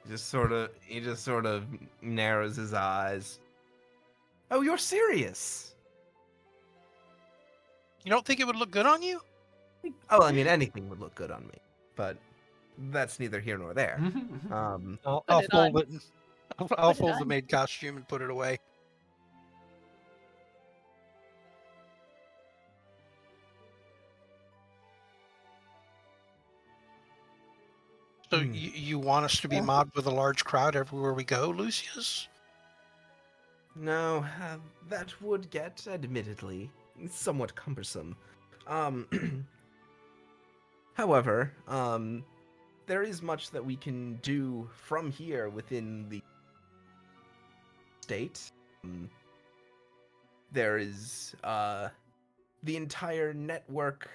just sort of narrows his eyes. Oh, you're serious? You don't think it would look good on you? Oh, I mean, anything would look good on me, but that's neither here nor there. I'll fold it. I'll fold the maid costume and put it away. So you want us to be mobbed with a large crowd everywhere we go, Lucius? No, that would get, admittedly, somewhat cumbersome. However, there is much that we can do from here within the state. There is the entire network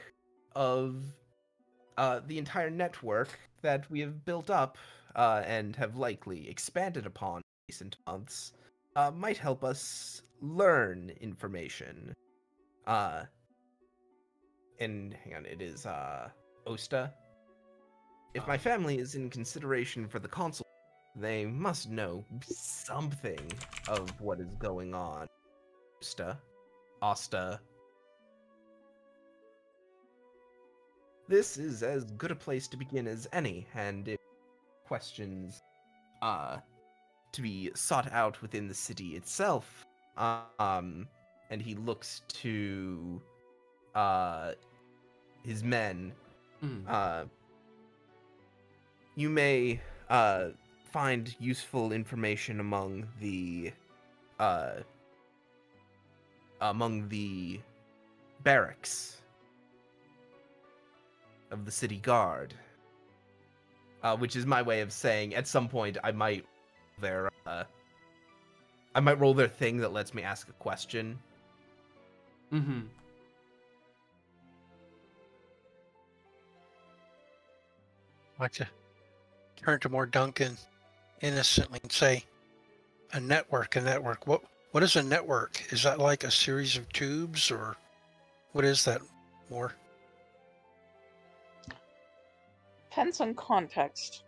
that we have built up and have likely expanded upon in recent months might help us learn information. And hang on, it is Osta. If my family is in consideration for the consul, they must know something of what is going on. Osta. This is as good a place to begin as any, and if questions to be sought out within the city itself, and he looks to his men, you may find useful information among the barracks of the city guard. which is my way of saying at some point I might roll their thing that lets me ask a question. Mm-hmm. I'd like to turn to more Duncan innocently and say, a network. What is a network? Is that like a series of tubes, or what is that more? Depends on context.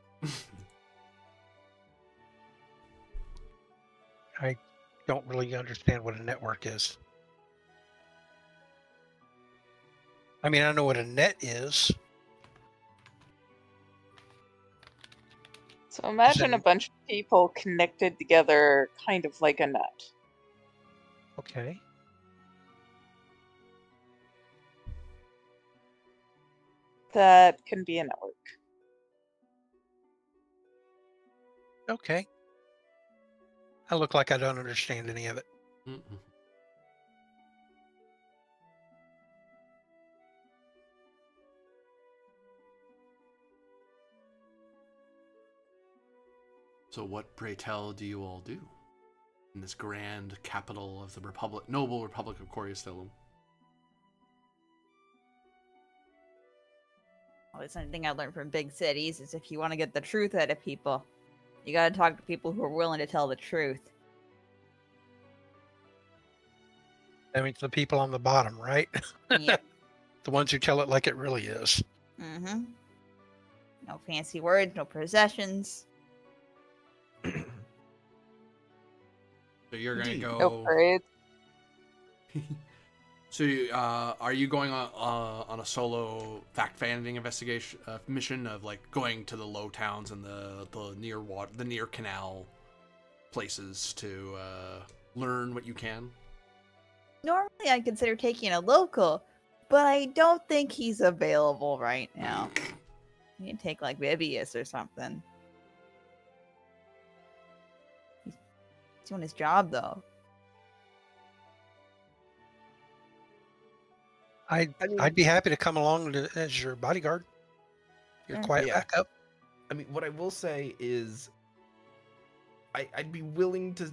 I don't really understand what a network is. I mean, I know what a net is. So imagine a Then- bunch of people connected together, kind of like a net. Okay. That can be a network. Okay. I look like I don't understand any of it. Mm-mm. So what, pray tell, do you all do in this grand capital of the noble Republic of Coriastellum? Well, it's something I learned from big cities is if you want to get the truth out of people, you gotta talk to people who are willing to tell the truth. That means the people on the bottom, right? Yeah. The ones who tell it like it really is. Mm-hmm. No fancy words, no possessions. So you're gonna Indeed. go. No parades. So, are you going on a solo fact-finding investigation mission of like going to the low towns and the near canal places to learn what you can? Normally, I'd consider taking a local, but I don't think he's available right now. You can take like Bibius or something. He's doing his job though. I'd be happy to come along as your bodyguard. Your Yeah. quiet Yeah. backup. I mean, what I will say is, I'd be willing to.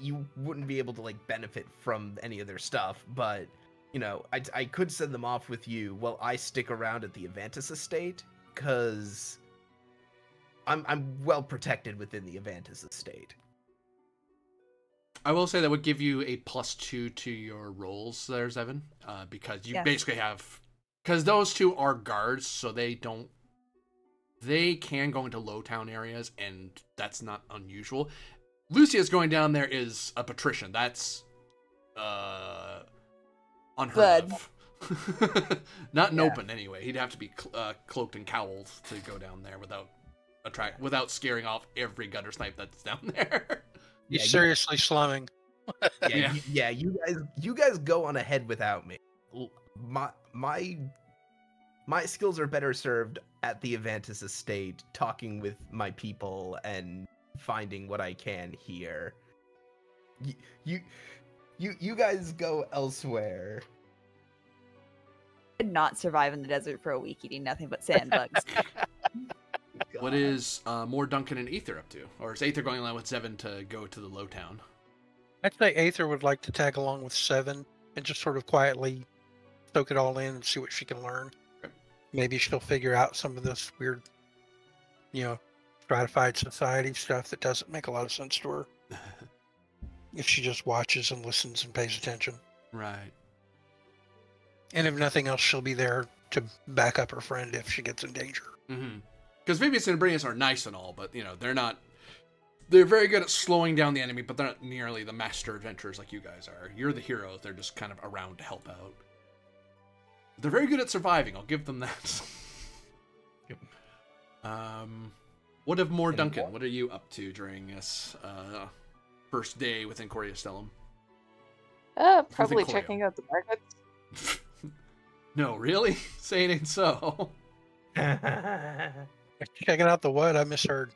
You wouldn't be able to like benefit from any of their stuff, but you know, I could send them off with you while I stick around at the Avantis estate, because I'm well protected within the Avantis estate. I will say that would give you a +2 to your rolls there, Zevin, because you Yeah. basically have, because those two are guards, so they can go into low town areas, and that's not unusual. Lucius going down there is a patrician. That's unheard of. Not in Yeah. open anyway. He'd have to be cloaked and cowled to go down there without scaring off every gutter snipe that's down there. You Yeah, you- seriously slumming. Yeah. You guys go on ahead without me. My skills are better served at the Avantis estate, talking with my people and finding what I can here. You guys go elsewhere. Could not survive in the desert for a week eating nothing but sand bugs. What is more Duncan and Aether up to? Or is Aether going along with Zevin to go to the low town? I'd say Aether would like to tag along with Seven and just sort of quietly soak it all in and see what she can learn. Okay. Maybe she'll figure out some of this weird, stratified society stuff that doesn't make a lot of sense to her if she just watches and listens and pays attention. Right. And if nothing else, she'll be there to back up her friend if she gets in danger. Mm-hmm. Because Vivius and Brinius are nice and all, but, they're very good at slowing down the enemy, but they're not nearly the master adventurers like you guys are. You're the heroes. They're just kind of around to help out. They're very good at surviving. I'll give them that. What of more Duncan? What are you up to during this first day within Coriastellum? Probably Corio. checking out the markets. No, really? Say it ain't so. Checking out the what? I misheard.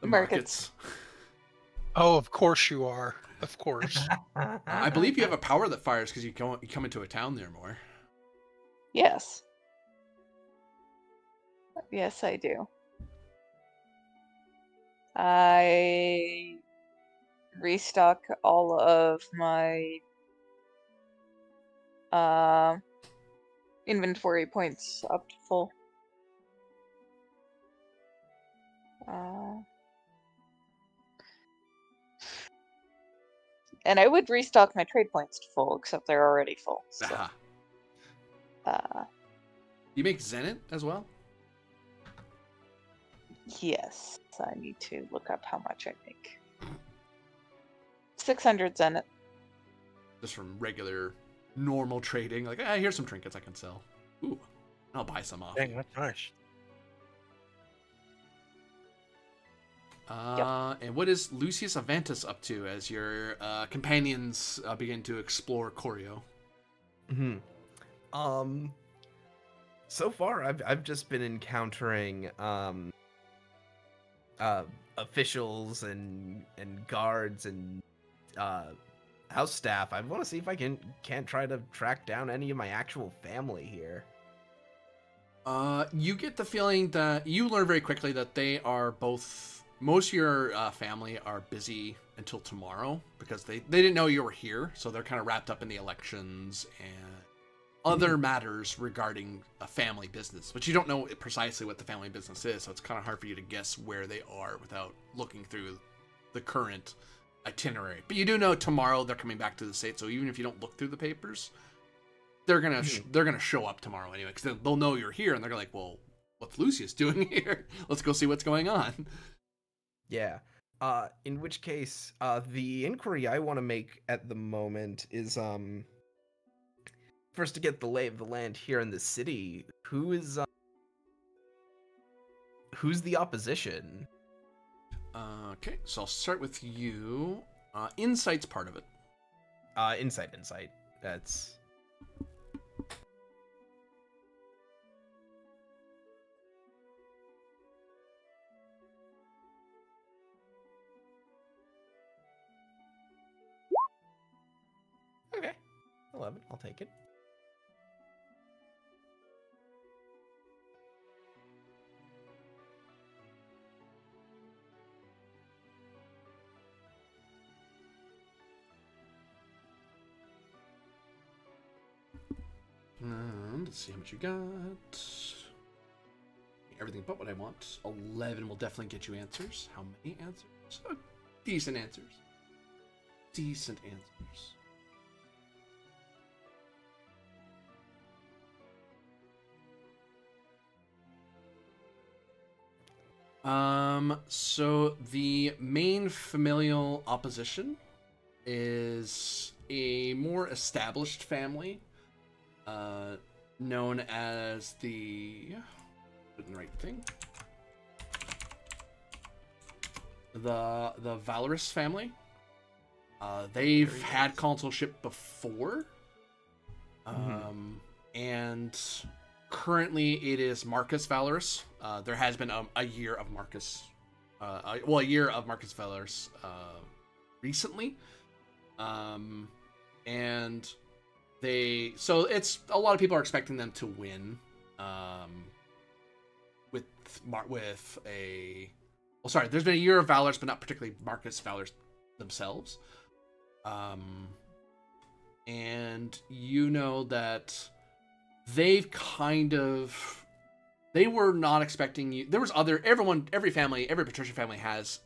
The Markets. Oh, of course you are. Of course. I believe you have a power that fires because you come into a town there more. Yes. Yes, I do. I restock all of my inventory points up to full. And I would restock my trade points to full, except they're already full. So. Aha. You make Zenit as well? Yes, I need to look up how much I make. 600 Zenit. Just from regular, normal trading. Like, here's some trinkets I can sell. Ooh, I'll buy some off. Dang, that's nice. And what is Lucius Avantus up to as your companions begin to explore Corio? So far, I've just been encountering officials and guards and house staff. I want to see if I can't try to track down any of my actual family here. You get the feeling that you learn very quickly that they are both. Most of your family are busy until tomorrow because they didn't know you were here, so they're kind of wrapped up in the elections and other matters regarding a family business. But you don't know precisely what the family business is, so it's kind of hard for you to guess where they are without looking through the current itinerary. But you do know tomorrow they're coming back to the state, so even if you don't look through the papers, they're gonna show up tomorrow anyway because they'll know you're here and they're like, well, what's Lucius doing here? Let's go see what's going on. Yeah. In which case, the inquiry I want to make at the moment is, first to get the lay of the land here in the city. Who's the opposition? Okay, so I'll start with you. Insight's part of it. Insight. That's... Okay. 11, I'll take it. And let's see how much you got. Everything but what I want. 11 will definitely get you answers. How many answers? Oh, decent answers. Decent answers. So the main familial opposition is a more established family, known as the the Valorous family. They've had consulship before, and currently it is Marcus Valorous. There has been a year of Marcus, a year of Marcus Valorous recently, and so it's a lot of people are expecting them to win, there's been a year of Valorous, but not particularly Marcus Valorous themselves, and you know that they were not expecting you. There was every patrician family has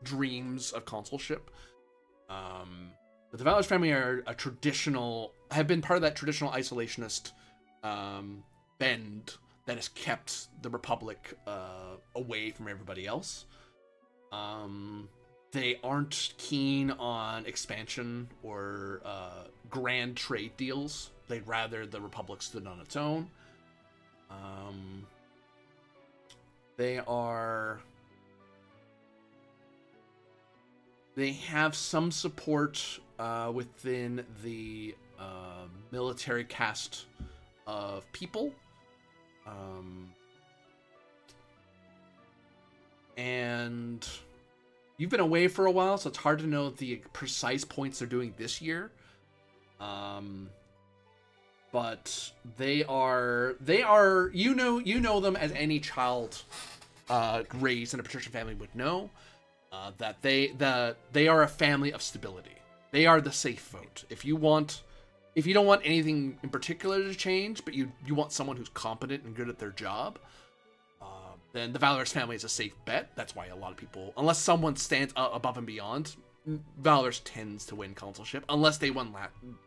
dreams of consulship. But the Valorous family are have been part of that traditional isolationist bend that has kept the Republic away from everybody else. They aren't keen on expansion or grand trade deals. They'd rather the Republic stood on its own. They have some support within the military caste of people. And you've been away for a while, so it's hard to know the precise points they're doing this year. but they are you know them as any child raised in a patrician family would know, that they are a family of stability. They are the safe vote. If you don't want anything in particular to change, but you want someone who's competent and good at their job, then the Valorous family is a safe bet. That's why a lot of people, unless someone stands above and beyond, Valorous tends to win consulship. Unless they won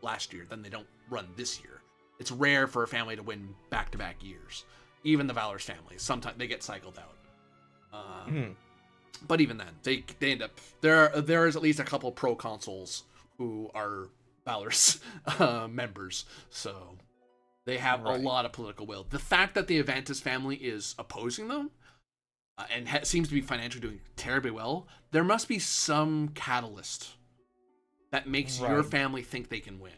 last year, then they don't run this year. It's rare for a family to win back-to-back years. Even the Valorous family, sometimes they get cycled out. But even then, they end up there is at least a couple pro consuls who are Valorous members, so they have a lot of political will. The fact that the Avantis family is opposing them and seems to be financially doing terribly well, there must be some catalyst that makes your family think they can win.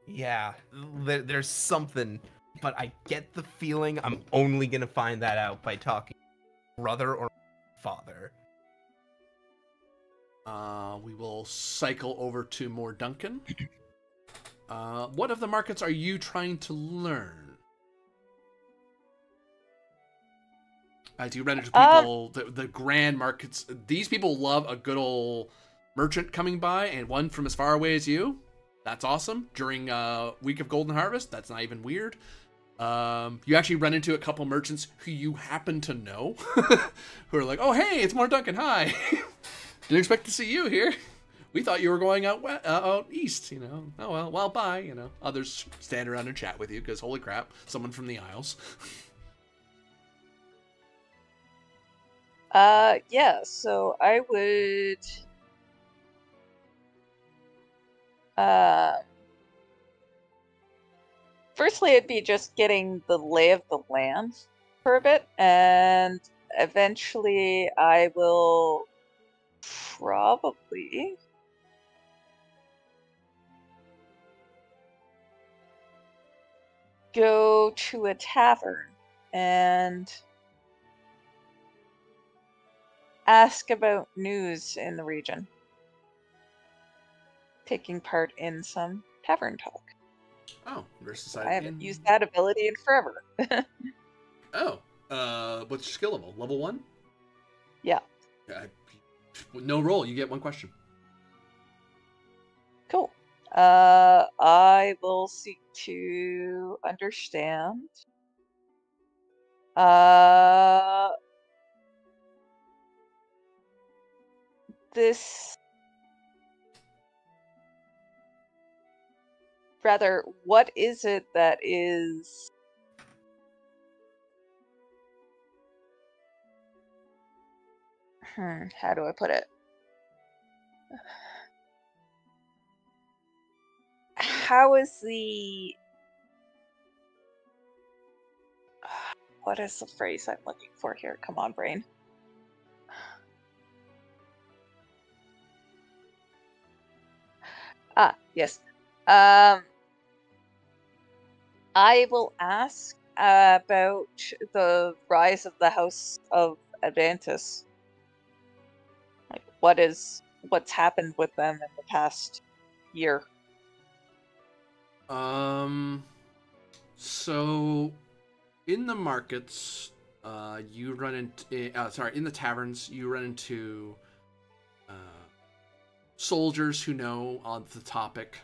Yeah, there's something, but I get the feeling I'm only going to find that out by talking to brother or father. We will cycle over to more Duncan. What of the markets are you trying to learn? As you run into people, the grand markets, these people love a good old merchant coming by, and one from as far away as you. That's awesome. During Week of Golden Harvest, that's not even weird. You actually run into a couple merchants who you happen to know, who are like, "Oh, hey, it's more Duncan. Hi. Didn't expect to see you here. We thought you were going out east, you know. Oh, well, bye, you know." Others stand around and chat with you because, holy crap, someone from the Isles. Yeah, so I would... Firstly, it'd be just getting the lay of the land for a bit, and eventually I will probably... go to a tavern and ask about news in the region. Taking part in some tavern talk. Oh, versus I haven't used that ability in forever. Oh, what's your skill level? Level 1? Yeah. No roll, you get one question. Cool. I will seek to understand. This... Rather, what is it that is... how do I put it? How is the... what is the phrase I'm looking for here? Come on, brain. Ah, yes. I will ask about the rise of the House of Advantis. Like, what's happened with them in the past year? So in the markets, you run into in the taverns, you run into soldiers who know on the topic,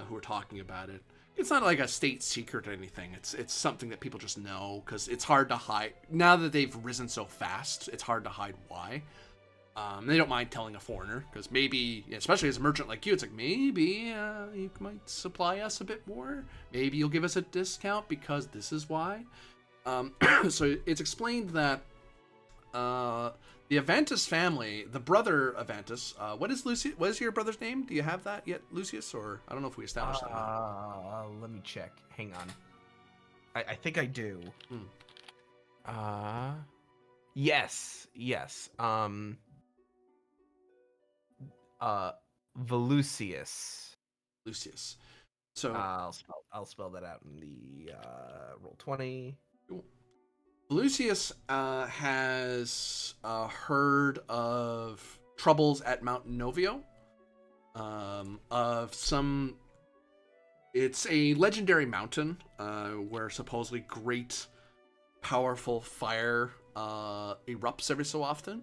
who are talking about it. It's not like a state secret or anything. It's something that people just know because it's hard to hide. Now that they've risen so fast, it's hard to hide why. They don't mind telling a foreigner because maybe, especially as a merchant like you, it's like maybe you might supply us a bit more. Maybe you'll give us a discount because this is why. So it's explained that the Avantis family, the brother Avantis, what is your brother's name? Do you have that yet, Lucius? Or I don't know if we established that. Let me check. Hang on. I think I do. Yes. Volusius. Lucius. So I'll spell that out in the roll 20. Lucius has heard of troubles at Mount Novio, of some It's a legendary mountain where supposedly great, powerful fire erupts every so often,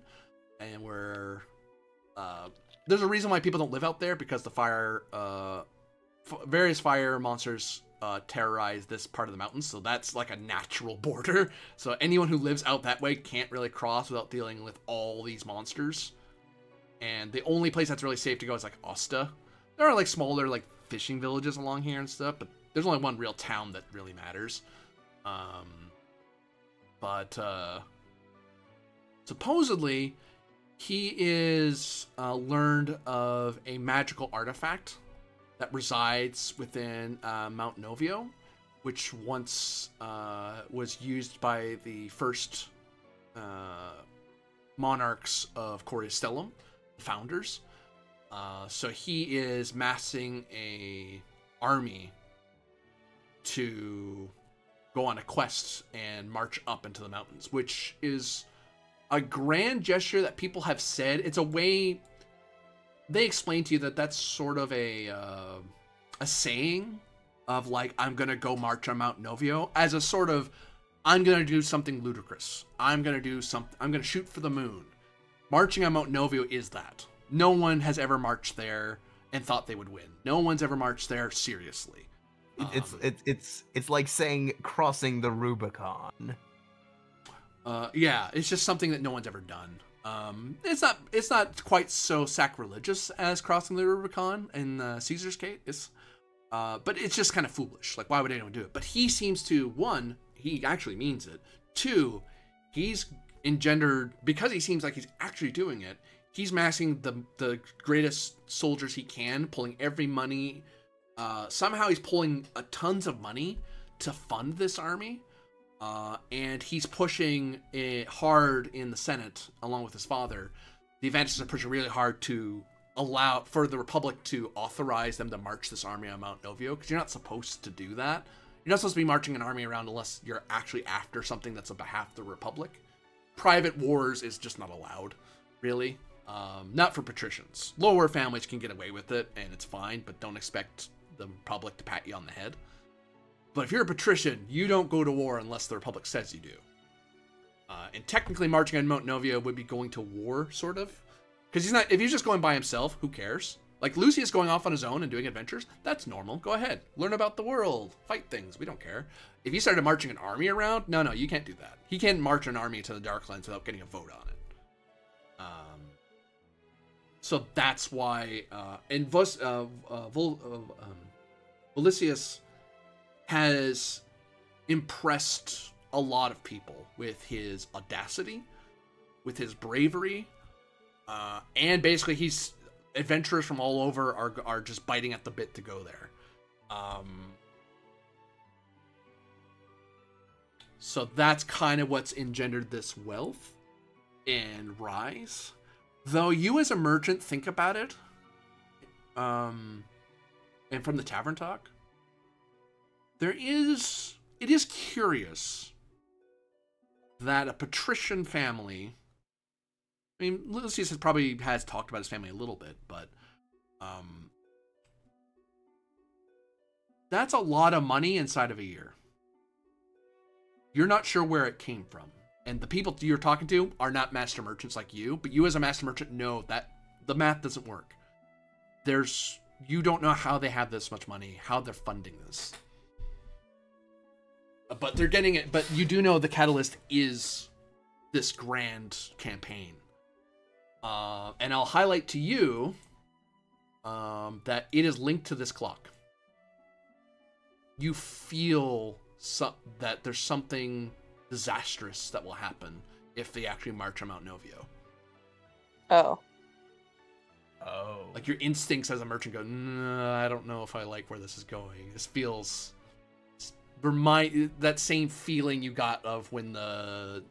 and where there's a reason why people don't live out there, because the fire, various fire monsters terrorize this part of the mountains, so that's like a natural border. So anyone who lives out that way can't really cross without dealing with all these monsters. And the only place that's really safe to go is like Osta. There are like smaller like fishing villages along here and stuff, but there's only one real town that really matters. Supposedly he is learned of a magical artifact that resides within Mount Novio, which once was used by the first monarchs of Coriastellum, the founders. So he is massing a army to go on a quest and march up into the mountains, which is a grand gesture that people have said. It's a way they explain to you that that's sort of a saying of like, I'm gonna go march on Mount Novio, as a sort of, I'm gonna do something ludicrous. I'm gonna shoot for the moon. Marching on Mount Novio is that. No one has ever marched there and thought they would win. No one's ever marched there seriously. It's like saying crossing the Rubicon. Yeah, it's just something that no one's ever done. It's not quite so sacrilegious as crossing the Rubicon in Caesar's case. But it's just kind of foolish. Like, why would anyone do it? But he seems to, one, he actually means it. Two, he's engendered, because he seems like he's actually doing it, he's massing the greatest soldiers he can, pulling every money. Somehow he's pulling tons of money to fund this army. And he's pushing it hard in the Senate, along with his father. The advantages are pushing really hard to allow for the Republic to authorize them to march this army on Mount Novio, because you're not supposed to do that. You're not supposed to be marching an army around unless you're actually after something that's on behalf of the Republic. Private wars is just not allowed, really. Not for patricians. Lower families can get away with it, and it's fine, but don't expect the Republic to pat you on the head. But if you're a patrician, you don't go to war unless the Republic says you do. And technically marching on Mount Novio would be going to war, sort of. Because if he's just going by himself, who cares? Like, Lucius going off on his own and doing adventures, that's normal. Go ahead. Learn about the world. Fight things. We don't care. If he started marching an army around, no, you can't do that. He can't march an army to the Darklands without getting a vote on it. So that's why... Volicius has impressed a lot of people with his audacity, with his bravery, and basically he's adventurers from all over are just biting at the bit to go there. So that's kind of what's engendered this wealth and rise. Though you as a merchant think about it, and from the tavern talk, it is curious that a patrician family, I mean, Lucius probably has talked about his family a little bit, but that's a lot of money inside of a year. You're not sure where it came from. And the people you're talking to are not master merchants like you, but you as a master merchant know that the math doesn't work. You don't know how they have this much money, how they're funding this. But they're getting it. But you do know the catalyst is this grand campaign. And I'll highlight to you that it is linked to this clock. You feel that there's something disastrous that will happen if they actually march on Mount Novio. Oh. Like your instincts as a merchant go, nah, I don't know if I like where this is going. This feels... that same feeling you got of when the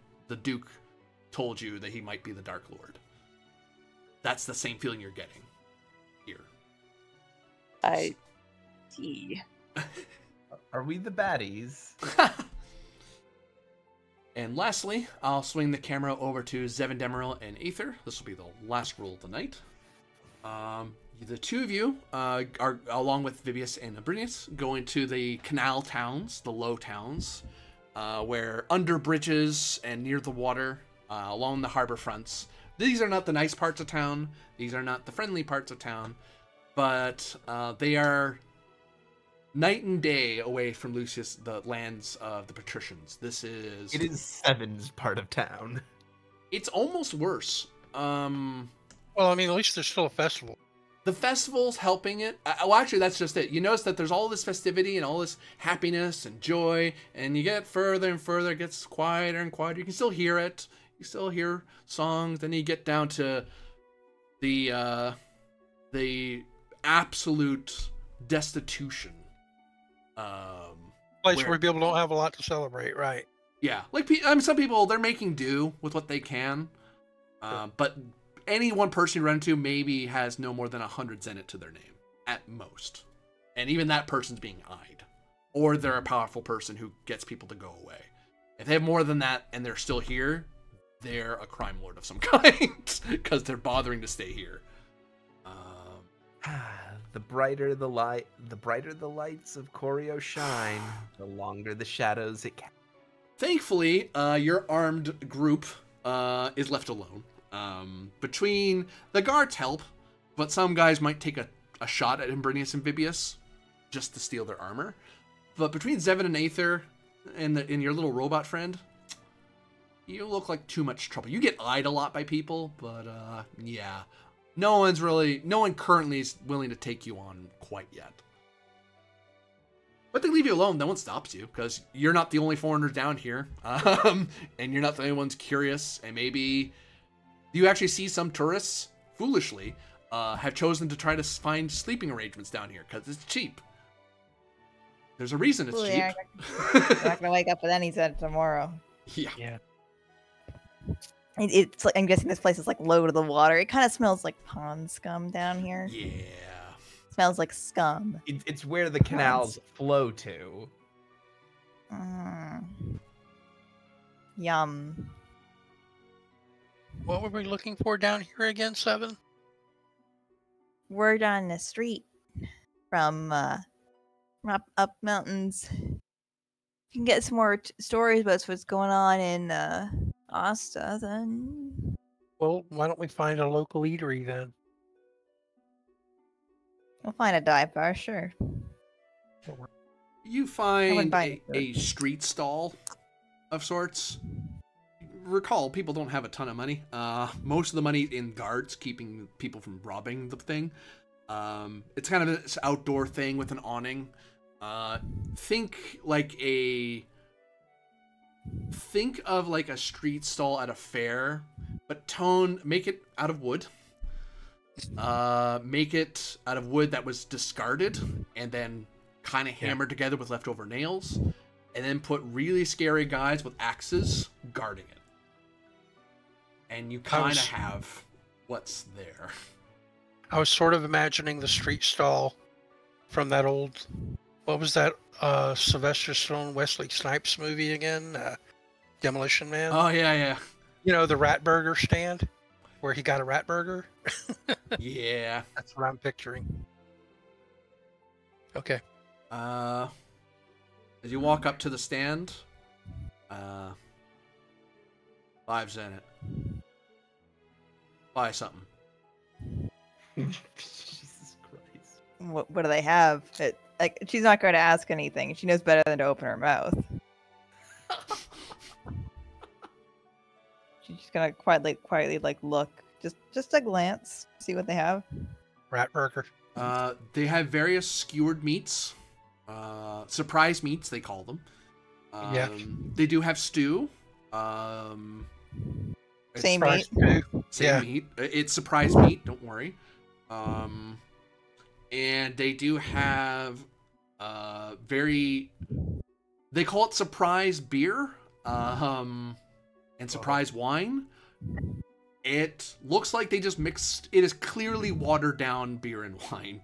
Duke told you that he might be the Dark Lord. That's the same feeling you're getting here. I see. Are we the baddies? And lastly, I'll swing the camera over to Zevin Demeril and Aether. This will be the last roll of the night. the two of you are, along with Vibius and Abrinius, going to the canal towns, the low towns, where under bridges and near the water, along the harbor fronts. These are not the nice parts of town. These are not the friendly parts of town, but they are night and day away from Lucius, the lands of the patricians. It is Seven's part of town. It's almost worse. Well, I mean, at least there's still a festival. The festival's helping it. Well, actually, that's just it. You notice that there's all this festivity and all this happiness and joy, and you get further and further, it gets quieter and quieter. You can still hear it. You still hear songs. Then you get down to the absolute destitution. Place where people don't have a lot to celebrate, right? Yeah, like some people, they're making do with what they can, but any one person you run into maybe has no more than 100 zenit to their name at most, and even that person's being eyed, or they're a powerful person who gets people to go away. If they have more than that and they're still here, they're a crime lord of some kind because they're bothering to stay here. The brighter the lights of Koryo shine, the longer the shadows it can. Thankfully, your armed group is left alone. Between the guards help, but some guys might take a shot at Imbrinius and Vibius just to steal their armor. But between Zevin and Aether and your little robot friend, you look like too much trouble. You get eyed a lot by people, but yeah. No one currently is willing to take you on quite yet. But they leave you alone. No one stops you because you're not the only foreigners down here. And you're not the only ones curious. And maybe you actually see some tourists, foolishly, have chosen to try to find sleeping arrangements down here because it's cheap. There's a reason it's cheap. You're not going to wake up with any sense tomorrow. Yeah. It's like, I'm guessing this place is like low to the water. It kind of smells like pond scum down here. Yeah. It smells like scum. It's where the canals flow to. Yum. What were we looking for down here again, Seven? Word on the street from up mountains. You can get some more stories about what's going on in Asta, then. Well, why don't we find a local eatery then? We'll find a dive bar, sure. You find a street stall of sorts. Recall, people don't have a ton of money. Most of the money in guards, keeping people from robbing the thing. It's kind of this outdoor thing with an awning. Think of like a street stall at a fair, but make it out of wood. Make it out of wood that was discarded and then kind of hammered together with leftover nails, and then put really scary guys with axes guarding it. And you kind of have what's there. I was sort of imagining the street stall from that old, what was that Sylvester Stallone, Wesley Snipes movie again? Demolition Man? Oh, yeah. You know, the rat burger stand where he got a rat burger? Yeah. That's what I'm picturing. Okay. As you walk up to the stand, 5 zenit. Buy something. Jesus Christ. What do they have? She's not going to ask anything. She knows better than to open her mouth. She's just gonna quietly look, just a glance, see what they have. Rat burger. They have various skewered meats, surprise meats they call them. Yeah. They do have stew. Same meat. Same meat. It's surprise meat. Don't worry. And they do have they call it surprise beer. And surprise wine. It looks like they just mixed. It is clearly watered down beer and wine.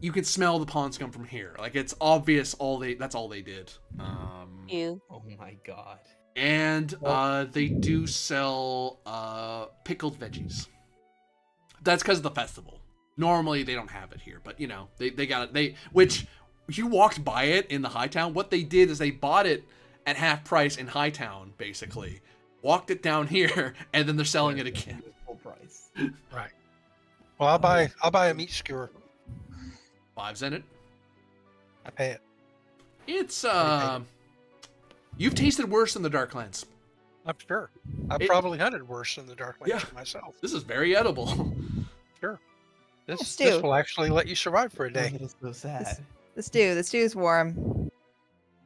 You can smell the pond scum from here. Like it's obvious. That's all they did. Ew. Oh my god. And they do sell pickled veggies. That's because of the festival. Normally they don't have it here, but you know, they got it. Which you walked by it in the Hightown. What they did is they bought it at half price in Hightown, basically. Walked it down here, and then they're selling it again. Full price. Right. Well, I'll buy a meat skewer. 5's in it. I pay it. It's you've tasted worse than the Darklands. I'm sure. I've probably hunted worse than the Darklands myself. This is very edible. Sure. This stew. will actually let you survive for a day. It is so sad. The stew's warm.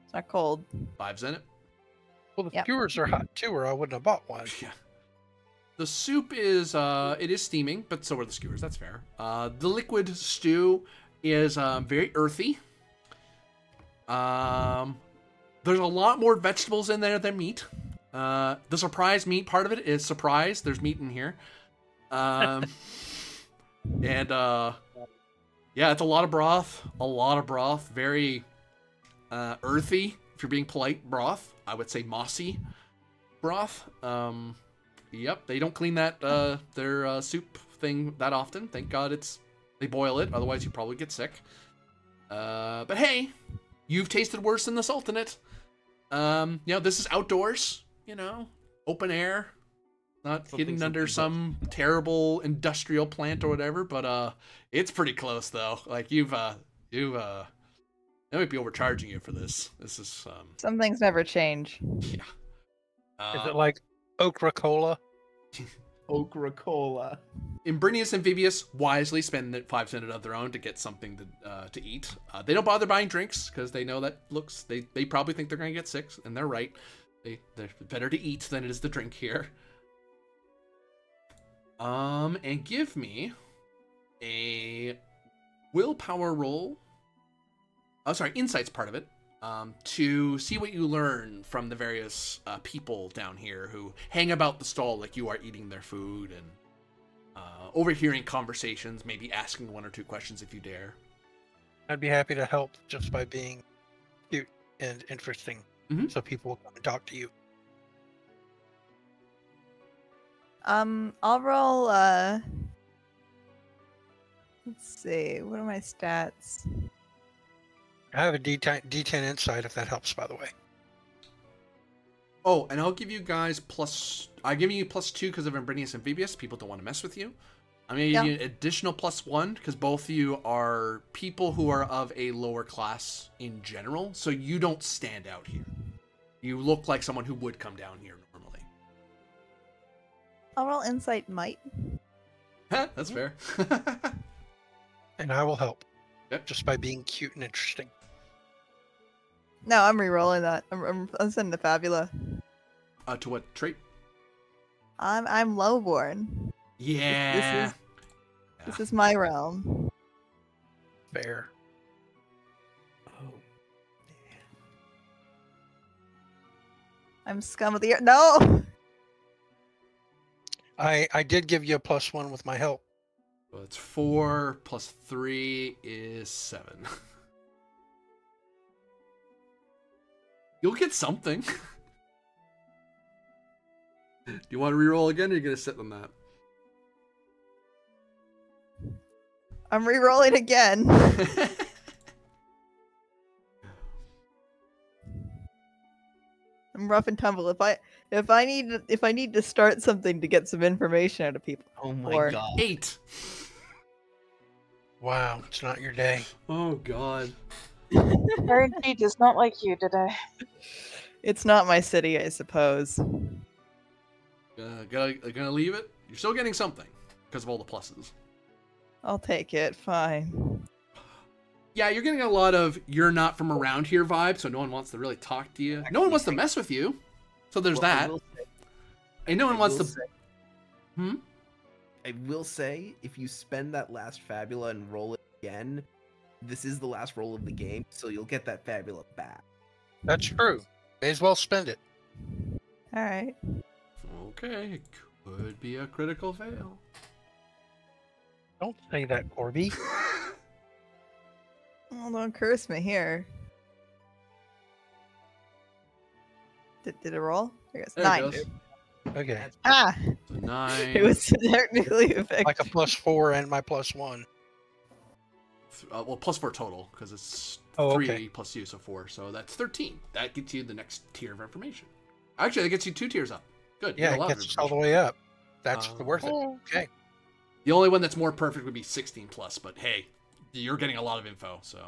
It's not cold. 5's in it. Well, the Yep. skewers are hot too, or I wouldn't have bought one. Yeah. The soup is it is steaming, but so are the skewers. That's fair. The liquid stew is very earthy. There's a lot more vegetables in there than meat. The surprise meat part of it is surprise. There's meat in here. And yeah, it's a lot of broth. A lot of broth. Very earthy, if you're being polite, broth. I would say mossy broth. Yep, they don't clean that their soup thing that often. Thank God they boil it, otherwise you probably get sick. But hey, you've tasted worse than the salt in it. You know, this is outdoors, you know, open air, not hidden under some terrible industrial plant or whatever, but it's pretty close though. Like they might be overcharging you for this. This is Some things never change. yeah. Is it like okra cola? Okra cola. Imbrinius Amphibious wisely spend 5 cents of their own to get something to eat. They don't bother buying drinks because they know that they probably think they're going to get sick, and they're right. They're better to eat than it is to drink here. And give me a willpower roll. Oh, sorry, insights part of it. To see what you learn from the various people down here who hang about the stall like you are eating their food and overhearing conversations, maybe asking 1 or 2 questions if you dare. I'd be happy to help just by being cute and interesting, so people will come and talk to you. I'll roll. Let's see. What are my stats? I have a D10 insight if that helps, by the way. Oh, and I'll give you guys I'm giving you +2 because of Imbrinius Amphibious. People don't want to mess with you. I'm going to give you an additional +1 because both of you are people who are of a lower class in general, so you don't stand out here. You look like someone who would come down here normally. I'll roll insight might. That's fair. And I will help. Yep. Just by being cute and interesting. No, I'm re-rolling that. I'm sending to Fabula. To what trait? I'm lowborn. Yeah. This is my realm. Fair. Oh. I'm scum of the earth. No. I did give you a +1 with my help. Well, it's 4 + 3 is 7. You'll get something. Do you want to re-roll again, or are you going to sit on that? I'm re-rolling again. I'm rough and tumble. If I need to start something to get some information out of people. Oh my Or- god. 8. Wow, it's not your day. Oh god. RNG does not like you today. It's not my city, I suppose. Gonna leave it? You're still getting something because of all the pluses. I'll take it. Fine. Yeah, you're getting a lot of "you're not from around here" vibe, so no one wants to really talk to you. No one wants to mess with you, so there's Well, that. And no one wants to. I will say, if you spend that last Fabula and roll it again, this is the last roll of the game, so you'll get that Fabula back. That's true. May as well spend it. All right. Okay, it could be a critical fail. Don't say that, Corby. Oh, don't curse me here. Did it roll? There it goes. There it 9. goes. Okay. Ah! So 9. It was technically effective. Like a +4 and my +1. well, +4 total, because it's Oh, 3 okay. plus you, so 4. So that's 13. That gets you the next tier of information. Actually, that gets you 2 tiers up. Good. You Yeah, got a it lot of gets us all the information. way up. That's worth it. Oh. Okay. The only one that's more perfect would be 16 plus, but hey, you're getting a lot of info, so.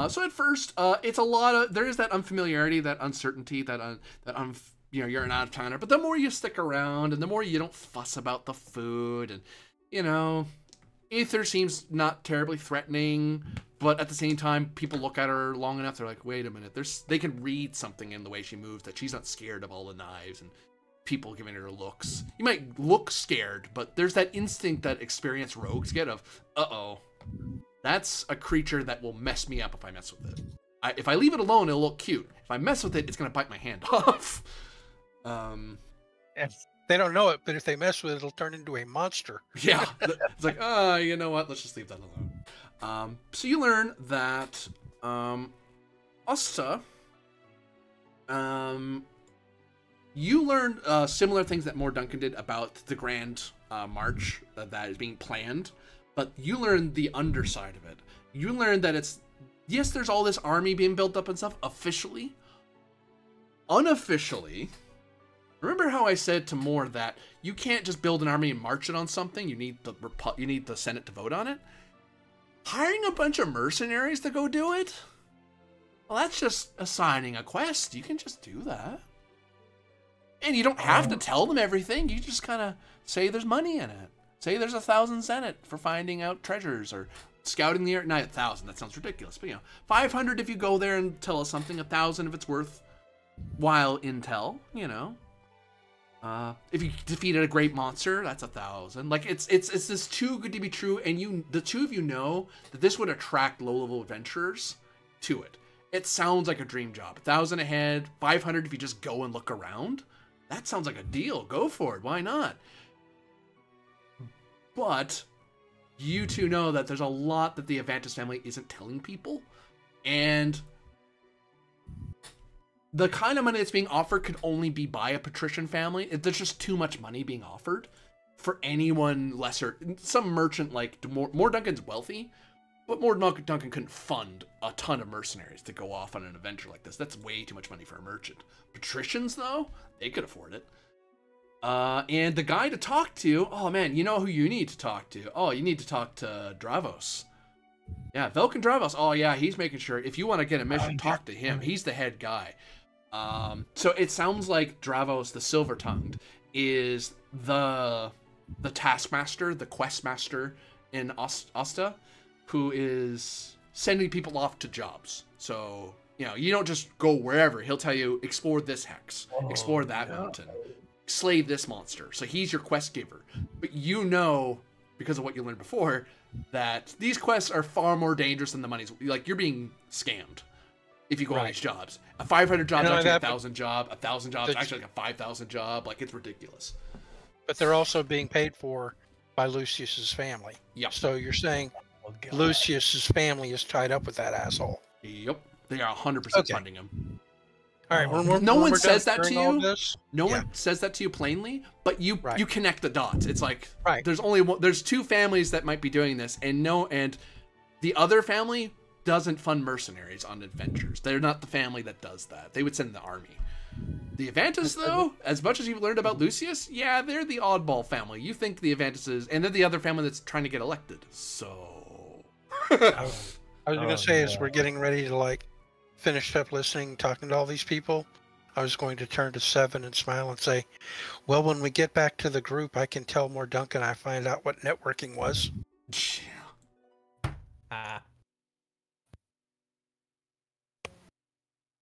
So at first, it's a lot of, there is that unfamiliarity, that uncertainty, you know, you're an out-of-towner, but the more you stick around and the more you don't fuss about the food and, you know, Aether seems not terribly threatening, but at the same time, people look at her long enough, they're like, wait a minute, they can read something in the way she moves, that she's not scared of all the knives and people giving her looks. You might look scared, but there's that instinct that experienced rogues get of, uh-oh, that's a creature that will mess me up if I mess with it. If I leave it alone, it'll look cute. If I mess with it, it's going to bite my hand off. If they don't know it, but if they mess with it, it'll turn into a monster. Yeah. It's like, you know what? Let's just leave that alone. So you learn that Usta, you learned similar things that More Duncan did about the grand march that is being planned. But you learned the underside of it. You learned that yes, there's all this army being built up and stuff, officially. Unofficially, remember how I said to Moore that you can't just build an army and march it on something? You need the Senate to vote on it? Hiring a bunch of mercenaries to go do it? Well, that's just assigning a quest. You can just do that. And you don't have to tell them everything. You just kind of say there's money in it. Say there's 1,000 Senate for finding out treasures or scouting the area. Not 1,000, that sounds ridiculous. But, 500 if you go there and tell us something. 1,000 if it's worthwhile intel, If you defeated a great monster, that's 1,000. Like, it's this too good to be true, and the two of you know that this would attract low-level adventurers to it. It sounds like a dream job. 1,000 ahead, 500 if you just go and look around. That sounds like a deal. Go for it. Why not? But you two know that there's a lot that the Avantis family isn't telling people. And the kind of money that's being offered could only be by a patrician family. There's just too much money being offered for anyone lesser. Some merchant like More Duncan's wealthy, but More Duncan couldn't fund a ton of mercenaries to go off on an adventure like this. That's way too much money for a merchant. Patricians, though, they could afford it. And the guy to talk to, oh man, you know who you need to talk to. Oh, you need to talk to Dravos. Yeah, Velkin Dravos. Oh yeah, he's making sure. If you want to get a mission, talk to him. He's the head guy. So it sounds like Dravos, the Silver-Tongued, is the taskmaster, the questmaster in Asta, who is sending people off to jobs. So, you don't just go wherever. He'll tell you, explore this hex, explore that mountain, slay this monster. So he's your quest giver. But because of what you learned before, that these quests are far more dangerous than the money's. Like, you're being scammed if you go on these jobs. A 500 job is actually a 1,000 job. 1,000 jobs is actually like a 5,000 job. Like, it's ridiculous. But they're also being paid for by Lucius's family. Yep. So you're saying Lucius's family is tied up with that asshole. Yep. They are 100% funding him. All right. No one says that to you. No Yeah. one says that to you plainly, but you connect the dots. It's like there's two families that might be doing this, and the other family doesn't fund mercenaries on adventures. They're not the family that does that. They would send the army. The Avantis, though, as much as you've learned about Lucius, yeah, they're the oddball family. You think the Avantis and they're the other family that's trying to get elected. So I was going to say, as we're getting ready to finish up listening, talking to all these people, I was going to turn to Seven and smile and say, well, when we get back to the group, I can tell more Duncan I find out what networking was.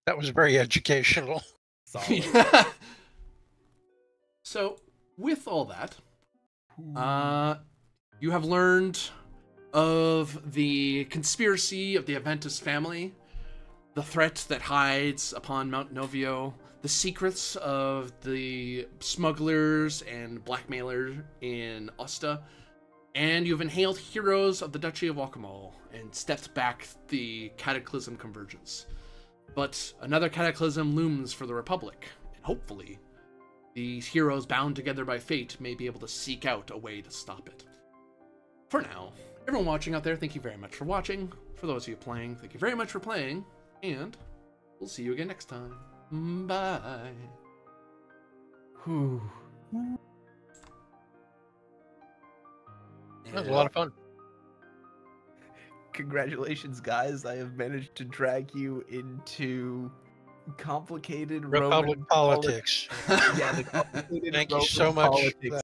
That was very educational. So, with all that, you have learned of the conspiracy of the Aventus family, the threat that hides upon Mount Novio, the secrets of the smugglers and blackmailers in Osta, and you've inhaled heroes of the Duchy of Wakamal and stepped back the Cataclysm Convergence. But another cataclysm looms for the Republic, and hopefully, these heroes bound together by fate may be able to seek out a way to stop it. For now, Everyone watching out there, thank you very much for watching. For those of you playing, thank you very much for playing. And we'll see you again next time. Bye. Whew. That was a lot of fun. Congratulations, guys. I have managed to drag you into complicated Republic Roman politics. Yeah, the complicated Thank you Roman so much. politics